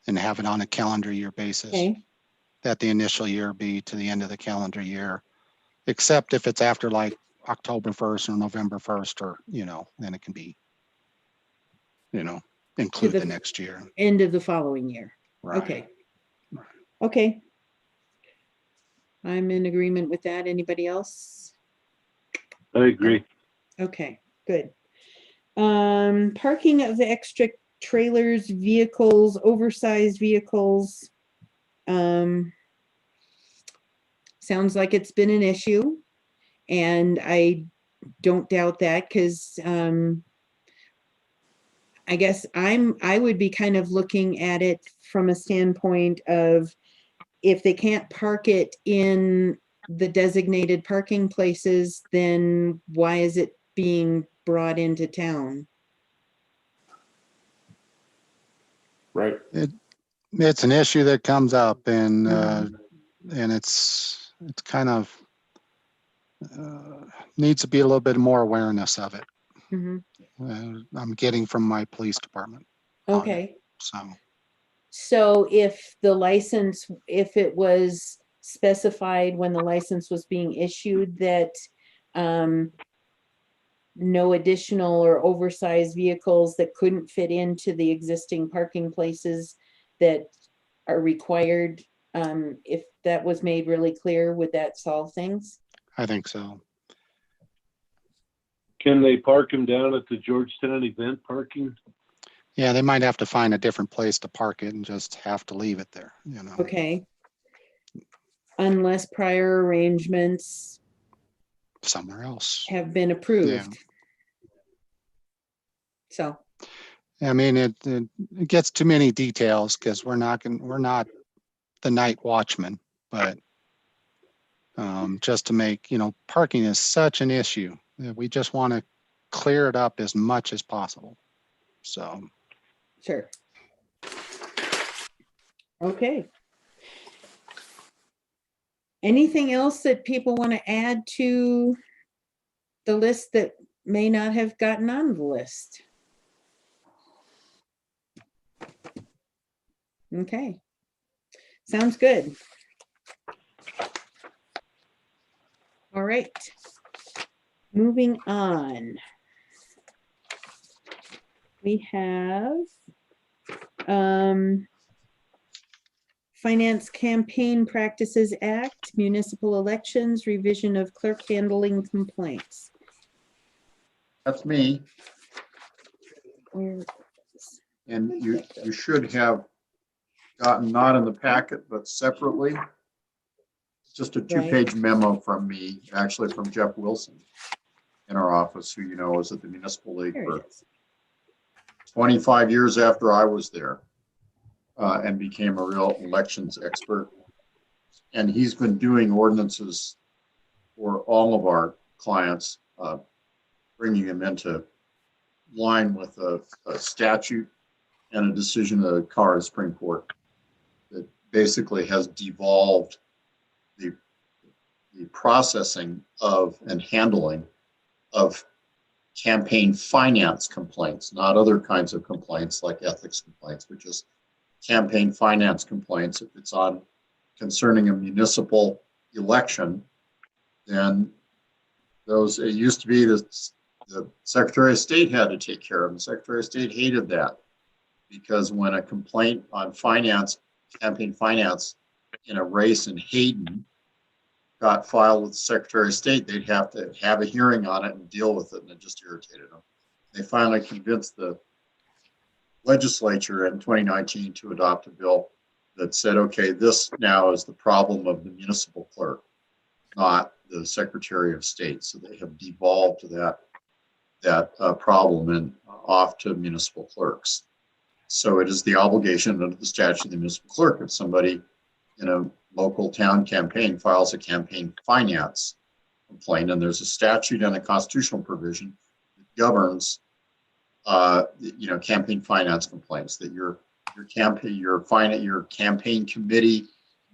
Speaker 3: and have it on a calendar year basis.
Speaker 1: Okay.
Speaker 3: That the initial year be to the end of the calendar year, except if it's after like October 1st or November 1st, or, then it can be, include the next year.
Speaker 1: End of the following year.
Speaker 3: Right.
Speaker 1: Okay. Okay. I'm in agreement with that. Anybody else?
Speaker 5: I agree.
Speaker 1: Okay, good. Parking of the extra trailers, vehicles, oversized vehicles. Sounds like it's been an issue, and I don't doubt that because I guess I would be kind of looking at it from a standpoint of if they can't park it in the designated parking places, then why is it being brought into town?
Speaker 10: Right.
Speaker 3: It's an issue that comes up, and it's kind of needs to be a little bit more awareness of it. I'm getting from my police department.
Speaker 1: Okay.
Speaker 3: So
Speaker 1: if the license, if it was specified when the license was being issued that no additional or oversized vehicles that couldn't fit into the existing parking places that are required, if that was made really clear, would that solve things?
Speaker 3: I think so.
Speaker 5: Can they park them down at the Georgetown event parking?
Speaker 3: Yeah, they might have to find a different place to park it and just have to leave it there,
Speaker 1: Okay. Unless prior arrangements
Speaker 3: somewhere else
Speaker 1: have been approved.
Speaker 3: Yeah.
Speaker 1: So.
Speaker 3: I mean, it gets too many details because we're not the night watchman, but just to make, parking is such an issue that we just want to clear it up as much as possible. So.
Speaker 1: Sure. Okay. Anything else that people want to add to the list that may not have gotten on the list? Okay. Sounds good. All right. Moving on. We have Finance Campaign Practices Act, Municipal Elections, Revision of Clerk Handling Complaints.
Speaker 12: That's me.
Speaker 1: Where
Speaker 12: And you should have gotten, not in the packet, but separately, just a 2-page memo from me, actually from Jeff Wilson in our office, who was at the Municipal League for 25 years after I was there, and became a real elections expert. And he's been doing ordinances for all of our clients, bringing them into line with a statute and a decision of the Colorado Supreme Court that basically has devolved the processing of and handling of campaign finance complaints, not other kinds of complaints like ethics complaints, but just campaign finance complaints. If it's on concerning a municipal election, then those, it used to be that the Secretary of State had to take care of them. The Secretary of State hated that because when a complaint on finance, campaign finance in a race in Hayden got filed with the Secretary of State, they'd have to have a hearing on it and deal with it, and it just irritated them. They finally convinced the legislature in 2019 to adopt a bill that said, okay, this now is the problem of the municipal clerk, not the Secretary of State. So they have devolved to that problem and off to municipal clerks. So it is the obligation under the statute of the municipal clerk. If somebody in a local town campaign files a campaign finance complaint, and there's a statute and a constitutional provision that governs campaign finance complaints, that your campaign committee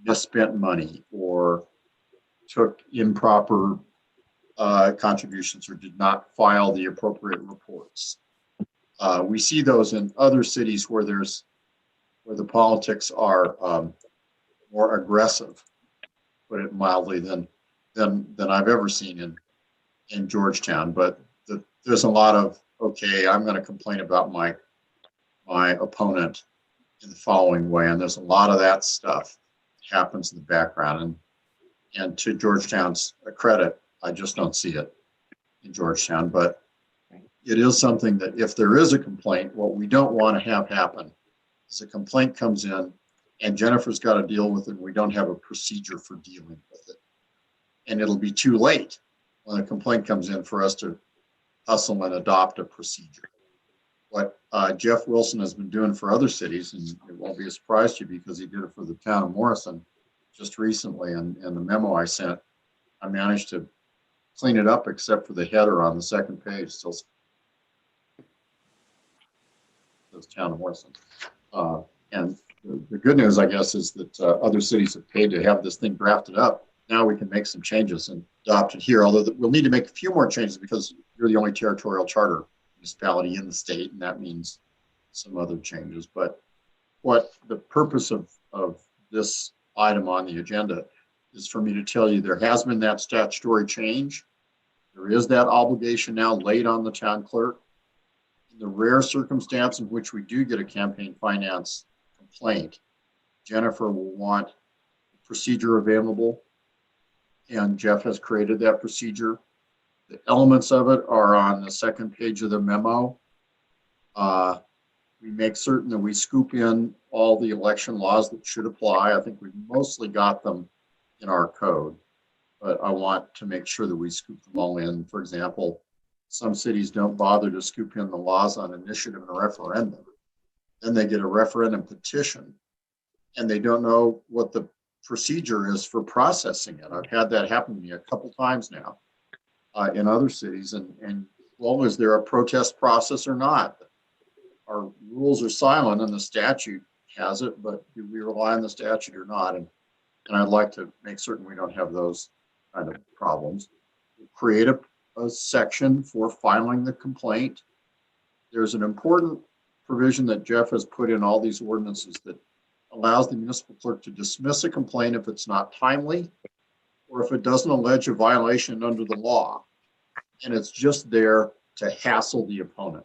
Speaker 12: misspent money or took improper contributions or did not file the appropriate reports. We see those in other cities where the politics are more aggressive, put it mildly, than I've ever seen in Georgetown. But there's a lot of, okay, I'm going to complain about my opponent in the following way, and there's a lot of that stuff happens in the background. And to Georgetown's credit, I just don't see it in Georgetown. But it is something that if there is a complaint, what we don't want to have happen is a complaint comes in and Jennifer's got to deal with it, and we don't have a procedure for dealing with it. And it'll be too late when a complaint comes in for us to hustle and adopt a procedure. What Jeff Wilson has been doing for other cities, and it won't be a surprise to you because he did it for the town of Morrison just recently, and the memo I sent, I managed to clean it up except for the header on the second page still says town of Morrison. And the good news, I guess, is that other cities have paid to have this thing drafted up. Now we can make some changes and adopt it here, although we'll need to make a few more changes because you're the only territorial charter municipality in the state, and that means some other changes. But what the purpose of this item on the agenda is for me to tell you there has been that statutory change. There is that obligation now laid on the town clerk. In the rare circumstance in which we do get a campaign finance complaint, Jennifer will want a procedure available, and Jeff has created that procedure. The elements of it are on the second page of the memo. We make certain that we scoop in all the election laws that should apply. I think we've mostly got them in our code, but I want to make sure that we scoop them all in. For example, some cities don't bother to scoop in the laws on initiative and a referendum. Then they get a referendum petition and they don't know what the procedure is for processing it. I've had that happen to me a couple times now in other cities, and well, is there a protest process or not? Our rules are silent and the statute has it, but do we rely on the statute or not? And I'd like to make certain we don't have those kind of problems. Create a section for filing the complaint. There's an important provision that Jeff has put in all these ordinances that allows the municipal clerk to dismiss a complaint if it's not timely or if it doesn't allege a violation under the law. And it's just there to hassle the opponent.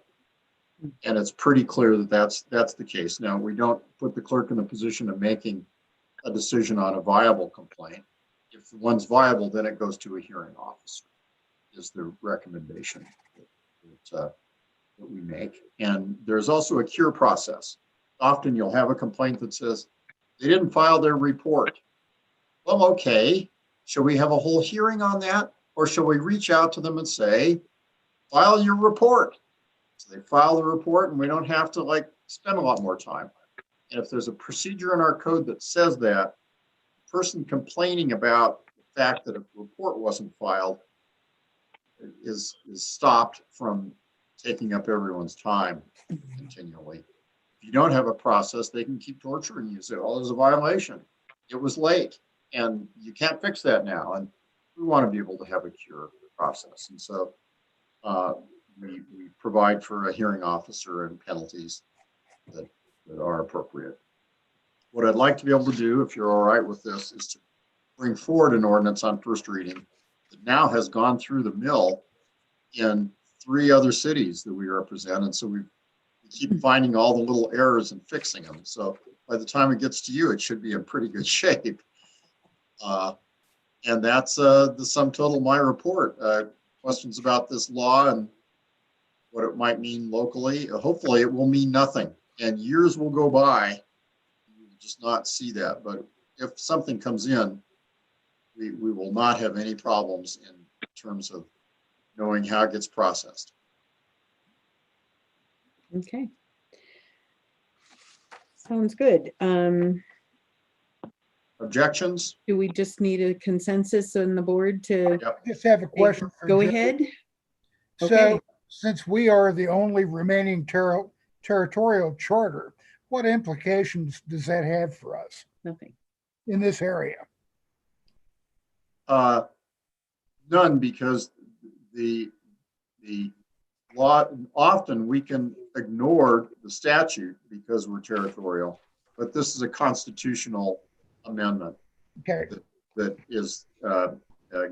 Speaker 12: And it's pretty clear that that's the case. Now, we don't put the clerk in the position of making a decision on a viable complaint. If one's viable, then it goes to a hearing officer, is the recommendation that we make. And there's also a cure process. Often you'll have a complaint that says they didn't file their report. Well, okay, shall we have a whole hearing on that? Or shall we reach out to them and say, file your report? So they file the report and we don't have to spend a lot more time. And if there's a procedure in our code that says that, the person complaining about the fact that a report wasn't filed is stopped from taking up everyone's time continually. If you don't have a process, they can keep torturing you. Say, oh, there's a violation. It was late and you can't fix that now. And we want to be able to have a cure process. And so we provide for a hearing officer and penalties that are appropriate. What I'd like to be able to do, if you're all right with this, is to bring forward an ordinance on first reading that now has gone through the mill in 3 other cities that we represent. And so we keep finding all the little errors and fixing them. So by the time it gets to you, it should be in pretty good shape. And that's the sum total of my report. Questions about this law and what it might mean locally. Hopefully it will mean nothing and years will go by. You will just not see that. But if something comes in, we will not have any problems in terms of knowing how it gets processed.
Speaker 1: Okay. Sounds good.
Speaker 12: Objections?
Speaker 1: Do we just need a consensus on the board to?
Speaker 12: Yep.
Speaker 18: Just have a question. For
Speaker 1: Go
Speaker 18: Jim.
Speaker 1: ahead.
Speaker 18: So
Speaker 1: Okay.
Speaker 18: since we are the only remaining territorial charter, what implications does that have for us
Speaker 1: Nothing.
Speaker 18: in this area?
Speaker 12: None, because the law, often we can ignore the statute because we're territorial, but this is a constitutional amendment.
Speaker 18: Okay.
Speaker 12: That is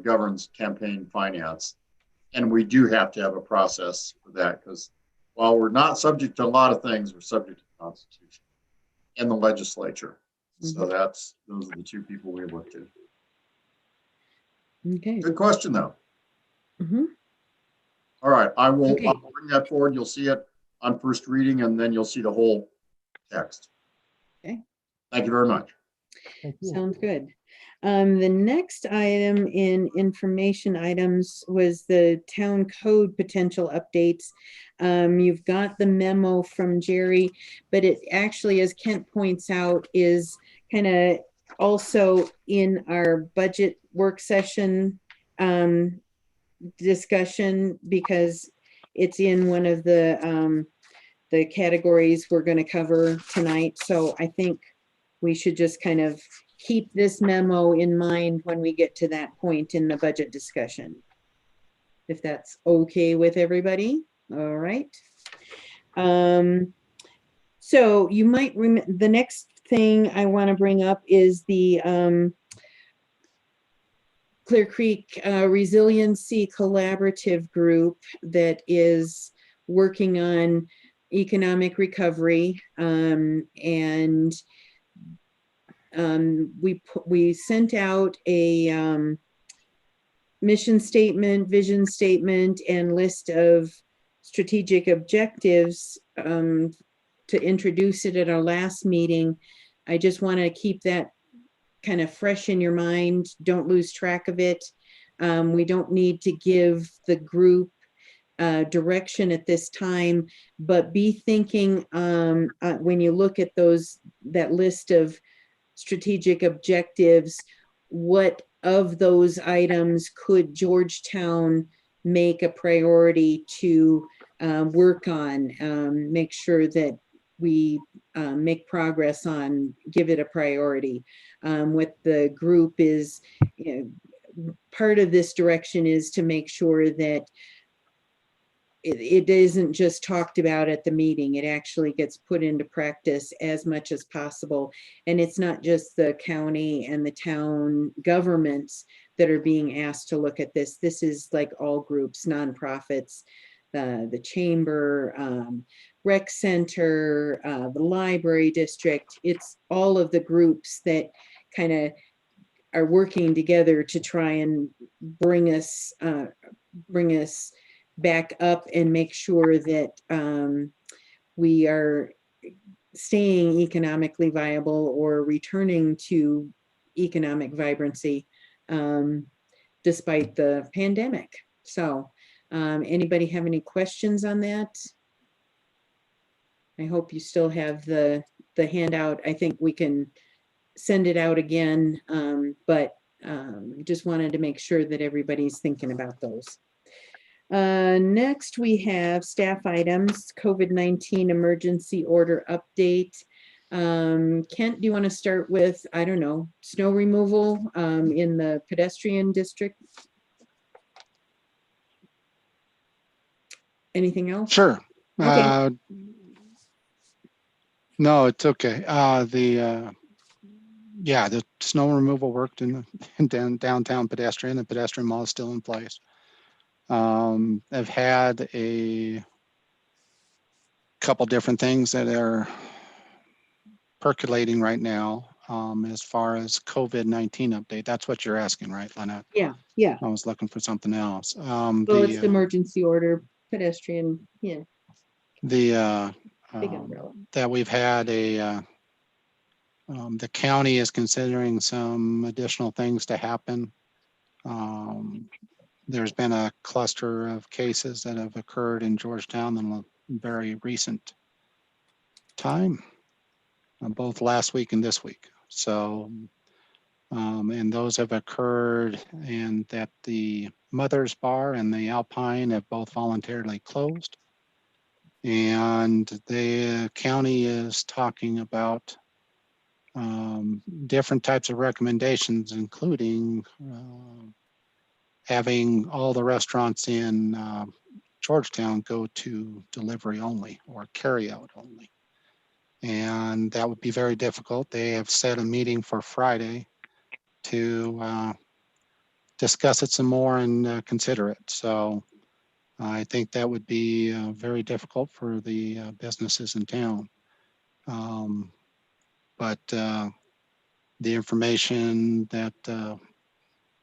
Speaker 12: governs campaign finance. And we do have to have a process for that, because while we're not subject to a lot of things, we're subject to the Constitution and the legislature. So those are the 2 people we look to.
Speaker 1: Okay.
Speaker 12: Good question, though.
Speaker 1: Mm-hmm.
Speaker 12: All right, I'll
Speaker 1: Okay.
Speaker 12: bring that forward. You'll see it on first reading, and then you'll see the whole text.
Speaker 1: Okay.
Speaker 12: Thank you very much.
Speaker 1: Sounds good. The next item in information items was the town code potential updates. You've got the memo from Jerry, but it actually, as Kent points out, is kind of also in our budget work session discussion, because it's in one of the categories we're going to cover tonight. So I think we should just kind of keep this memo in mind when we get to that point in the budget discussion. If that's okay with everybody. All right. So you might remember, the next thing I want to bring up is the Clear Creek Resiliency Collaborative Group that is working on economic recovery, and we sent out a mission statement, vision statement, and list of strategic objectives to introduce it at our last meeting. I just want to keep that kind of fresh in your mind. Don't lose track of it. We don't need to give the group direction at this time, but be thinking when you look at that list of strategic objectives, what of those items could Georgetown make a priority to work on, make sure that we make progress on, give it a priority. What the group is, part of this direction is to make sure that it isn't just talked about at the meeting. It actually gets put into practice as much as possible. And it's not just the county and the town governments that are being asked to look at this. This is like all groups, nonprofits, the chamber, rec center, the library district. It's all of the groups that kind of are working together to try and bring us back up and make sure that we are staying economically viable or returning to economic vibrancy despite the pandemic. So anybody have any questions on that? I hope you still have the handout. I think we can send it out again, but just wanted to make sure that everybody's thinking about those. Next, we have staff items, COVID-19 emergency order update. Kent, do you want to start with, I don't know, snow removal in the pedestrian district? Anything else?
Speaker 3: Sure.
Speaker 1: Okay.
Speaker 3: No, it's okay. yeah, the snow removal worked in downtown pedestrian. The pedestrian mall is still in place. I've had a couple different things that are percolating right now as far as COVID-19 update. That's what you're asking, right, Lynette?
Speaker 1: Yeah, yeah.
Speaker 3: I was looking for something else.
Speaker 1: Well, it's the emergency order pedestrian, yeah,
Speaker 3: The
Speaker 1: big umbrella.
Speaker 3: that we've had the county is considering some additional things to happen. There's been a cluster of cases that have occurred in Georgetown in a very recent time, both last week and this week. So, and those have occurred, and that the Mother's Bar and the Alpine have both voluntarily closed. And the county is talking about different types of recommendations, including having all the restaurants in Georgetown go to delivery only or carry out only. And that would be very difficult. They have set a meeting for Friday to discuss it some more and consider it. So I think that would be very difficult for the businesses in town. But the information that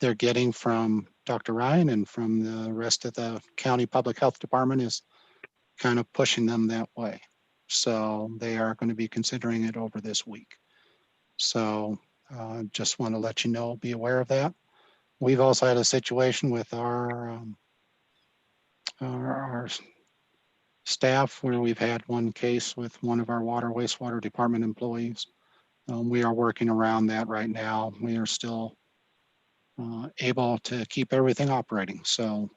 Speaker 3: they're getting from Dr. Ryan and from the rest of the county public health department is kind of pushing them that way. So they are going to be considering it over this week. So just want to let you know, be aware of that. We've also had a situation with our staff where we've had one case with one of our water wastewater department employees. We are working around that right now. We are still able to keep everything operating. So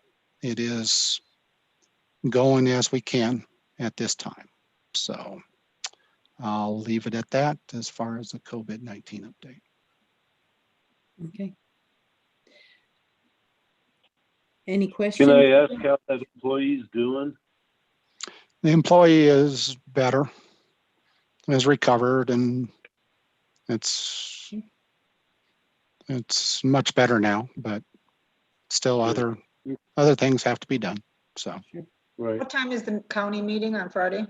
Speaker 3: it is going as we can at this time. So I'll leave it at that as far as the COVID-19 update.
Speaker 1: Okay. Any questions?
Speaker 5: Can I ask how that employee's doing?
Speaker 3: The employee is better, has recovered, and it's much better now, but still other things have to be done. So
Speaker 5: right.
Speaker 8: What time is the county meeting on Friday?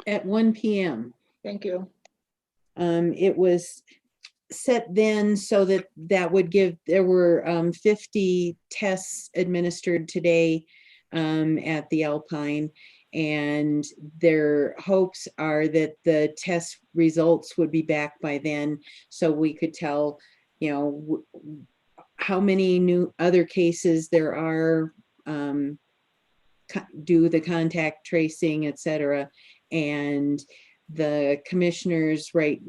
Speaker 1: At 1 p.m.
Speaker 8: Thank you.
Speaker 1: It was set then so that would give, there were 50 tests administered today at the Alpine, and their hopes are that the test results would be back by then, so we could tell, you know, how many new other cases there are, do the contact tracing, etc. And the commissioners, right,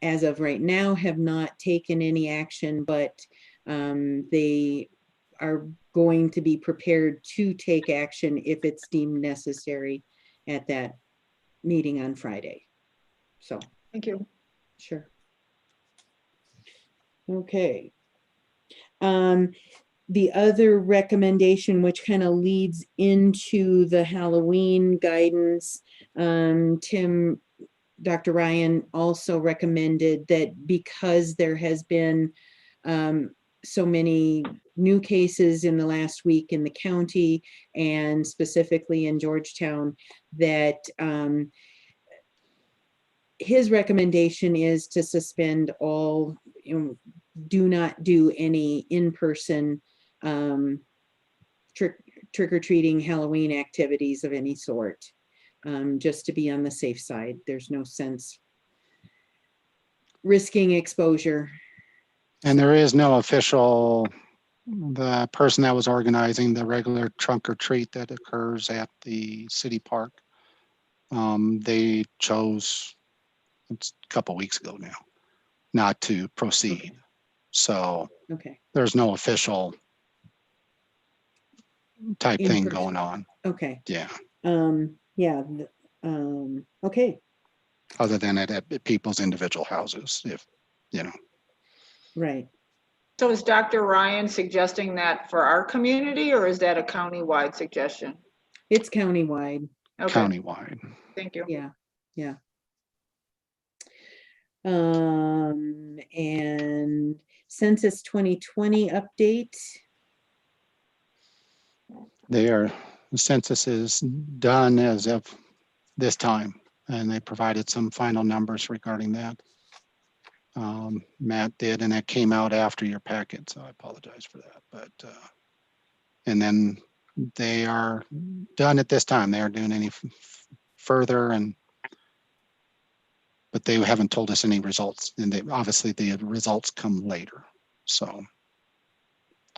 Speaker 1: as of right now, have not taken any action, but they are going to be prepared to take action if it's deemed necessary at that meeting on Friday. So,
Speaker 8: thank you.
Speaker 1: Sure. Okay. The other recommendation, which kind of leads into the Halloween guidance, Dr. Ryan also recommended that because there has been so many new cases in the last week in the county and specifically in Georgetown, that his recommendation is to suspend all, do not do any in-person trick-or-treating Halloween activities of any sort, just to be on the safe side. There's no sense risking exposure.
Speaker 3: And there is no official, the person that was organizing the regular trunk or treat that occurs at the city park, they chose, it's a couple weeks ago now, not to proceed.
Speaker 1: Okay.
Speaker 3: So
Speaker 1: okay,
Speaker 3: there's no official type
Speaker 1: in
Speaker 3: thing
Speaker 1: person.
Speaker 3: going on.
Speaker 1: Okay.
Speaker 3: Yeah.
Speaker 1: Yeah. Okay.
Speaker 3: Other than at people's individual houses, if, you know.
Speaker 1: Right.
Speaker 8: So is Dr. Ryan suggesting that for our community, or is that a county-wide suggestion?
Speaker 1: It's countywide.
Speaker 8: Okay.
Speaker 3: Countywide.
Speaker 8: Thank you.
Speaker 1: Yeah. Yeah. And Census 2020 update.
Speaker 3: The census is done as of this time, and they provided some final numbers regarding that. Matt did, and that came out after your packet, so I apologize for that. But and then they are done at this time. They aren't doing any further, but they haven't told us any results. And obviously the results come later, so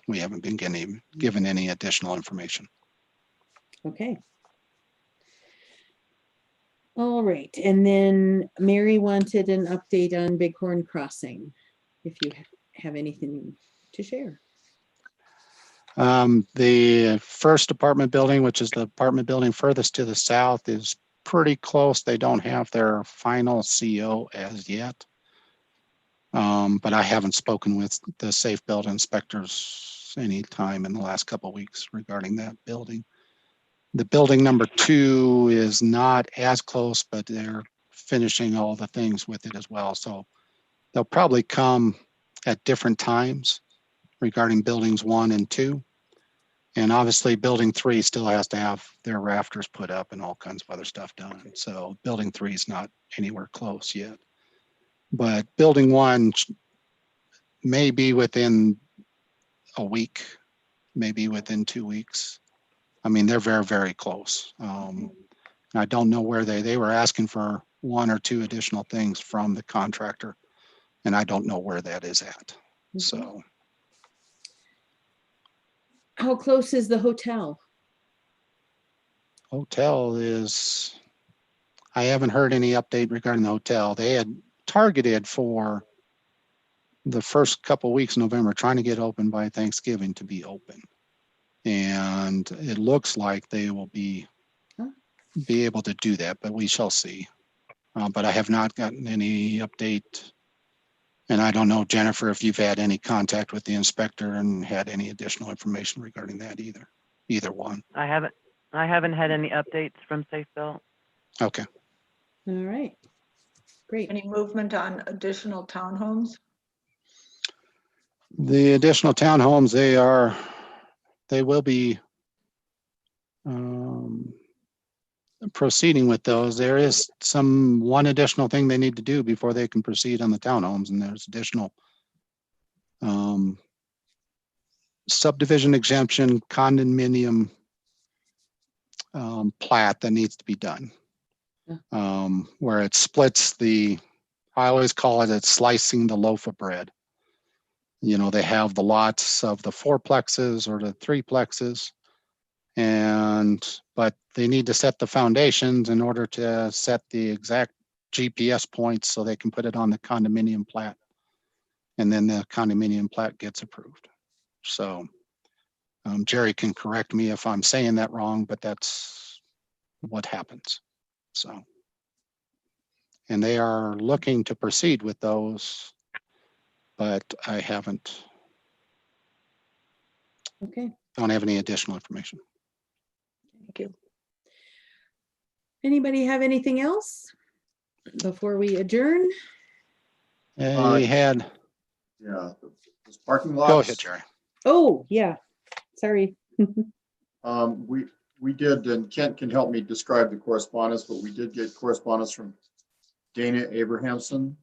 Speaker 3: we haven't been given any additional information.
Speaker 1: Okay. All right, and then Mary wanted an update on Bighorn Crossing, if you have anything to share.
Speaker 3: The first apartment building, which is the apartment building furthest to the south, is pretty close. They don't have their final CO as yet. But I haven't spoken with the safe build inspectors any time in the last couple of weeks regarding that building. The building number 2 is not as close, but they're finishing all the things with it as well. So they'll probably come at different times regarding buildings 1 and 2. And obviously building 3 still has to have their rafters put up and all kinds of other stuff done. So building 3 is not anywhere close yet. But building 1 may be within a week, maybe within 2 weeks. I mean, they're very, very close. I don't know where they were asking for 1 or 2 additional things from the contractor, and I don't know where that is at. So.
Speaker 1: How close is the hotel?
Speaker 3: Hotel is, I haven't heard any update regarding the hotel. They had targeted for the first couple of weeks in November, trying to get open by Thanksgiving to be open. And it looks like they will be able to do that, but we shall see. But I have not gotten any update. And I don't know, Jennifer, if you've had any contact with the inspector and had any additional information regarding that either one.
Speaker 2: I haven't had any updates from Safe Built.
Speaker 3: Okay.
Speaker 1: All right. Great.
Speaker 8: Any movement on additional townhomes?
Speaker 3: The additional townhomes, they will be proceeding with those. There is one additional thing they need to do before they can proceed on the townhomes, and there's additional subdivision exemption condominium plat that needs to be done, where it splits I always call it slicing the loaf of bread. You know, they have the lots of the 4plexes or the 3plexes, but they need to set the foundations in order to set the exact GPS points so they can put it on the condominium plat, and then the condominium plat gets approved. So Jerry can correct me if I'm saying that wrong, but that's what happens. So, and they are looking to proceed with those, but I don't have any additional information.
Speaker 8: Thank you.
Speaker 1: Anybody have anything else before we adjourn?
Speaker 3: We had.
Speaker 12: Yeah, those parking lots.
Speaker 3: Go ahead, Jerry.
Speaker 1: Oh, yeah. Sorry.
Speaker 12: We did, and Kent can help me describe the correspondence, but we did get correspondence from Dana Abrahamson.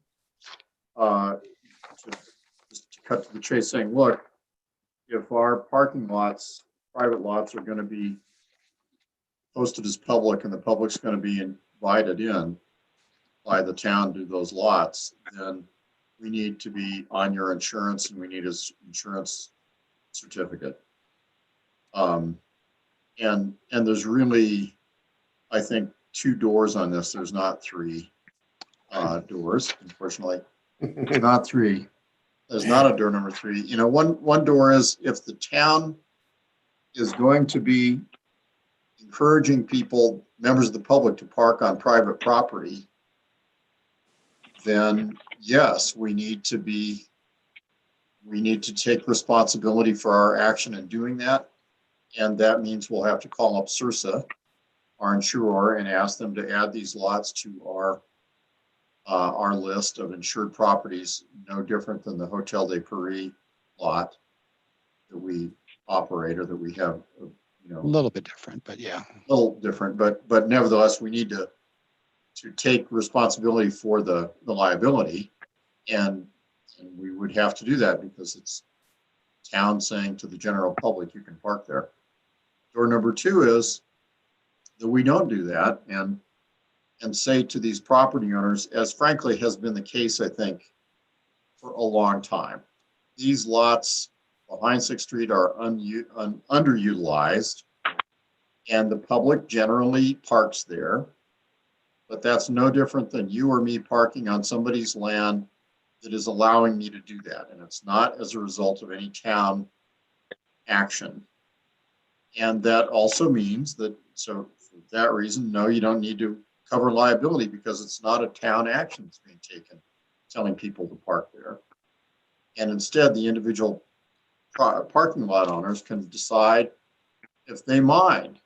Speaker 12: Just to cut to the chase, saying, look, if our parking lots, private lots, are going to be posted as public and the public's going to be invited in by the town to those lots, then we need to be on your insurance and we need an insurance certificate. And there's really, I think, 2 doors on this. There's not 3 doors, unfortunately. There's not 3. There's not a door number 3. You know, one door is if the town is going to be encouraging people, members of the public, to park on private property, then yes, we need to take responsibility for our action in doing that. And that means we'll have to call up CIRSA, our insurer, and ask them to add these lots to our our list of insured properties, no different than the Hotel de Paris lot that we operate or that we have,
Speaker 3: A little bit different, but yeah.
Speaker 12: a little different, but nevertheless, we need to take responsibility for the liability. And we would have to do that because it's town saying to the general public, you can park there. Door number two is that we don't do that and say to these property owners, as frankly has been the case, I think, for a long time. These lots behind 6th Street are underutilized, and the public generally parks there. But that's no different than you or me parking on somebody's land that is allowing me to do that. And it's not as a result of any town action. And that also means that, so for that reason, no, you don't need to cover liability because it's not a town action that's being taken, telling people to park there. And instead, the individual parking lot owners can decide if they mind.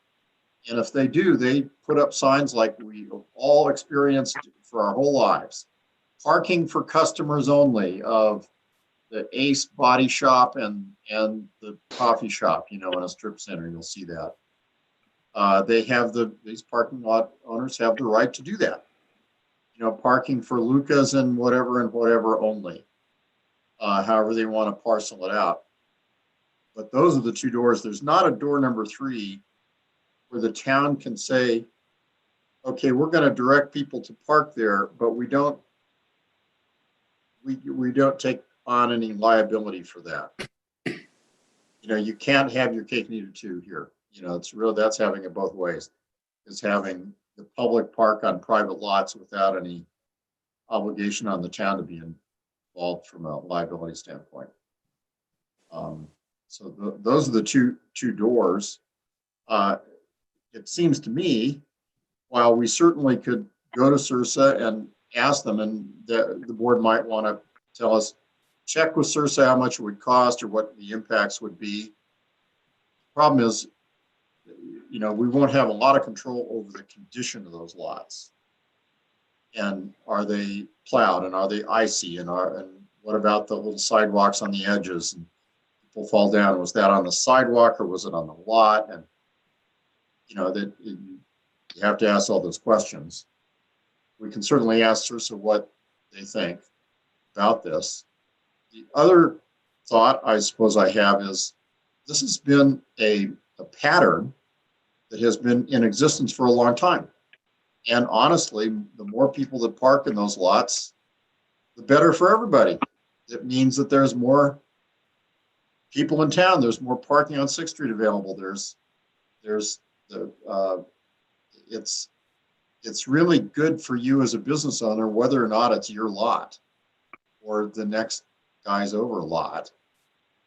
Speaker 12: And if they do, they put up signs like we all experienced for our whole lives. Parking for customers only of the Ace Body Shop and the coffee shop, you know, in a strip center, you'll see that. They have these parking lot owners have the right to do that. You know, parking for Lucas and whatever only, however they want to parcel it out. But those are the two doors. There's not a door number 3 where the town can say, okay, we're going to direct people to park there, but we don't take on any liability for that. You know, you can't have your cake and eat it too here. You know, it's real, that's having it both ways. It's having the public park on private lots without any obligation on the town to be involved from a liability standpoint. So those are the two doors. It seems to me, while we certainly could go to CIRSA and ask them, and the board might want to tell us, check with CIRSA how much it would cost or what the impacts would be. Problem is, you know, we won't have a lot of control over the condition of those lots. And are they plowed and are they icy and what about the little sidewalks on the edges and people fall down? Was that on the sidewalk or was it on the lot? And you know, that you have to ask all those questions. We can certainly ask CIRSA what they think about this. The other thought I suppose I have is this has been a pattern that has been in existence for a long time. And honestly, the more people that park in those lots, the better for everybody. It means that there's more people in town. There's more parking on 6th Street available. It's really good for you as a business owner, whether or not it's your lot or the next guy's over lot.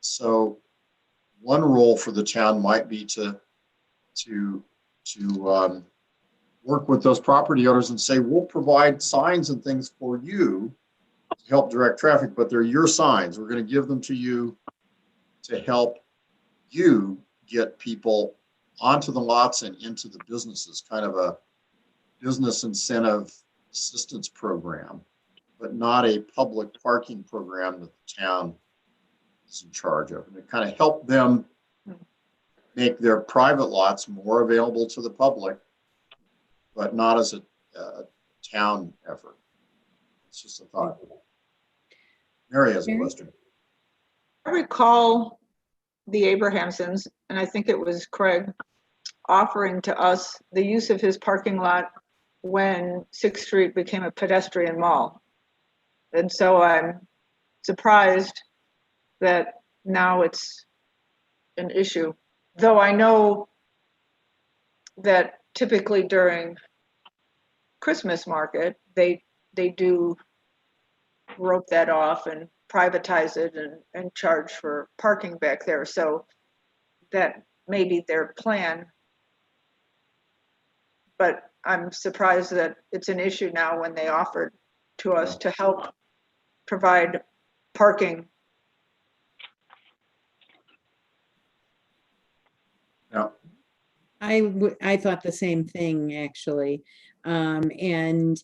Speaker 12: So one role for the town might be to work with those property owners and say, we'll provide signs and things for you to help direct traffic, but they're your signs. We're going to give them to you to help you get people onto the lots and into the businesses, kind of a business incentive assistance program, but not a public parking program that the town is in charge of. And it kind of helped them make their private lots more available to the public, but not as a town effort. It's just a thought. Mary has a question.
Speaker 8: I recall the Abrahamsons, and I think it was Craig, offering to us the use of his parking lot when 6th Street became a pedestrian mall. And so I'm surprised that now it's an issue. Though I know that typically during Christmas market, they do rope that off and privatize it and charge for parking back there. So that may be their plan. But I'm surprised that it's an issue now when they offered to us to help provide parking.
Speaker 12: Yeah.
Speaker 1: I thought the same thing, actually. And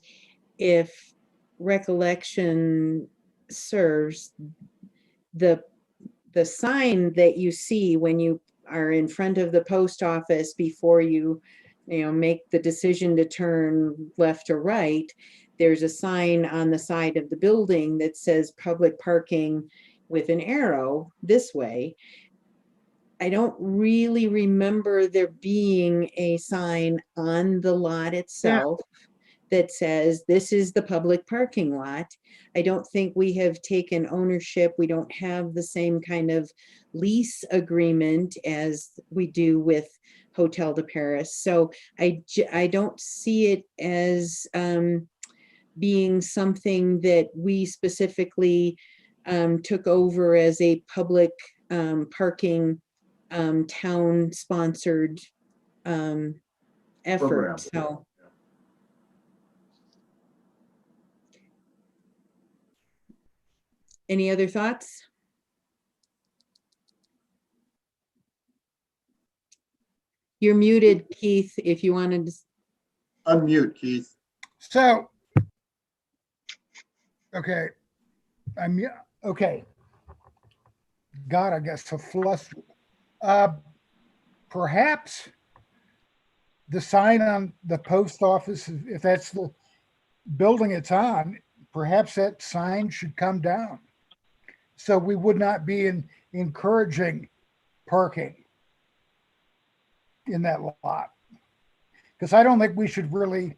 Speaker 1: if recollection serves, the sign that you see when you are in front of the post office before you make the decision to turn left or right, there's a sign on the side of the building that says public parking with an arrow this way. I don't really remember there being a sign on the lot itself that says this is the public parking lot. I don't think we have taken ownership. We don't have the same kind of lease agreement as we do with Hotel de Paris. So I don't see it as being something that we specifically took over as a public parking town-sponsored effort.
Speaker 12: Program.
Speaker 1: So any other thoughts? You're muted, Keith, if you wanted to.
Speaker 12: Unmute, Keith.
Speaker 18: So, okay, okay. God, I guess so flustered. Perhaps the sign on the post office, if that's the building it's on, perhaps that sign should come down. So we would not be encouraging parking in that lot. Because I don't think we should really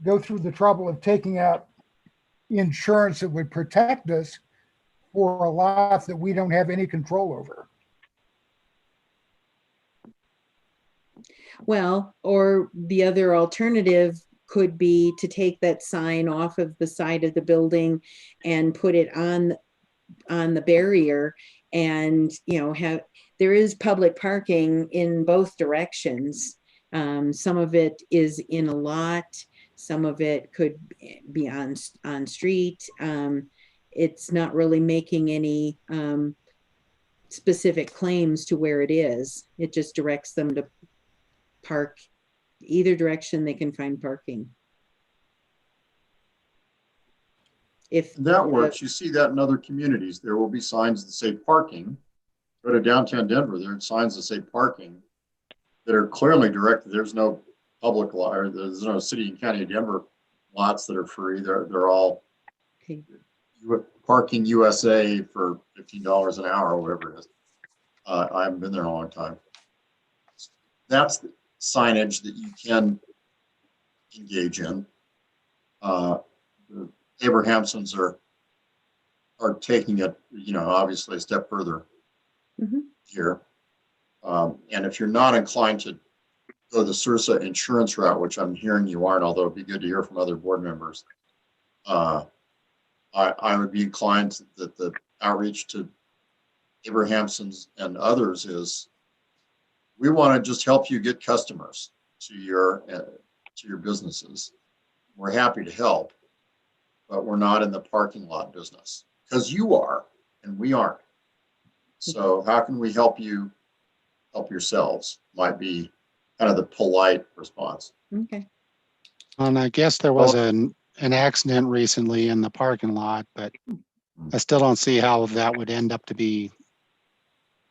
Speaker 18: go through the trouble of taking out insurance that would protect us for a lot that we don't have any control over.
Speaker 1: Well, or the other alternative could be to take that sign off of the side of the building and put it on the barrier, and there is public parking in both directions. Some of it is in a lot, some of it could be on street. It's not really making any specific claims to where it is. It just directs them to park either direction they can find parking. If
Speaker 12: that works, you see that in other communities. There will be signs that say parking. Go to downtown Denver, there are signs that say parking that are clearly directed. There's no public lot, or there's no city and county of Denver lots that are free. They're all parking USA for $15 an hour or whatever it is. I haven't been there in a long time. That's the signage that you can engage in. The Abrahamsons are taking it, obviously a step further here. And if you're not inclined to go the Sursa insurance route, which I'm hearing you aren't, although it'd be good to hear from other board members, I would be inclined that the outreach to Abrahamsons and others is, we want to just help you get customers to your businesses. We're happy to help, but we're not in the parking lot business, because you are and we aren't. So how can we help you help yourselves? Might be kind of the polite response.
Speaker 1: Okay.
Speaker 3: And I guess there was an accident recently in the parking lot, but I still don't see how that would end up to be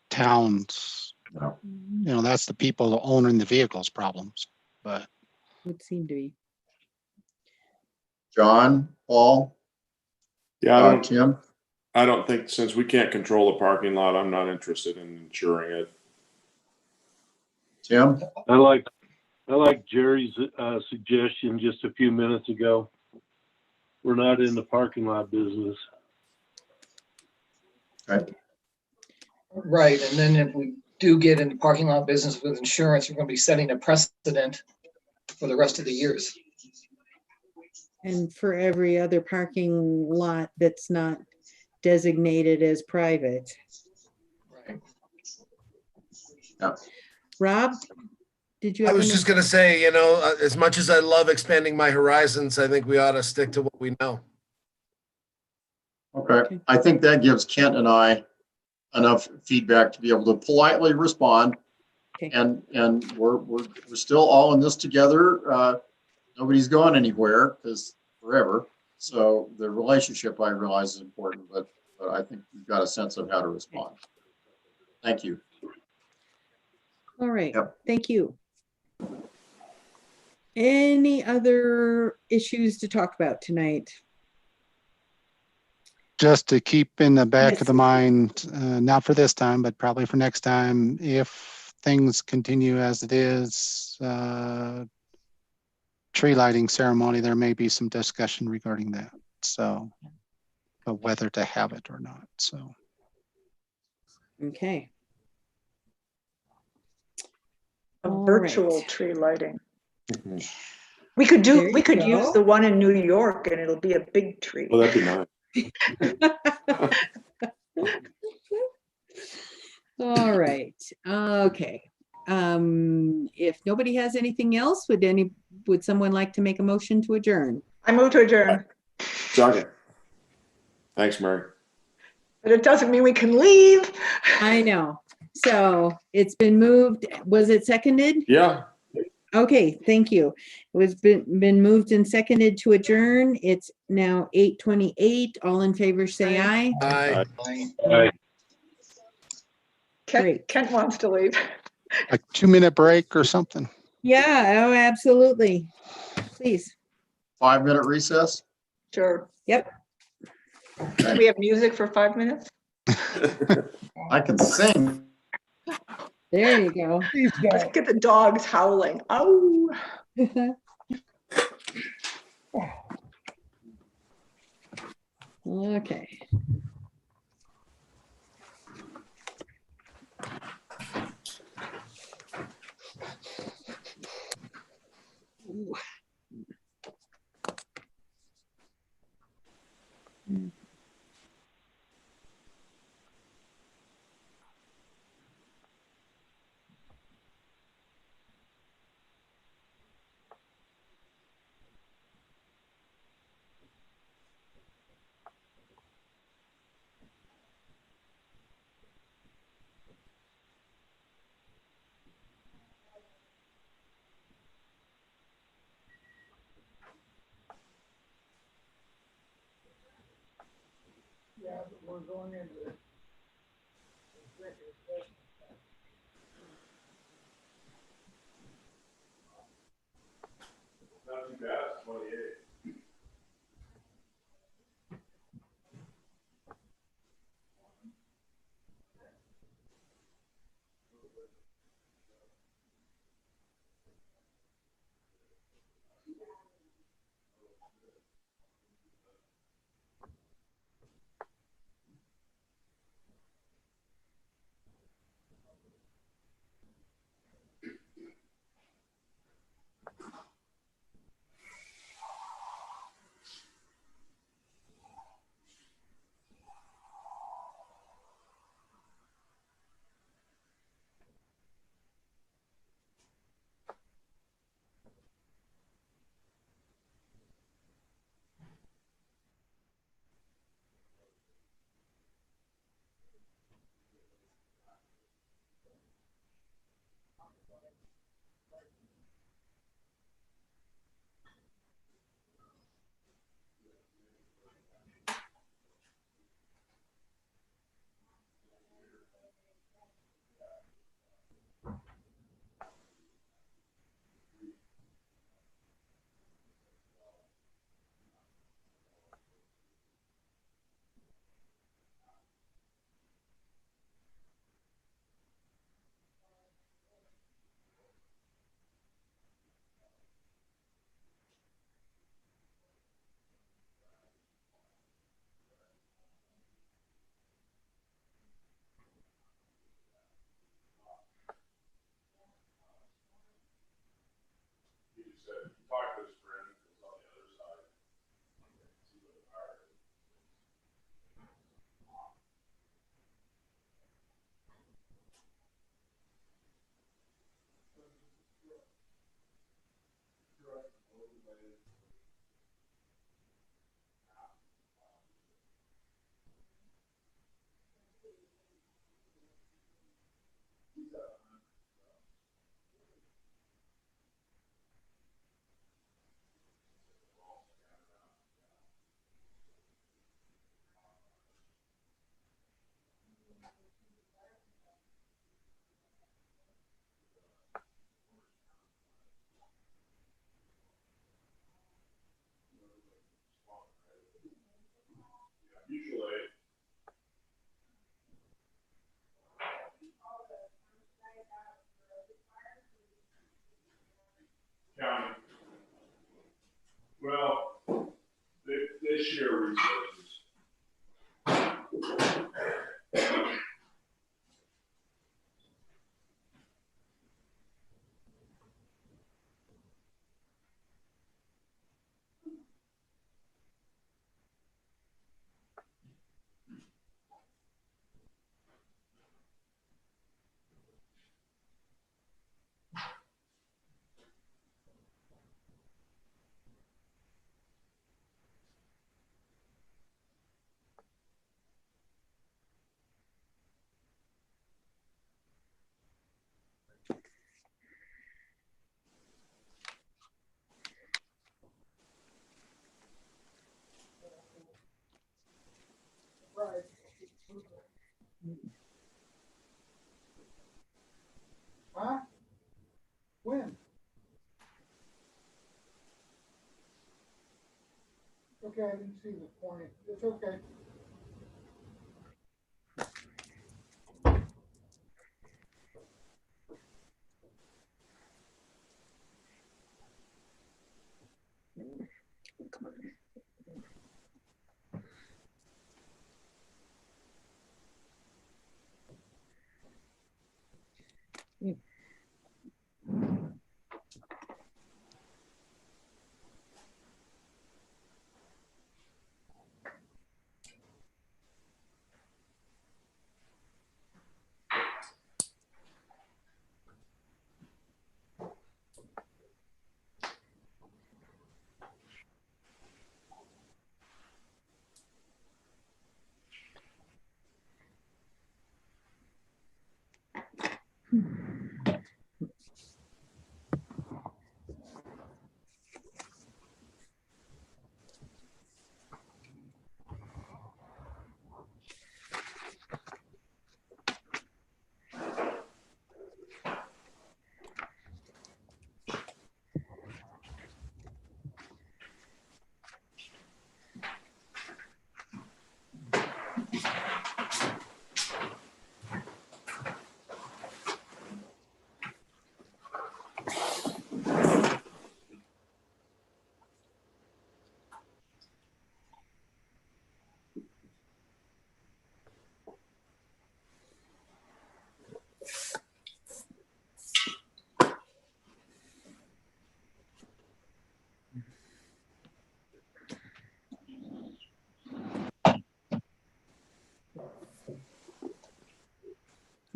Speaker 3: towns.
Speaker 12: No.
Speaker 3: That's the people owning the vehicles problems, but
Speaker 1: would seem to be.
Speaker 12: John, Paul,
Speaker 10: Yeah,
Speaker 12: Tim.
Speaker 10: I don't think, since we can't control the parking lot, I'm not interested in insuring it.
Speaker 12: Tim?
Speaker 5: I like Jerry's suggestion just a few minutes ago. We're not in the parking lot business.
Speaker 12: Okay.
Speaker 4: Right, and then if we do get in the parking lot business with insurance, we're going to be setting a precedent for the rest of the years.
Speaker 1: And for every other parking lot that's not designated as private.
Speaker 4: Right.
Speaker 12: Yeah.
Speaker 1: Rob, did you?
Speaker 7: I was just going to say, as much as I love expanding my horizons, I think we ought to stick to what we know.
Speaker 12: Okay. I think that gives Kent and I enough feedback to be able to politely respond.
Speaker 1: Okay.
Speaker 12: And we're still all in this together. Nobody's going anywhere, because forever. So the relationship I realize is important, but I think we've got a sense of how to respond. Thank you.
Speaker 1: All right,
Speaker 12: Yep.
Speaker 1: thank you. Any other issues to talk about tonight?
Speaker 3: Just to keep in the back
Speaker 1: Yes.
Speaker 3: of the mind, not for this time, but probably for next time, if things continue as it is, tree lighting ceremony, there may be some discussion regarding that. So, but whether to have it or not. So,
Speaker 1: Okay.
Speaker 8: A
Speaker 1: All
Speaker 8: virtual
Speaker 1: right.
Speaker 8: tree lighting.
Speaker 10: Mhm.
Speaker 8: We could
Speaker 1: There
Speaker 8: we
Speaker 1: you
Speaker 8: could
Speaker 1: go.
Speaker 8: use the one in New York and it'll be a big tree.
Speaker 10: Well, that'd be nice.
Speaker 1: All right, okay. If nobody has anything else, would someone like to make a motion to adjourn?
Speaker 8: I move to adjourn,
Speaker 10: Second. Thanks, Mary.
Speaker 8: but it doesn't mean we can leave.
Speaker 1: I know. So it's been moved. Was it seconded?
Speaker 10: Yeah.
Speaker 1: Okay, thank you. It was been moved and seconded to adjourn. It's now 8:28. All in favor, say aye.
Speaker 7: Aye.
Speaker 5: Right.
Speaker 1: Great.
Speaker 8: Kent wants to leave.
Speaker 3: a 2-minute break or something.
Speaker 1: Yeah, oh, absolutely. Please.
Speaker 12: 5-minute recess?
Speaker 8: Sure.
Speaker 1: Yep.
Speaker 8: Do we have music for 5 minutes?
Speaker 12: I can sing.
Speaker 1: There you go.
Speaker 8: Let's get the dogs howling. Oh.
Speaker 1: Okay. Ooh.
Speaker 18: Yeah, but we're going into it.
Speaker 10: Not too bad, 28. Well, they share resources.
Speaker 18: Huh? When? Okay, I didn't see the point. It's okay.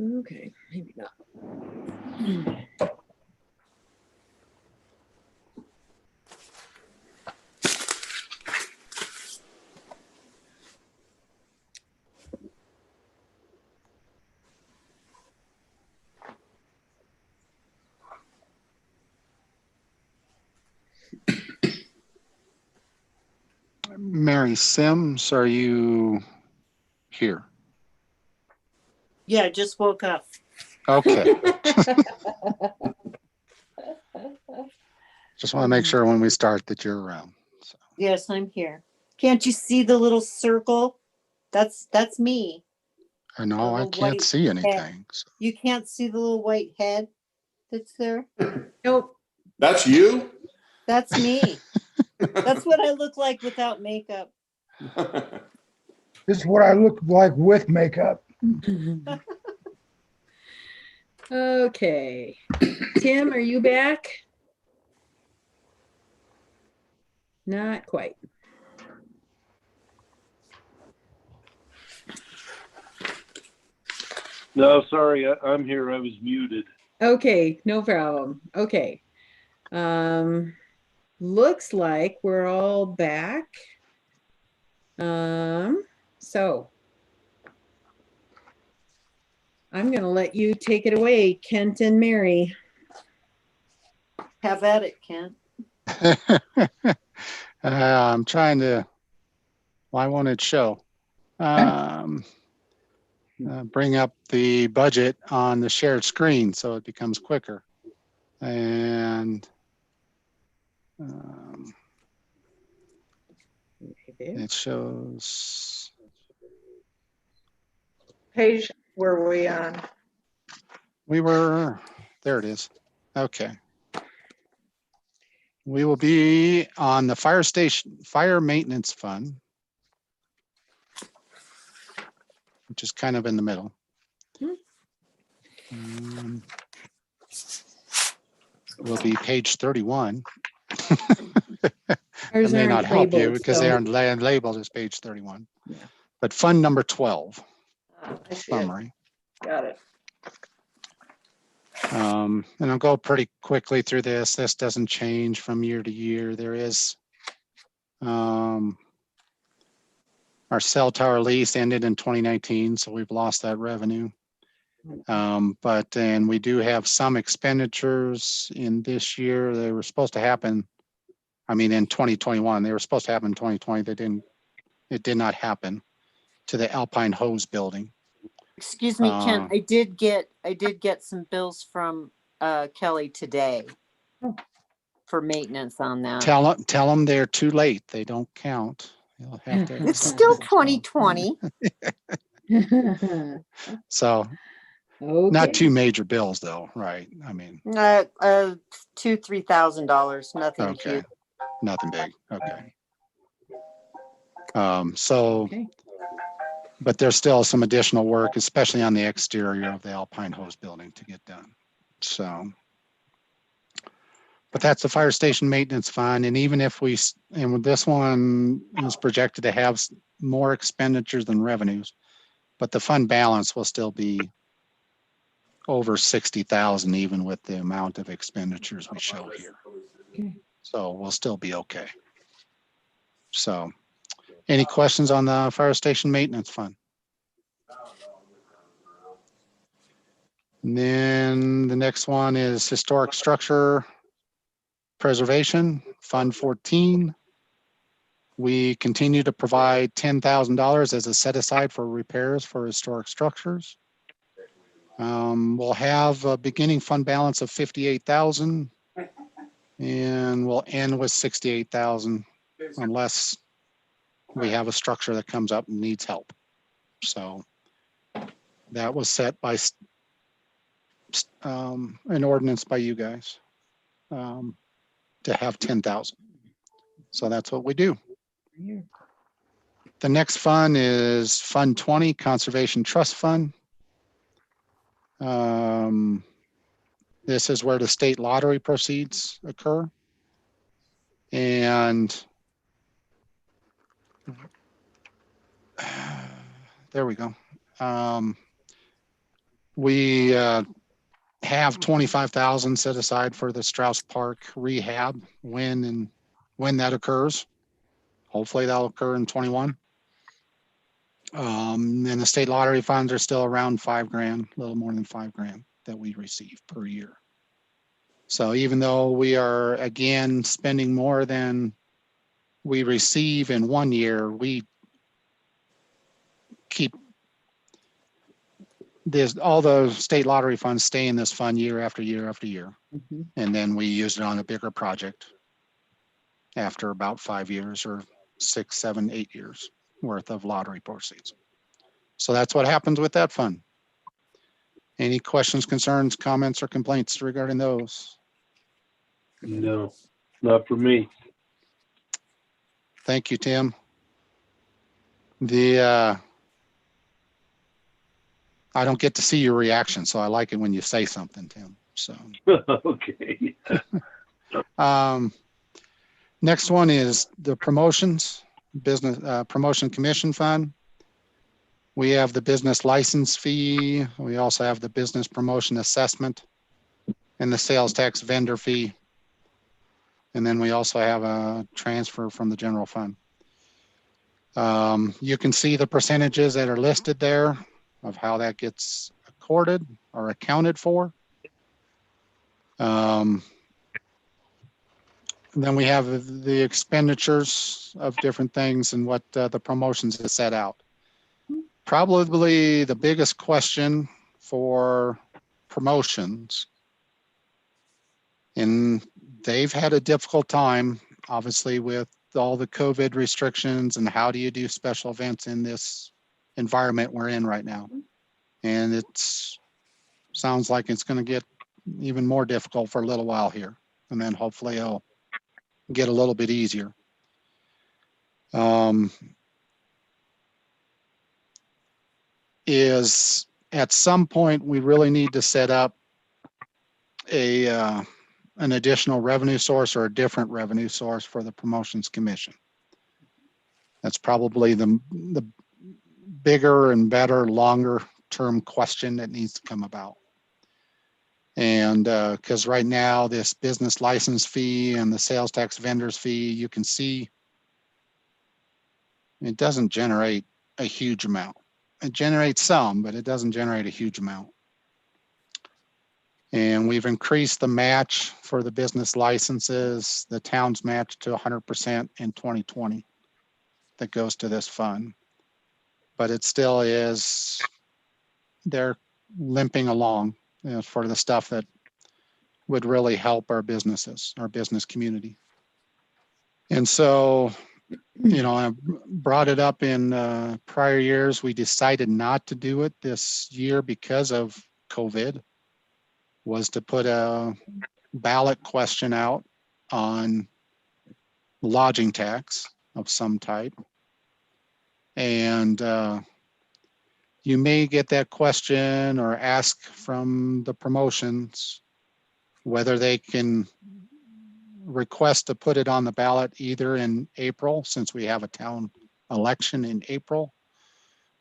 Speaker 1: Okay, maybe not.
Speaker 3: Mary Sims, are you here?
Speaker 19: Yeah, I just woke up.
Speaker 3: Okay. Just want to make sure when we start that you're around. So.
Speaker 19: Yes, I'm here. Can't you see the little circle? That's me.
Speaker 3: I know I can't see anything. So.
Speaker 19: You can't see the little white head that's there?
Speaker 1: Nope.
Speaker 10: That's you?
Speaker 19: That's me. That's what I look like without makeup.
Speaker 18: This is what I look like with makeup.
Speaker 1: Okay. Tim, are you back? Not quite.
Speaker 5: No, sorry, I'm here. I was muted.
Speaker 1: Okay, no problem. Okay. Looks like we're all back. So I'm going to let you take it away, Kent and Mary.
Speaker 19: Have at it, Kent.
Speaker 3: I'm trying to, why won't it show? Bring up the budget on the shared screen so it becomes quicker. And it shows.
Speaker 8: Page were we on?
Speaker 3: We were, there it is. Okay. We will be on the fire station, fire maintenance fund, which is kind of in the middle. Will be page 31. It
Speaker 1: Ours
Speaker 3: may not
Speaker 1: aren't
Speaker 3: help you
Speaker 1: labeled,
Speaker 3: because
Speaker 1: so-
Speaker 3: they aren't labeled as page 31. But fund number 12,
Speaker 8: I see it.
Speaker 3: summary.
Speaker 8: Got it.
Speaker 3: And I'll go pretty quickly through this. This doesn't change from year to year. There is our cell tower lease ended in 2019, so we've lost that revenue. And we do have some expenditures in this year. They were supposed to happen, in 2021. They were supposed to happen in 2020. It did not happen, to the Alpine Hose building.
Speaker 19: Excuse me, Ken, I did get some bills from Kelly today for maintenance on that.
Speaker 3: Tell them they're too late. They don't count. You'll have to
Speaker 19: It's
Speaker 3: accept
Speaker 19: still
Speaker 3: them.
Speaker 19: 2020.
Speaker 3: So not two major bills though, right?
Speaker 19: $2,000-$3,000, nothing
Speaker 3: Okay,
Speaker 19: huge.
Speaker 3: nothing big. Okay. But there's still some additional work, especially on the exterior of the Alpine Hose building to get done. So, but that's the fire station maintenance fund. And even if and this one is projected to have more expenditures than revenues, but the fund balance will still be over 60,000, even with the amount of expenditures we show here. So we'll still be okay. So any questions on the fire station maintenance fund? And then the next one is historic structure preservation, Fund 14. We continue to provide $10,000 as a set aside for repairs for historic structures. We'll have a beginning fund balance of 58,000 and we'll end with 68,000 unless we have a structure that comes up and needs help. So that was set by an ordinance by you guys to have 10,000. So that's what we do. The next fund is Fund 20, Conservation Trust Fund. This is where the state lottery proceeds occur. And there we go. We have 25,000 set aside for the Strauss Park rehab when that occurs. Hopefully that'll occur in 21. And the state lottery funds are still around $5,000, a little more than $5,000 that we receive per year. So even though we are again spending more than we receive in 1 year, we keep all the state lottery funds stay in this fund year after year after year. And then we use it on a bigger project after about 5 years or 6, 7, 8 years worth of lottery proceeds. So that's what happens with that fund. Any questions, concerns, comments, or complaints regarding those?
Speaker 5: No, not for me.
Speaker 3: Thank you, Tim. I don't get to see your reaction, so I like it when you say something, Tim. So
Speaker 5: Okay.
Speaker 3: Next one is the promotions, business promotion commission fund. We have the business license fee. We also have the business promotion assessment and the sales tax vendor fee. And then we also have a transfer from the general fund. You can see the percentages that are listed there of how that gets accorded or accounted for. Then we have the expenditures of different things and what the promotions is set out. Probably the biggest question for promotions, and they've had a difficult time, obviously, with all the COVID restrictions and how do you do special events in this environment we're in right now. And it's sounds like it's going to get even more difficult for a little while here. And then hopefully it'll get a little bit easier. Is at some point we really need to set up an additional revenue source or a different revenue source for the promotions commission. That's probably the bigger and better, longer term question that needs to come about. And because right now this business license fee and the sales tax vendors fee, you can see it doesn't generate a huge amount. It generates some, but it doesn't generate a huge amount. And we've increased the match for the business licenses, the town's match to 100% in 2020 that goes to this fund. But it still is, they're limping along, you know, for the stuff that would really help our businesses, our business community. And so, you know, I brought it up in prior years. We decided not to do it this year because of COVID, was to put a ballot question out on lodging tax of some type. And you may get that question or ask from the promotions whether they can request to put it on the ballot either in April, since we have a town election in April,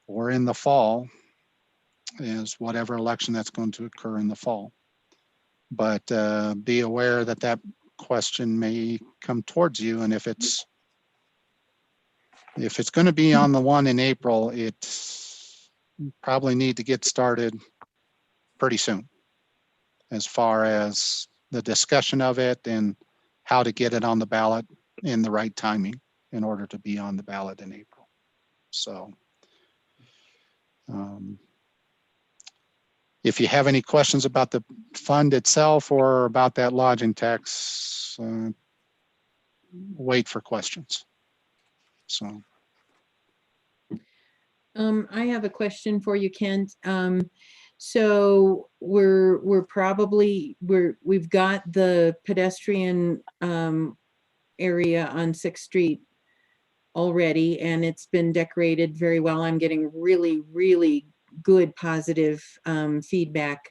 Speaker 3: or in the fall, is whatever election that's going to occur in the fall. But be aware that that question may come towards you, and if it's going to be on the one in April, it's probably need to get started pretty soon as far as the discussion of it and how to get it on the ballot in the right timing in order to be on the ballot in April. So if you have any questions about the fund itself or about that lodging tax, wait for questions. So.
Speaker 1: I have a question for you, Kent. So we've got the pedestrian area on 6th Street already, and it's been decorated very well. I'm getting really, really good positive feedback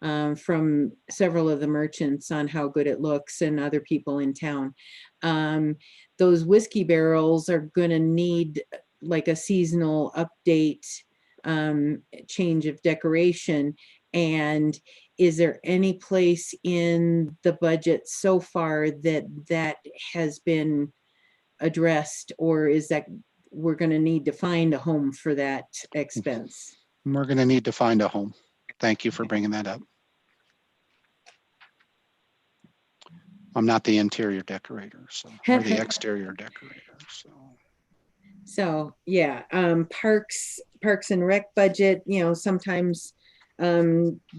Speaker 1: from several of the merchants on how good it looks and other people in town. Those whiskey barrels are going to need like a seasonal update, change of decoration. And is there any place in the budget so far that has been addressed, or is that we're going to need to find a home for that expense?
Speaker 3: We're going to need to find a home. Thank you for bringing that up. I'm not the interior decorator, so, or the exterior decorator. So
Speaker 1: yeah, Parks and Rec budget, you know, sometimes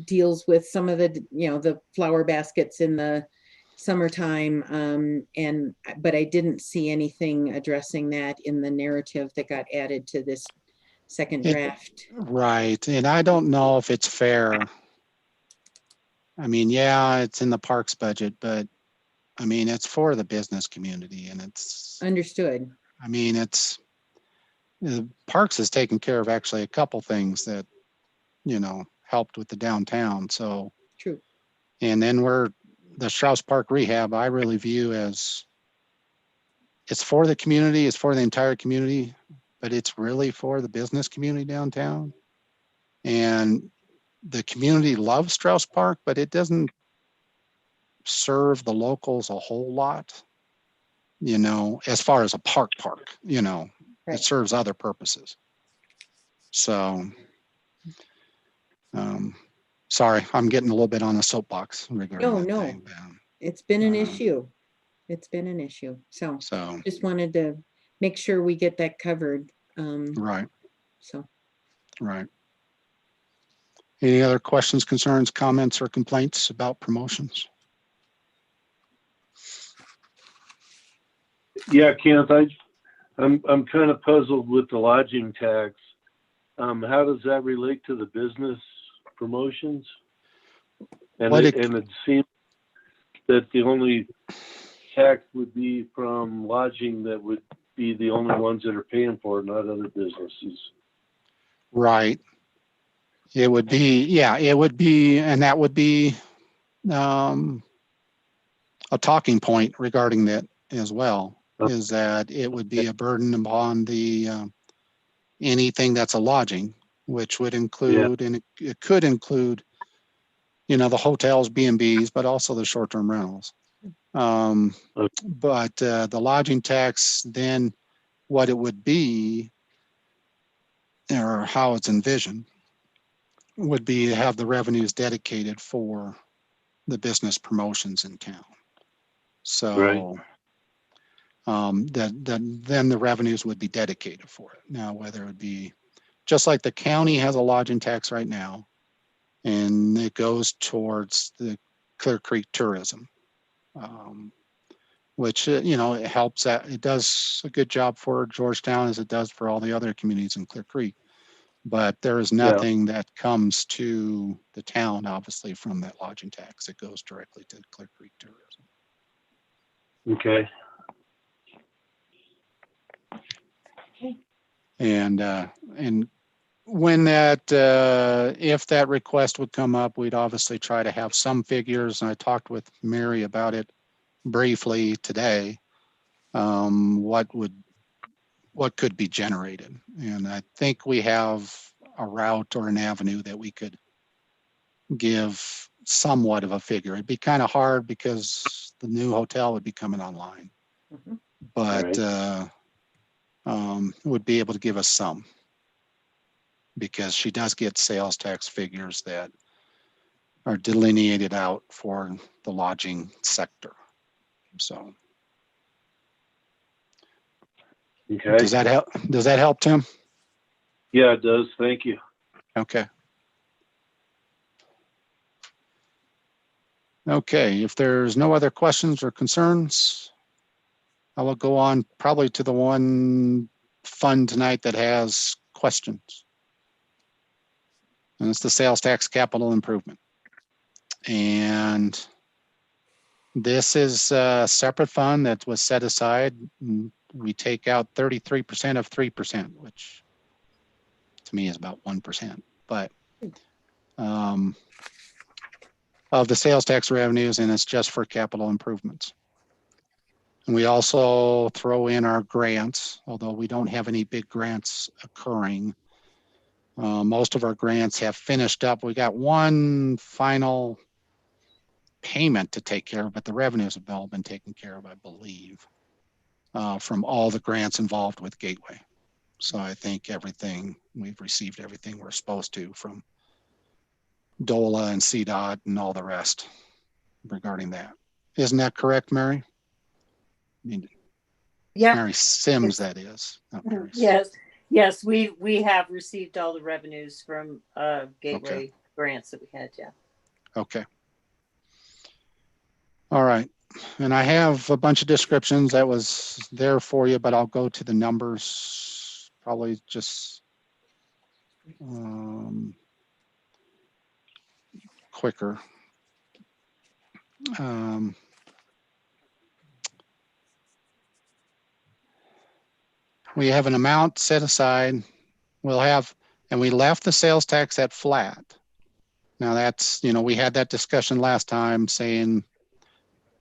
Speaker 1: deals with some of the, you know, the flower baskets in the summertime, but I didn't see anything addressing that in the narrative that got added to this second draft.
Speaker 3: Right, and I don't know if it's fair. I mean, yeah, it's in the parks budget, but I mean, it's for the business community, and it's
Speaker 1: understood.
Speaker 3: I mean, it's parks has taken care of actually a couple things that, you know, helped with the downtown. So
Speaker 1: true.
Speaker 3: And then the Strauss Park rehab, I really view as it's for the community, it's for the entire community, but it's really for the business community downtown. And the community loves Strauss Park, but it doesn't serve the locals a whole lot, you know, as far as a park, you know, right. It serves other purposes. So, sorry, I'm getting a little bit on a soapbox regarding that thing.
Speaker 1: It's been an issue. It's been an issue. So just wanted to make sure we get that covered.
Speaker 3: Right.
Speaker 1: So.
Speaker 3: Right. Any other questions, concerns, comments, or complaints about promotions?
Speaker 5: Yeah, Kent, I'm kind of puzzled with the lodging tax. How does that relate to the business promotions? And it seems that the only tax would be from lodging that would be the only ones that are paying for it, not other businesses.
Speaker 3: Right. It would be, yeah, it would be, and that would be a talking point regarding that as well, is that it would be a burden upon the anything that's a lodging, which would include, and it could include, you know, the hotels, B&Bs, but also the short-term rentals. But the lodging tax, then what it would be, or how it's envisioned, would be to have the revenues dedicated for the business promotions in town. So then the revenues would be dedicated for it. Now, whether it would be just like the county has a lodging tax right now, and it goes towards the Clear Creek tourism, which, you know, it helps that it does a good job for Georgetown as it does for all the other communities in Clear Creek. But there is nothing that comes to the town, obviously, from that lodging tax. It goes directly to Clear Creek tourism.
Speaker 5: Okay.
Speaker 3: And when that, if that request would come up, we'd obviously try to have some figures. And I talked with Mary about it briefly today. What could be generated? And I think we have a route or an avenue that we could give somewhat of a figure. It'd be kind of hard because the new hotel would be coming online, but would be able to give us some, because she does get sales tax figures that are delineated out for the lodging sector. So
Speaker 5: okay.
Speaker 3: Does that help? Does that help, Tim?
Speaker 5: Yeah, it does. Thank you.
Speaker 3: Okay. Okay, if there's no other questions or concerns, I will go on probably to the one fund tonight that has questions. And it's the sales tax capital improvement. And this is a separate fund that was set aside. We take out 33% of 3%, which to me is about 1%, but of the sales tax revenues, and it's just for capital improvements. And we also throw in our grants, although we don't have any big grants occurring. Most of our grants have finished up. We got one final payment to take care of, but the revenues have all been taken care of, I believe, from all the grants involved with Gateway. So I think we've received everything we're supposed to from DOLA and CDOT and all the rest regarding that. Isn't that correct, Mary?
Speaker 19: Yeah.
Speaker 3: Mary Sims, that is.
Speaker 19: Yes, we have received all the revenues from Gateway grants that we had, yeah.
Speaker 3: Okay. All right. And I have a bunch of descriptions that was there for you, but I'll go to the numbers probably just quicker. We have an amount set aside. And we left the sales tax at flat. Now that's, we had that discussion last time saying,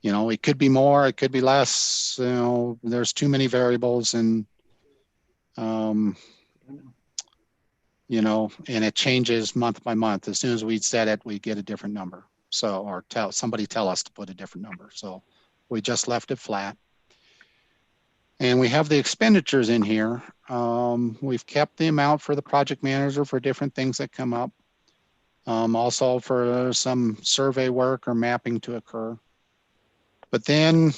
Speaker 3: it could be more, it could be less, there's too many variables, and, and it changes month by month. As soon as we set it, we get a different number. So, or somebody tell us to put a different number. So we just left it flat. And we have the expenditures in here. We've kept the amount for the project manager for different things that come up. Also for some survey work or mapping to occur. But then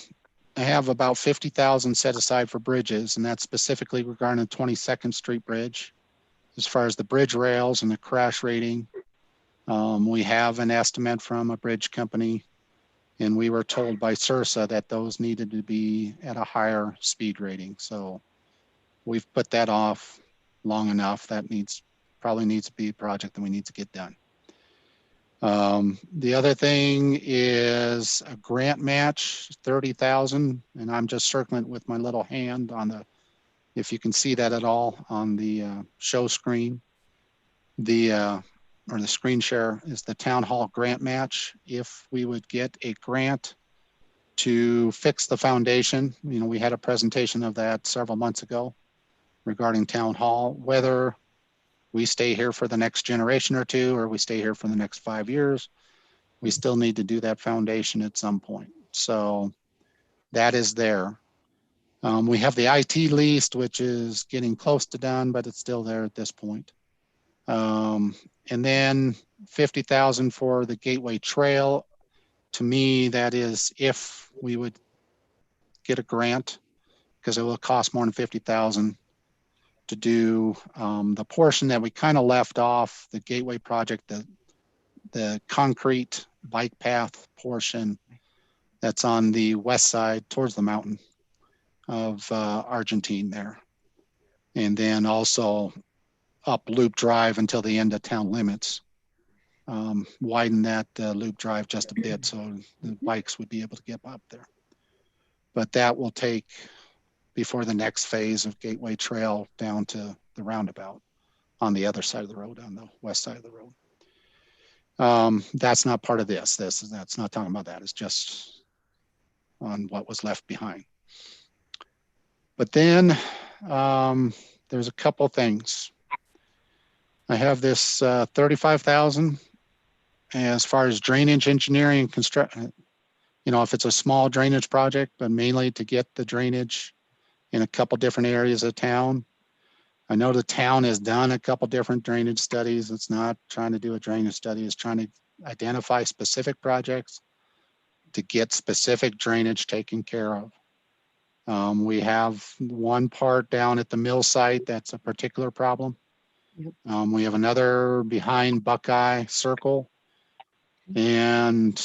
Speaker 3: I have about 50,000 set aside for bridges, and that's specifically regarding the 22nd Street Bridge. As far as the bridge rails and the crash rating, we have an estimate from a bridge company, and we were told by CIRSA that those needed to be at a higher speed rating. So we've put that off long enough. That probably needs to be a project that we need to get done. The other thing is a grant match, 30,000, and I'm just circling it with my little hand on the, if you can see that at all on the show screen. Or the screen share is the town hall grant match. If we would get a grant to fix the foundation, you know, we had a presentation of that several months ago regarding town hall, whether we stay here for the next generation or two, or we stay here for the next 5 years, we still need to do that foundation at some point. So that is there. We have the IT leased, which is getting close to done, but it's still there at this point. And then 50,000 for the Gateway Trail. To me, that is if we would get a grant, because it will cost more than 50,000 to do the portion that we kind of left off, the Gateway project, the concrete bike path portion that's on the west side towards the mountain of Argentine there. And then also up Loop Drive until the end of town limits. Widen that Loop Drive just a bit so the bikes would be able to get up there. But that will take before the next phase of Gateway Trail down to the roundabout on the other side of the road, on the west side of the road. That's not part of this. That's not talking about that. It's just on what was left behind. But then there's a couple things. I have this 35,000 as far as drainage engineering and construction. You know, if it's a small drainage project, but mainly to get the drainage in a couple different areas of town. I know the town has done a couple different drainage studies. It's not trying to do a drainage study. It's trying to identify specific projects to get specific drainage taken care of. We have one part down at the mill site that's a particular problem. Yep. We have another behind Buckeye Circle and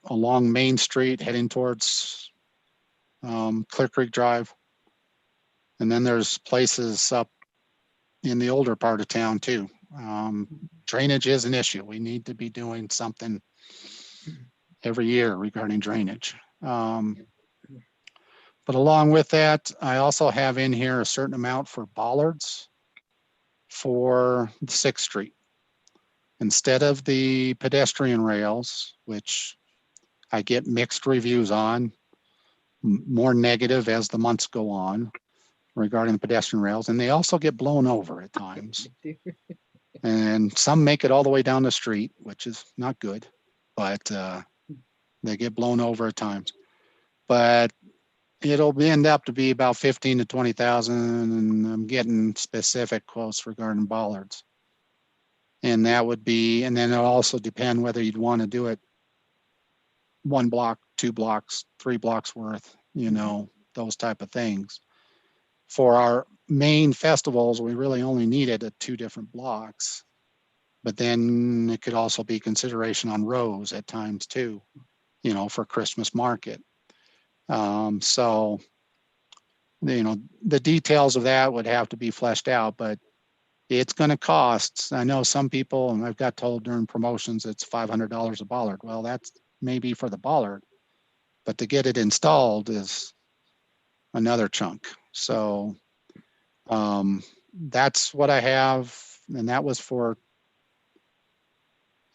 Speaker 3: along Main Street heading towards Clear Creek Drive. And then there's places up in the older part of town too. Drainage is an issue. We need to be doing something every year regarding drainage. But along with that, I also have in here a certain amount for bollards for 6th Street. Instead of the pedestrian rails, which I get mixed reviews on, more negative as the months go on regarding the pedestrian rails, and they also get blown over at times. And some make it all the way down the street, which is not good, but they get blown over at times. But it'll end up to be about 15 to 20,000, and I'm getting specific quotes regarding bollards. And that would be, and then it'll also depend whether you'd want to do it 1 block, 2 blocks, 3 blocks worth, you know, those type of things. For our main festivals, we really only needed 2 different blocks, but then it could also be consideration on rows at times too, you know, for Christmas market. So, you know, the details of that would have to be fleshed out, but it's going to cost. I know some people, and I've got told during promotions, it's $500 a bollard. Well, that's maybe for the bollard, but to get it installed is another chunk. So that's what I have. And that was for,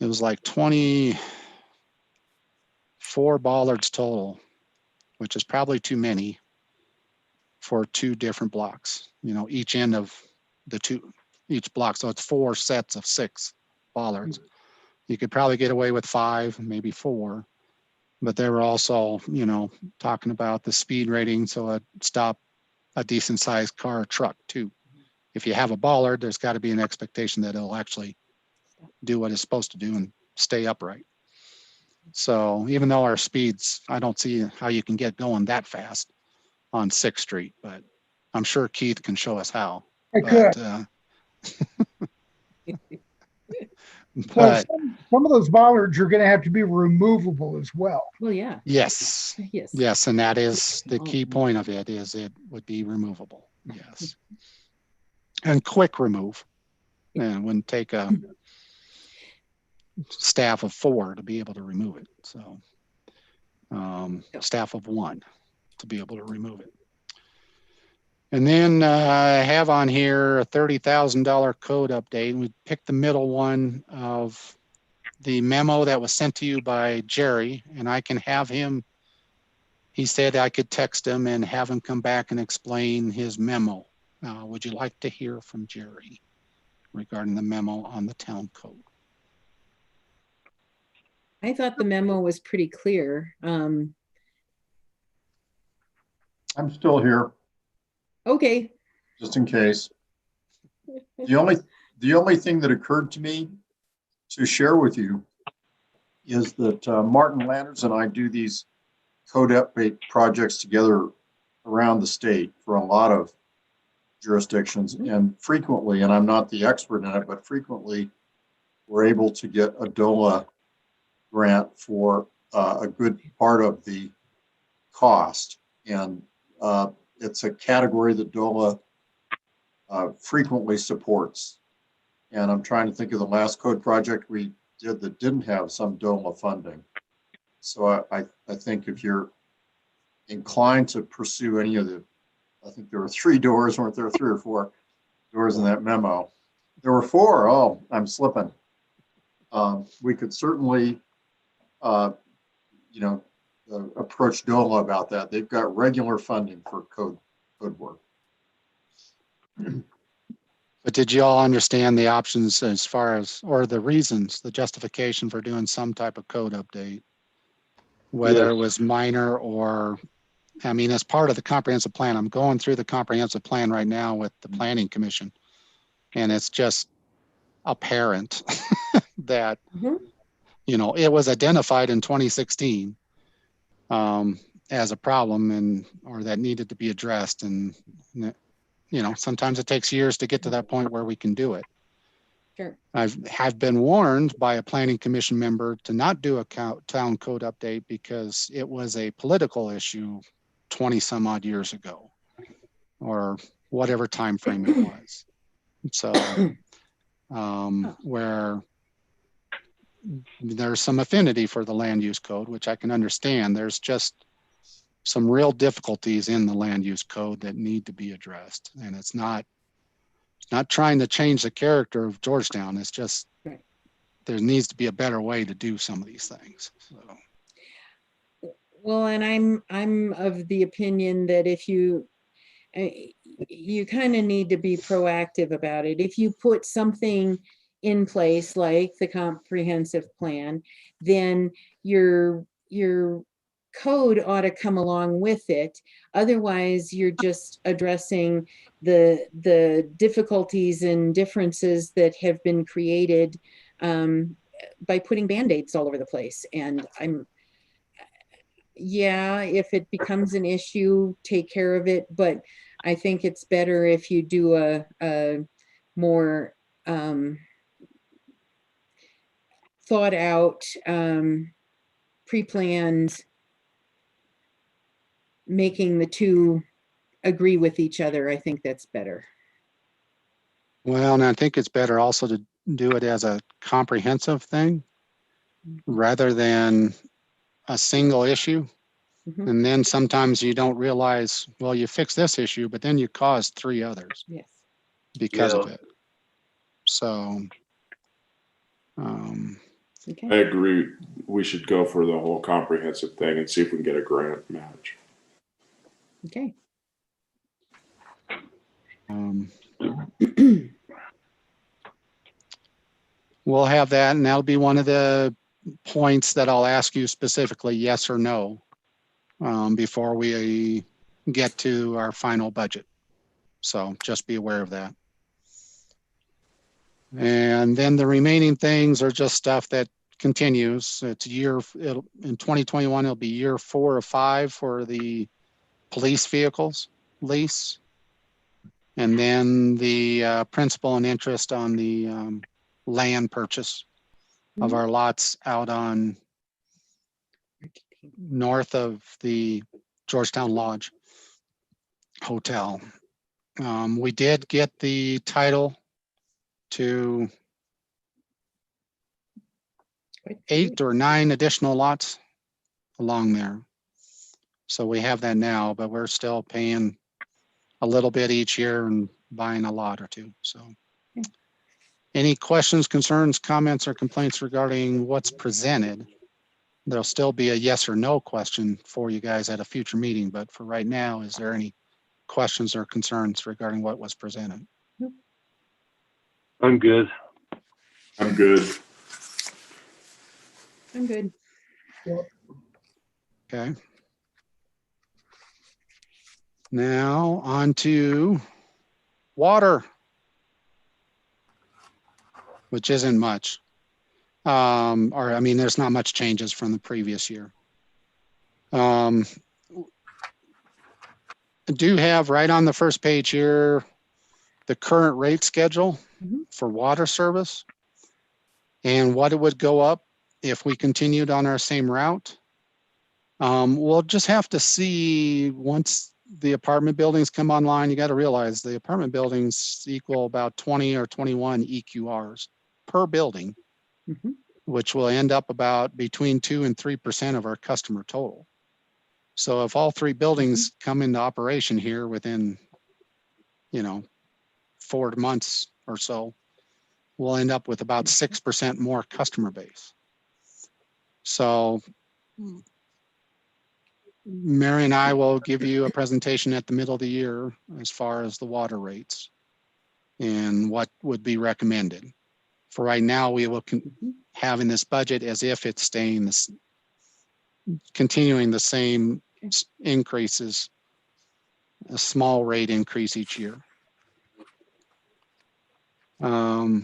Speaker 3: it was like 24 bollards total, which is probably too many for 2 different blocks, you know, each end of the 2, each block. So it's 4 sets of 6 bollards. You could probably get away with 5, maybe 4, but they were also, you know, talking about the speed rating. So it stop a decent sized car or truck too. If you have a bollard, there's got to be an expectation that it'll actually do what it's supposed to do and stay upright. So even though our speeds, I don't see how you can get going that fast on 6th Street, but I'm sure Keith can show us how.
Speaker 18: I could.
Speaker 3: But
Speaker 18: some of those bollards are going to have to be removable as well.
Speaker 1: Well, yeah.
Speaker 3: Yes. Yes. And that is the key point of it, is it would be removable. Yes. And quick remove. And it wouldn't take a staff of 4 to be able to remove it. So staff of 1 to be able to remove it. And then I have on here a $30,000 code update. We picked the middle one of the memo that was sent to you by Jerry, and I can have him, he said I could text him and have him come back and explain his memo. Would you like to hear from Jerry regarding the memo on the town code?
Speaker 1: I thought the memo was pretty clear.
Speaker 12: I'm still here,
Speaker 1: Okay.
Speaker 12: just in case. The only thing that occurred to me to share with you is that Martin Landers and I do these code update projects together around the state for a lot of jurisdictions, and frequently, and I'm not the expert in it, but frequently we're able to get a DOLA grant for a good part of the cost. And it's a category that DOLA frequently supports. And I'm trying to think of the last code project we did that didn't have some DOLA funding. So I think if you're inclined to pursue any of the, I think there were 3 doors, weren't there 3 or 4 doors in that memo? There were 4. Oh, I'm slipping. We could certainly, approach DOLA about that. They've got regular funding for code work.
Speaker 3: But did you all understand the options as far as, or the reasons, the justification for doing some type of code update? Whether it was minor or, I mean, as part of the comprehensive plan, I'm going through the comprehensive plan right now with the Planning Commission. And it's just apparent that, it was identified in 2016 as a problem or that needed to be addressed. And, sometimes it takes years to get to that point where we can do it.
Speaker 1: Sure.
Speaker 3: Have been warned by a planning commission member to not do a town code update because it was a political issue 20 some odd years ago, or whatever time frame it was. So where there's some affinity for the land use code, which I can understand, there's just some real difficulties in the land use code that need to be addressed. And it's not trying to change the character of Georgetown. It's just, there needs to be a better way to do some of these things. So.
Speaker 1: Well, and I'm of the opinion that if you kind of need to be proactive about it. If you put something in place like the comprehensive plan, then your code ought to come along with it. Otherwise, you're just addressing the difficulties and differences that have been created by putting Band-Aids all over the place. And if it becomes an issue, take care of it. But I think it's better if you do a more thought out, pre-planned, making the two agree with each other. I think that's better.
Speaker 3: Well, and I think it's better also to do it as a comprehensive thing rather than a single issue. And then sometimes you don't realize, well, you fix this issue, but then you caused 3 others because of it. So
Speaker 10: I agree. We should go for the whole comprehensive thing and see if we can get a grant match.
Speaker 1: Okay.
Speaker 3: We'll have that, and that'll be one of the points that I'll ask you specifically, yes or no, before we get to our final budget. So just be aware of that. And then the remaining things are just stuff that continues. It's in 2021, it'll be year 4 of 5 for the police vehicles lease. And then the principal and interest on the land purchase of our lots out on north of the Georgetown Lodge Hotel. We did get the title to 8 or 9 additional lots along there. So we have that now, but we're still paying a little bit each year and buying a lot or two. So any questions, concerns, comments, or complaints regarding what's presented? There'll still be a yes or no question for you guys at a future meeting, but for right now, is there any questions or concerns regarding what was presented?
Speaker 5: I'm good.
Speaker 10: I'm good.
Speaker 1: I'm good.
Speaker 3: Okay. Now on to water, which isn't much. I mean, there's not much changes from the previous year. I do have right on the first page here, the current rate schedule for water service and what it would go up if we continued on our same route. We'll just have to see once the apartment buildings come online. You got to realize the apartment buildings equal about 20 or 21 EQRs per building, which will end up about between 2 and 3% of our customer total. So if all 3 buildings come into operation here within, 4 months or so, we'll end up with about 6% more customer base. So Mary and I will give you a presentation at the middle of the year as far as the water rates and what would be recommended. For right now, we will have in this budget as if it's staying this, continuing the same increases, a small rate increase each year. All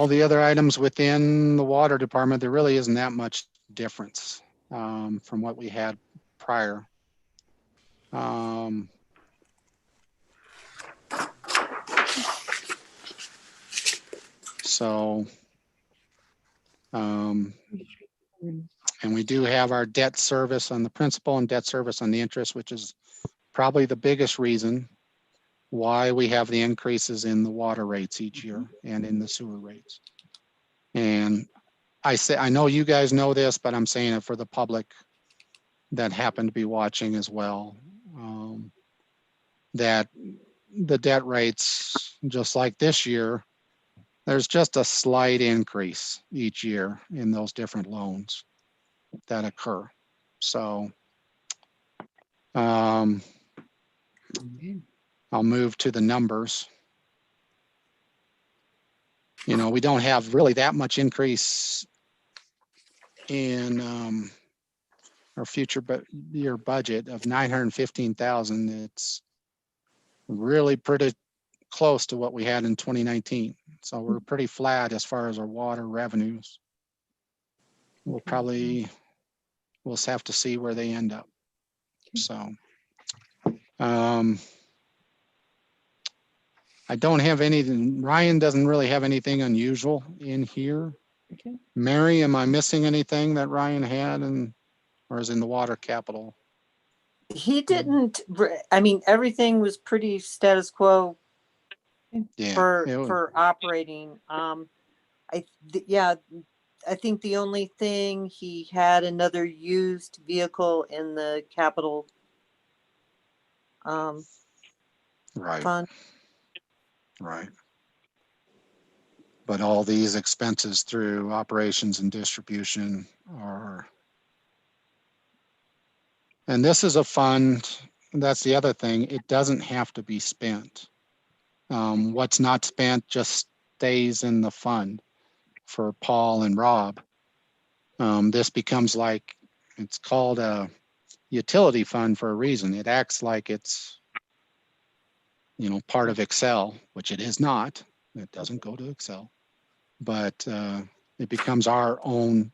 Speaker 3: the other items within the water department, there really isn't that much difference from what we had prior. And we do have our debt service on the principal and debt service on the interest, which is probably the biggest reason why we have the increases in the water rates each year and in the sewer rates. And I know you guys know this, but I'm saying it for the public that happen to be watching as well, that the debt rates, just like this year, there's just a slight increase each year in those different loans that occur. So I'll move to the numbers. We don't have really that much increase in our future year budget of 915,000. It's really pretty close to what we had in 2019. So we're pretty flat as far as our water revenues. We'll have to see where they end up. So I don't have anything. Ryan doesn't really have anything unusual in here.
Speaker 1: Okay.
Speaker 3: Mary, am I missing anything that Ryan had or is in the water capital?
Speaker 19: He didn't, I mean, everything was pretty status quo for operating. I think the only thing, he had another used vehicle in the capital fund.
Speaker 3: Right. But all these expenses through operations and distribution are, and this is a fund, that's the other thing, it doesn't have to be spent. What's not spent just stays in the fund for Paul and Rob. This becomes like, it's called a utility fund for a reason. It acts like it's, part of Excel, which it is not. It doesn't go to Excel, but it becomes our own,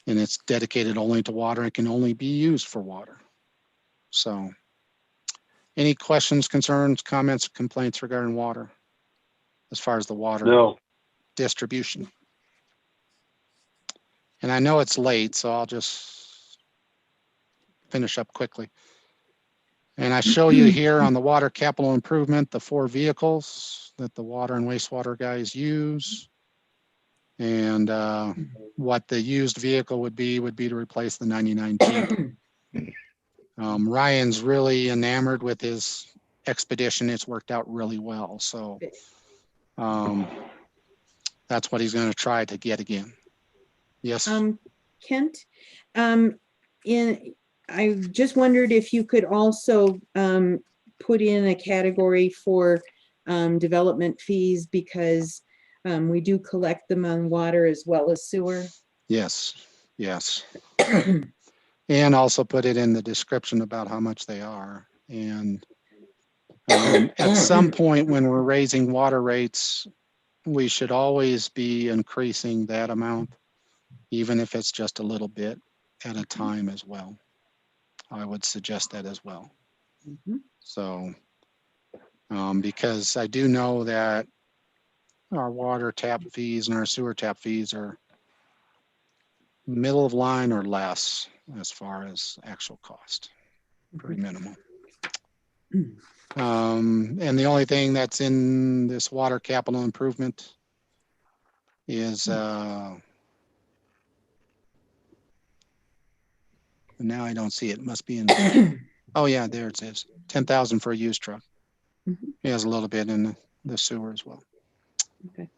Speaker 3: and it's dedicated only to water. It can only be used for water. So any questions, concerns, comments, complaints regarding water as far as the water distribution? And I know it's late, so I'll just finish up quickly. And I show you here on the water capital improvement, the 4 vehicles that the water and wastewater guys use. And what the used vehicle would be to replace the 99 Jeep. Ryan's really enamored with his Expedition. It's worked out really well. So that's what he's going to try to get again. Yes.
Speaker 1: Kent, I just wondered if you could also put in a category for development fees, because we do collect them on water as well as sewer.
Speaker 3: Yes, yes. And also put it in the description about how much they are. And at some point when we're raising water rates, we should always be increasing that amount, even if it's just a little bit at a time as well. I would suggest that as well. So, because I do know that our water tap fees and our sewer tap fees are middle of line or less as far as actual cost, pretty minimal. And the only thing that's in this water capital improvement is now I don't see it. Must be in. Oh yeah, there it is. 10,000 for a used truck. He has a little bit in the sewer as well.
Speaker 1: Okay.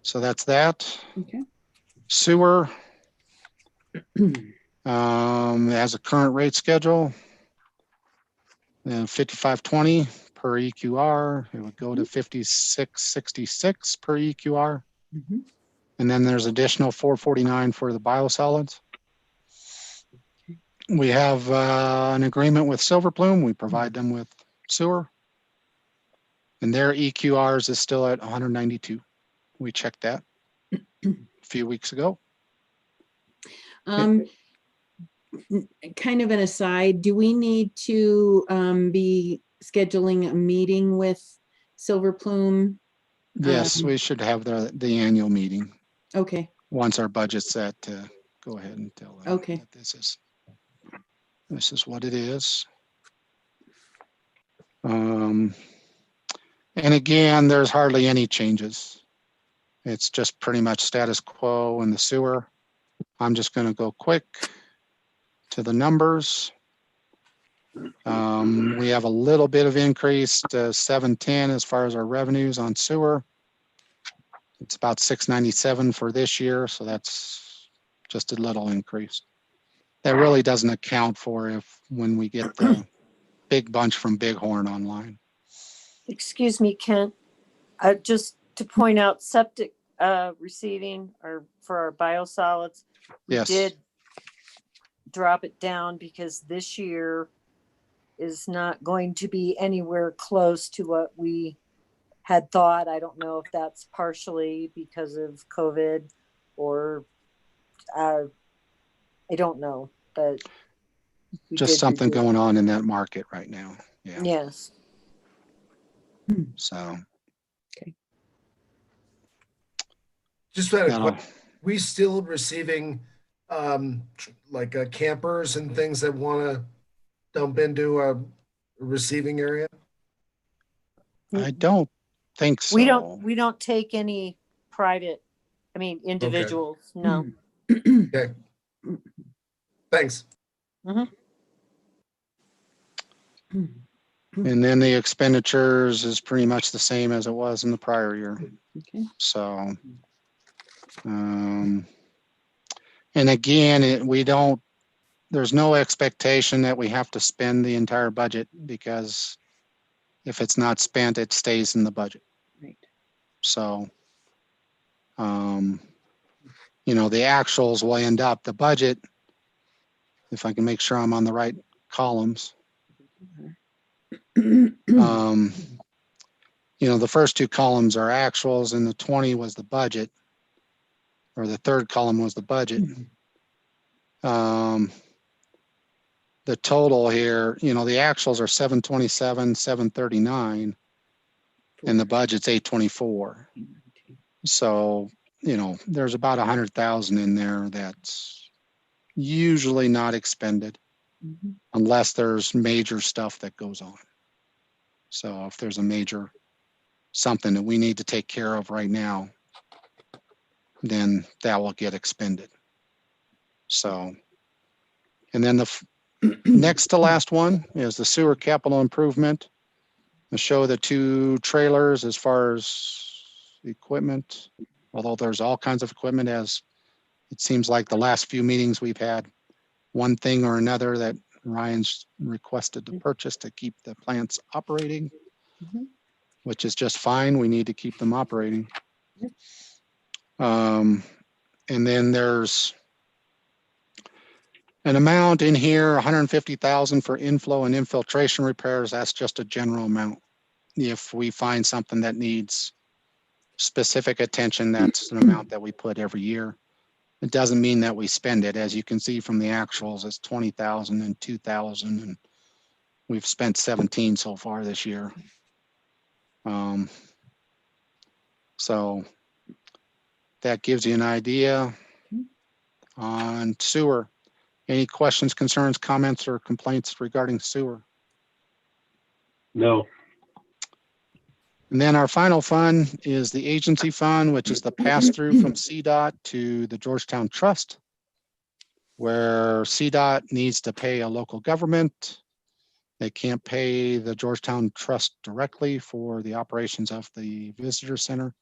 Speaker 1: So
Speaker 3: that's that.
Speaker 1: Okay.
Speaker 3: Sewer has a current rate schedule. And 5520 per EQR. It would go to 5666 per EQR. And then there's additional 449 for the biosolids. We have an agreement with Silver Plume. We provide them with sewer. And their EQRs is still at 192. We checked that a few weeks ago.
Speaker 1: Kind of an aside, do we need to be scheduling a meeting with Silver Plume?
Speaker 3: Yes, we should have the annual meeting.
Speaker 1: Okay.
Speaker 3: Once our budget's set, to go ahead and tell them
Speaker 1: okay.
Speaker 3: that this is what it is. And again, there's hardly any changes. It's just pretty much status quo in the sewer. I'm just going to go quick to the numbers. We have a little bit of increase to 710 as far as our revenues on sewer. It's about 697 for this year, so that's just a little increase. That really doesn't account for when we get the big bunch from Bighorn online.
Speaker 19: Excuse me, Kent. Just to point out, septic receiving or for our biosolids, we
Speaker 3: Yes.
Speaker 19: did drop it down because this year is not going to be anywhere close to what we had thought. I don't know if that's partially because of COVID or I don't know, but
Speaker 3: just something going on in that market right now. Yeah.
Speaker 19: Yes.
Speaker 3: So.
Speaker 1: Okay.
Speaker 7: Just had a question. We still receiving like campers and things that want to dump into a receiving area?
Speaker 3: I don't think so.
Speaker 19: We don't take any private, individuals. Okay. No.
Speaker 7: Okay. Thanks.
Speaker 3: And then the expenditures is pretty much the same as it was in the prior year.
Speaker 1: Okay.
Speaker 3: So, and again, there's no expectation that we have to spend the entire budget, because if it's not spent, it stays in the budget.
Speaker 1: Right.
Speaker 3: So, the actuals will end up the budget. If I can make sure I'm on the right columns. The first two columns are actuals, and the 20 was the budget, or the third column was the budget. The total here, the actuals are 727, 739, and the budget's 824. So, there's about 100,000 in there that's usually not expended. unless there's major stuff that goes on. So if there's a major something that we need to take care of right now, then that will get expended. So, and then the next to last one is the sewer capital improvement. To show the 2 trailers as far as equipment, although there's all kinds of equipment, as it seems like the last few meetings we've had one thing or another that Ryan's requested to purchase to keep the plants operating, which is just fine. We need to keep them operating. And then there's an amount in here, 150,000 for inflow and infiltration repairs. That's just a general amount. If we find something that needs specific attention, that's an amount that we put every year. It doesn't mean that we spend it. As you can see from the actuals, it's 20,000 and 2,000, and we've spent 17 so far this year. So that gives you an idea on sewer. Any questions, concerns, comments, or complaints regarding sewer?
Speaker 5: No.
Speaker 3: And then our final fund is the agency fund, which is the pass-through from CDOT to the Georgetown Trust, where CDOT needs to pay a local government. They can't pay the Georgetown Trust directly for the operations of the visitor center.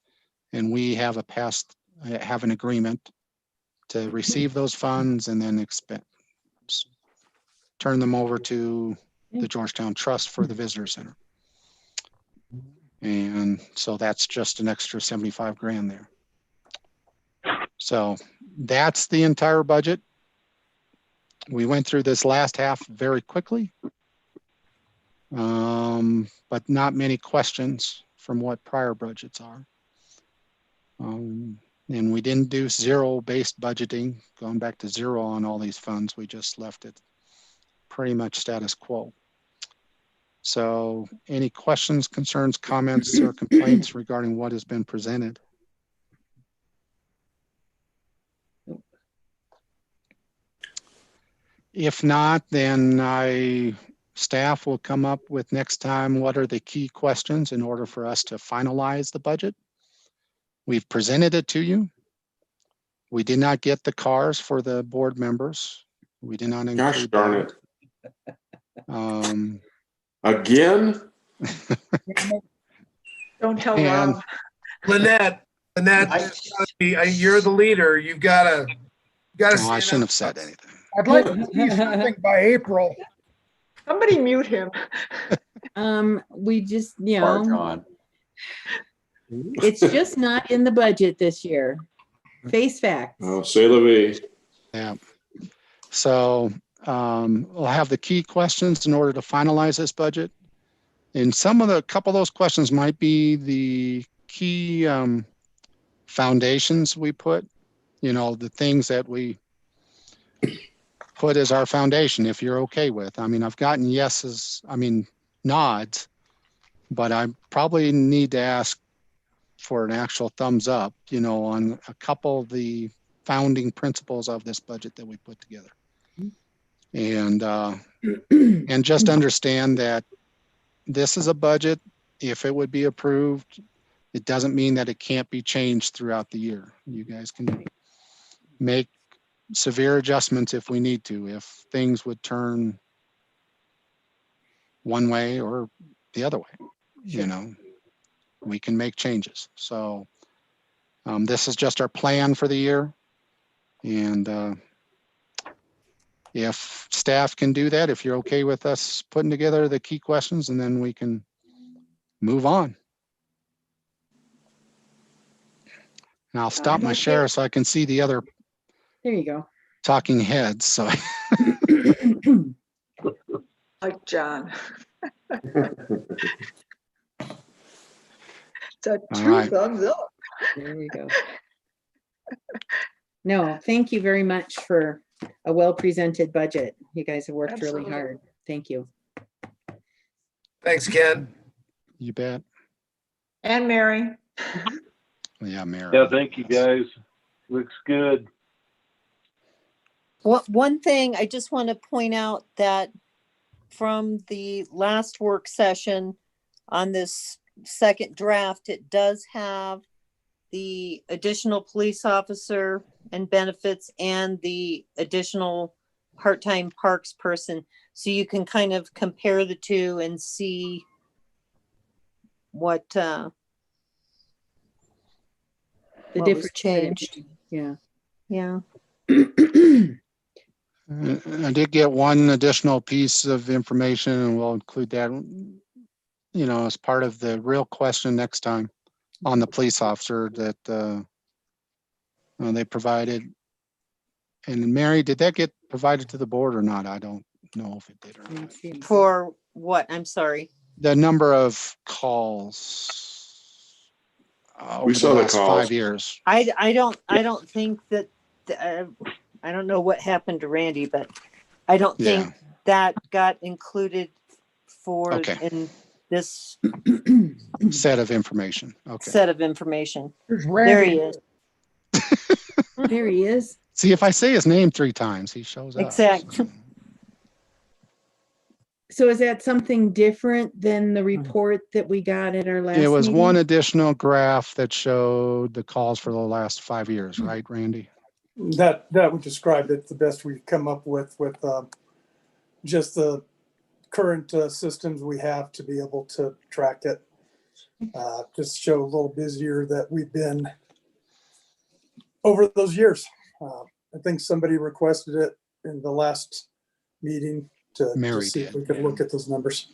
Speaker 3: And we have an agreement to receive those funds and then turn them over to the Georgetown Trust for the visitor center. And so that's just an extra 75 grand there. So that's the entire budget. We went through this last half very quickly, but not many questions from what prior budgets are. And we didn't do zero-based budgeting, going back to zero on all these funds. We just left it pretty much status quo. So any questions, concerns, comments, or complaints regarding what has been presented? If not, then staff will come up with next time what are the key questions in order for us to finalize the budget. We've presented it to you. We did not get the cars for the board members. We did not include.
Speaker 10: Gosh darn
Speaker 3: it.
Speaker 10: Again?
Speaker 8: Don't tell
Speaker 3: And-
Speaker 8: Rob.
Speaker 7: Lynette, you're the leader. You've got to.
Speaker 3: I shouldn't have said anything.
Speaker 18: I'd like to see something by April.
Speaker 8: Somebody mute him.
Speaker 1: We just,
Speaker 11: Far gone.
Speaker 1: it's just not in the budget this year. Face facts.
Speaker 10: Oh, c'est la vie.
Speaker 3: Yeah. So we'll have the key questions in order to finalize this budget. And a couple of those questions might be the key foundations we put, the things that we put as our foundation, if you're okay with. I mean, I've gotten nods, but I probably need to ask for an actual thumbs up, on a couple of the founding principles of this budget that we put together. And just understand that this is a budget. If it would be approved, it doesn't mean that it can't be changed throughout the year. You guys can make severe adjustments if we need to, if things would turn one way or the other way, we can make changes. So this is just our plan for the year. And if staff can do that, if you're okay with us putting together the key questions, and then we can move on. And I'll stop my share so I can see the other
Speaker 1: There you go.
Speaker 3: talking heads. So
Speaker 8: Like John. It's a
Speaker 3: All
Speaker 8: 2
Speaker 3: right.
Speaker 8: thumbs up.
Speaker 1: There we go. No, thank you very much for a well-presented budget. You guys have worked really
Speaker 8: Absolutely.
Speaker 1: hard. Thank you.
Speaker 7: Thanks, Ken.
Speaker 3: you bet.
Speaker 8: And Mary.
Speaker 3: Yeah, Mary.
Speaker 5: Yeah, thank you guys. Looks good.
Speaker 19: One thing I just want to point out that from the last work session on this second draft, it does have the additional police officer and benefits and the additional part-time parks person. So you can kind of compare the two and see what
Speaker 1: The
Speaker 19: what was
Speaker 1: difference.
Speaker 19: changed.
Speaker 1: Yeah.
Speaker 19: Yeah.
Speaker 3: I did get one additional piece of information, and we'll include that, as part of the real question next time on the police officer that they provided. And Mary, did that get provided to the board or not? I don't know if it did or not.
Speaker 19: For what? I'm sorry.
Speaker 3: The number of calls over
Speaker 10: We
Speaker 3: the
Speaker 10: saw the
Speaker 3: last
Speaker 10: calls.
Speaker 3: 5 years.
Speaker 19: I don't think that I don't know what happened to Randy, but I don't think
Speaker 3: Yeah.
Speaker 19: that got included for
Speaker 3: Okay.
Speaker 19: in this
Speaker 3: Set of information. Okay.
Speaker 19: set of information.
Speaker 18: There's
Speaker 19: There
Speaker 18: Randy.
Speaker 19: he is.
Speaker 1: There he is.
Speaker 3: See, if I say his name 3 times, he shows up.
Speaker 19: Exactly.
Speaker 1: So is that something different than the report that we got at our last
Speaker 3: It was
Speaker 1: meeting?
Speaker 3: one additional graph that showed the calls for the last 5 years, right, Randy?
Speaker 6: That would describe it the best we've come up with just the current systems we have to be able to track it. Just show a little busier that we've been over those years. I think somebody requested it in the last meeting to
Speaker 3: Mary
Speaker 6: see if
Speaker 3: did,
Speaker 6: we could look at those numbers.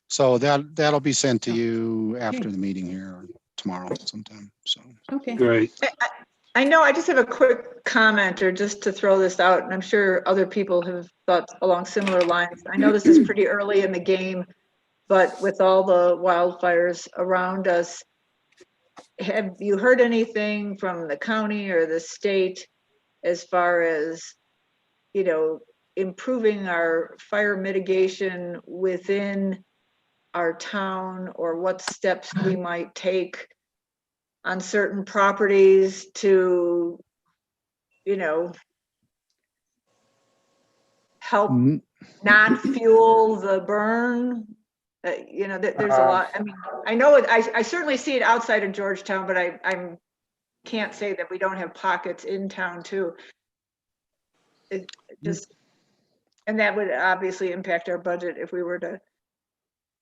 Speaker 3: So that'll be sent to you after the meeting here or tomorrow sometime. So
Speaker 1: Okay.
Speaker 5: Great.
Speaker 8: I know, I just have a quick comment or just to throw this out, and I'm sure other people have thought along similar lines. I know this is pretty early in the game, but with all the wildfires around us, have you heard anything from the county or the state as far as, improving our fire mitigation within our town, or what steps we might take on certain properties to, help not fuel the burn? There's a lot. I mean, I know it, I certainly see it outside of Georgetown, but I can't say that we don't have pockets in town too. It just, and that would obviously impact our budget if we were to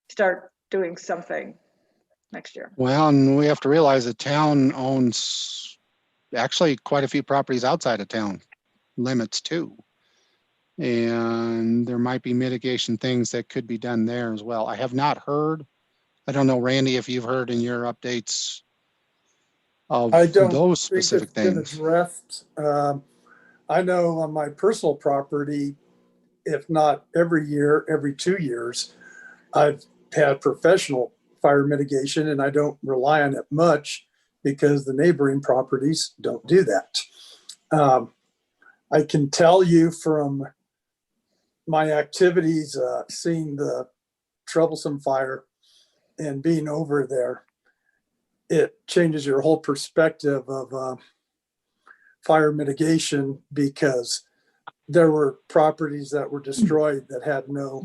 Speaker 8: start doing something next year.
Speaker 3: well, and we have to realize the town owns actually quite a few properties outside of town limits too. And there might be mitigation things that could be done there as well. I have not heard. I don't know, Randy, if you've heard in your updates of
Speaker 6: I don't
Speaker 3: those
Speaker 6: think
Speaker 3: specific
Speaker 6: it's been
Speaker 3: things.
Speaker 6: addressed. I know on my personal property, if not every year, every 2 years, I've had professional fire mitigation, and I don't rely on it much because the neighboring properties don't do that. I can tell you from my activities, seeing the troublesome fire and being over there, it changes your whole perspective of fire mitigation, because there were properties that were destroyed that had no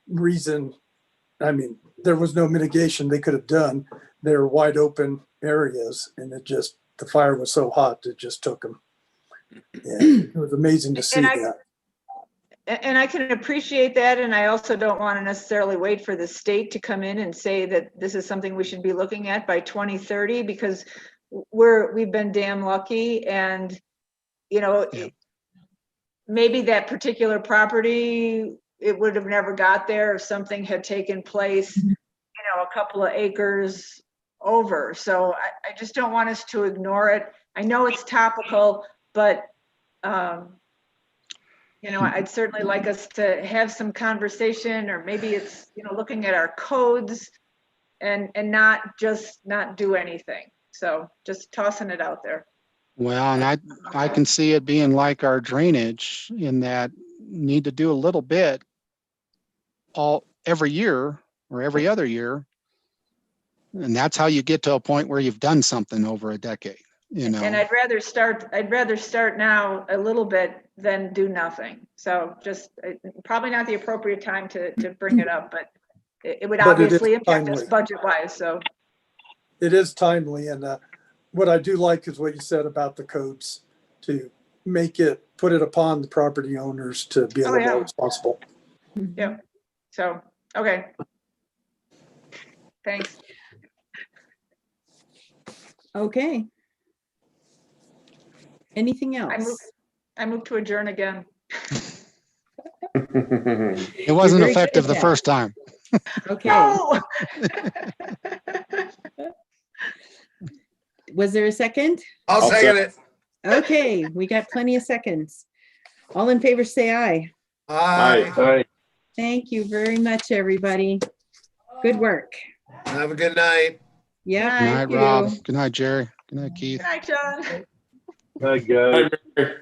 Speaker 6: reason. I mean, there was no mitigation they could have done. They were wide open areas, and the fire was so hot, it just took them. And it was amazing to see that.
Speaker 8: And I can appreciate that, and I also don't want to necessarily wait for the state to come in and say that this is something we should be looking at by 2030, because we've been damn lucky, and maybe that particular property, it would have never got there if something had taken place, a couple of acres over. So I just don't want us to ignore it. I know it's topical, but I'd certainly like us to have some conversation, or maybe it's, looking at our codes and not do anything. So just tossing it out there.
Speaker 3: Well, and I can see it being like our drainage in that need to do a little bit every year or every other year. And that's how you get to a point where you've done something over a decade. you know.
Speaker 8: And I'd rather start now a little bit than do nothing. So just probably not the appropriate time to bring it up, but it would
Speaker 6: But it is
Speaker 8: obviously impact us
Speaker 6: timely.
Speaker 8: budget wise. So
Speaker 6: It is timely, and what I do like is what you said about the codes, to put it upon the property owners to be a
Speaker 8: Oh,
Speaker 6: little
Speaker 8: yeah.
Speaker 6: more responsible.
Speaker 8: yeah. So okay. Thanks.
Speaker 1: Okay. Anything else?
Speaker 8: I move to adjourn again.
Speaker 3: It wasn't
Speaker 1: very good
Speaker 3: effective
Speaker 1: at
Speaker 3: the
Speaker 1: that.
Speaker 3: first time.
Speaker 1: Okay.
Speaker 8: No.
Speaker 1: Was there a second?
Speaker 7: I'll second it.
Speaker 1: Okay, we got plenty of seconds. All in favor, say aye.
Speaker 7: Aye.
Speaker 5: Aye.
Speaker 1: Thank you very much, everybody. Good work.
Speaker 7: Have a good night.
Speaker 1: Yeah.
Speaker 3: Good night, Rob. Good night, Jerry. Good night, Keith.
Speaker 8: Good night, John.
Speaker 5: Hi, guys.
Speaker 10: Hi, Mary.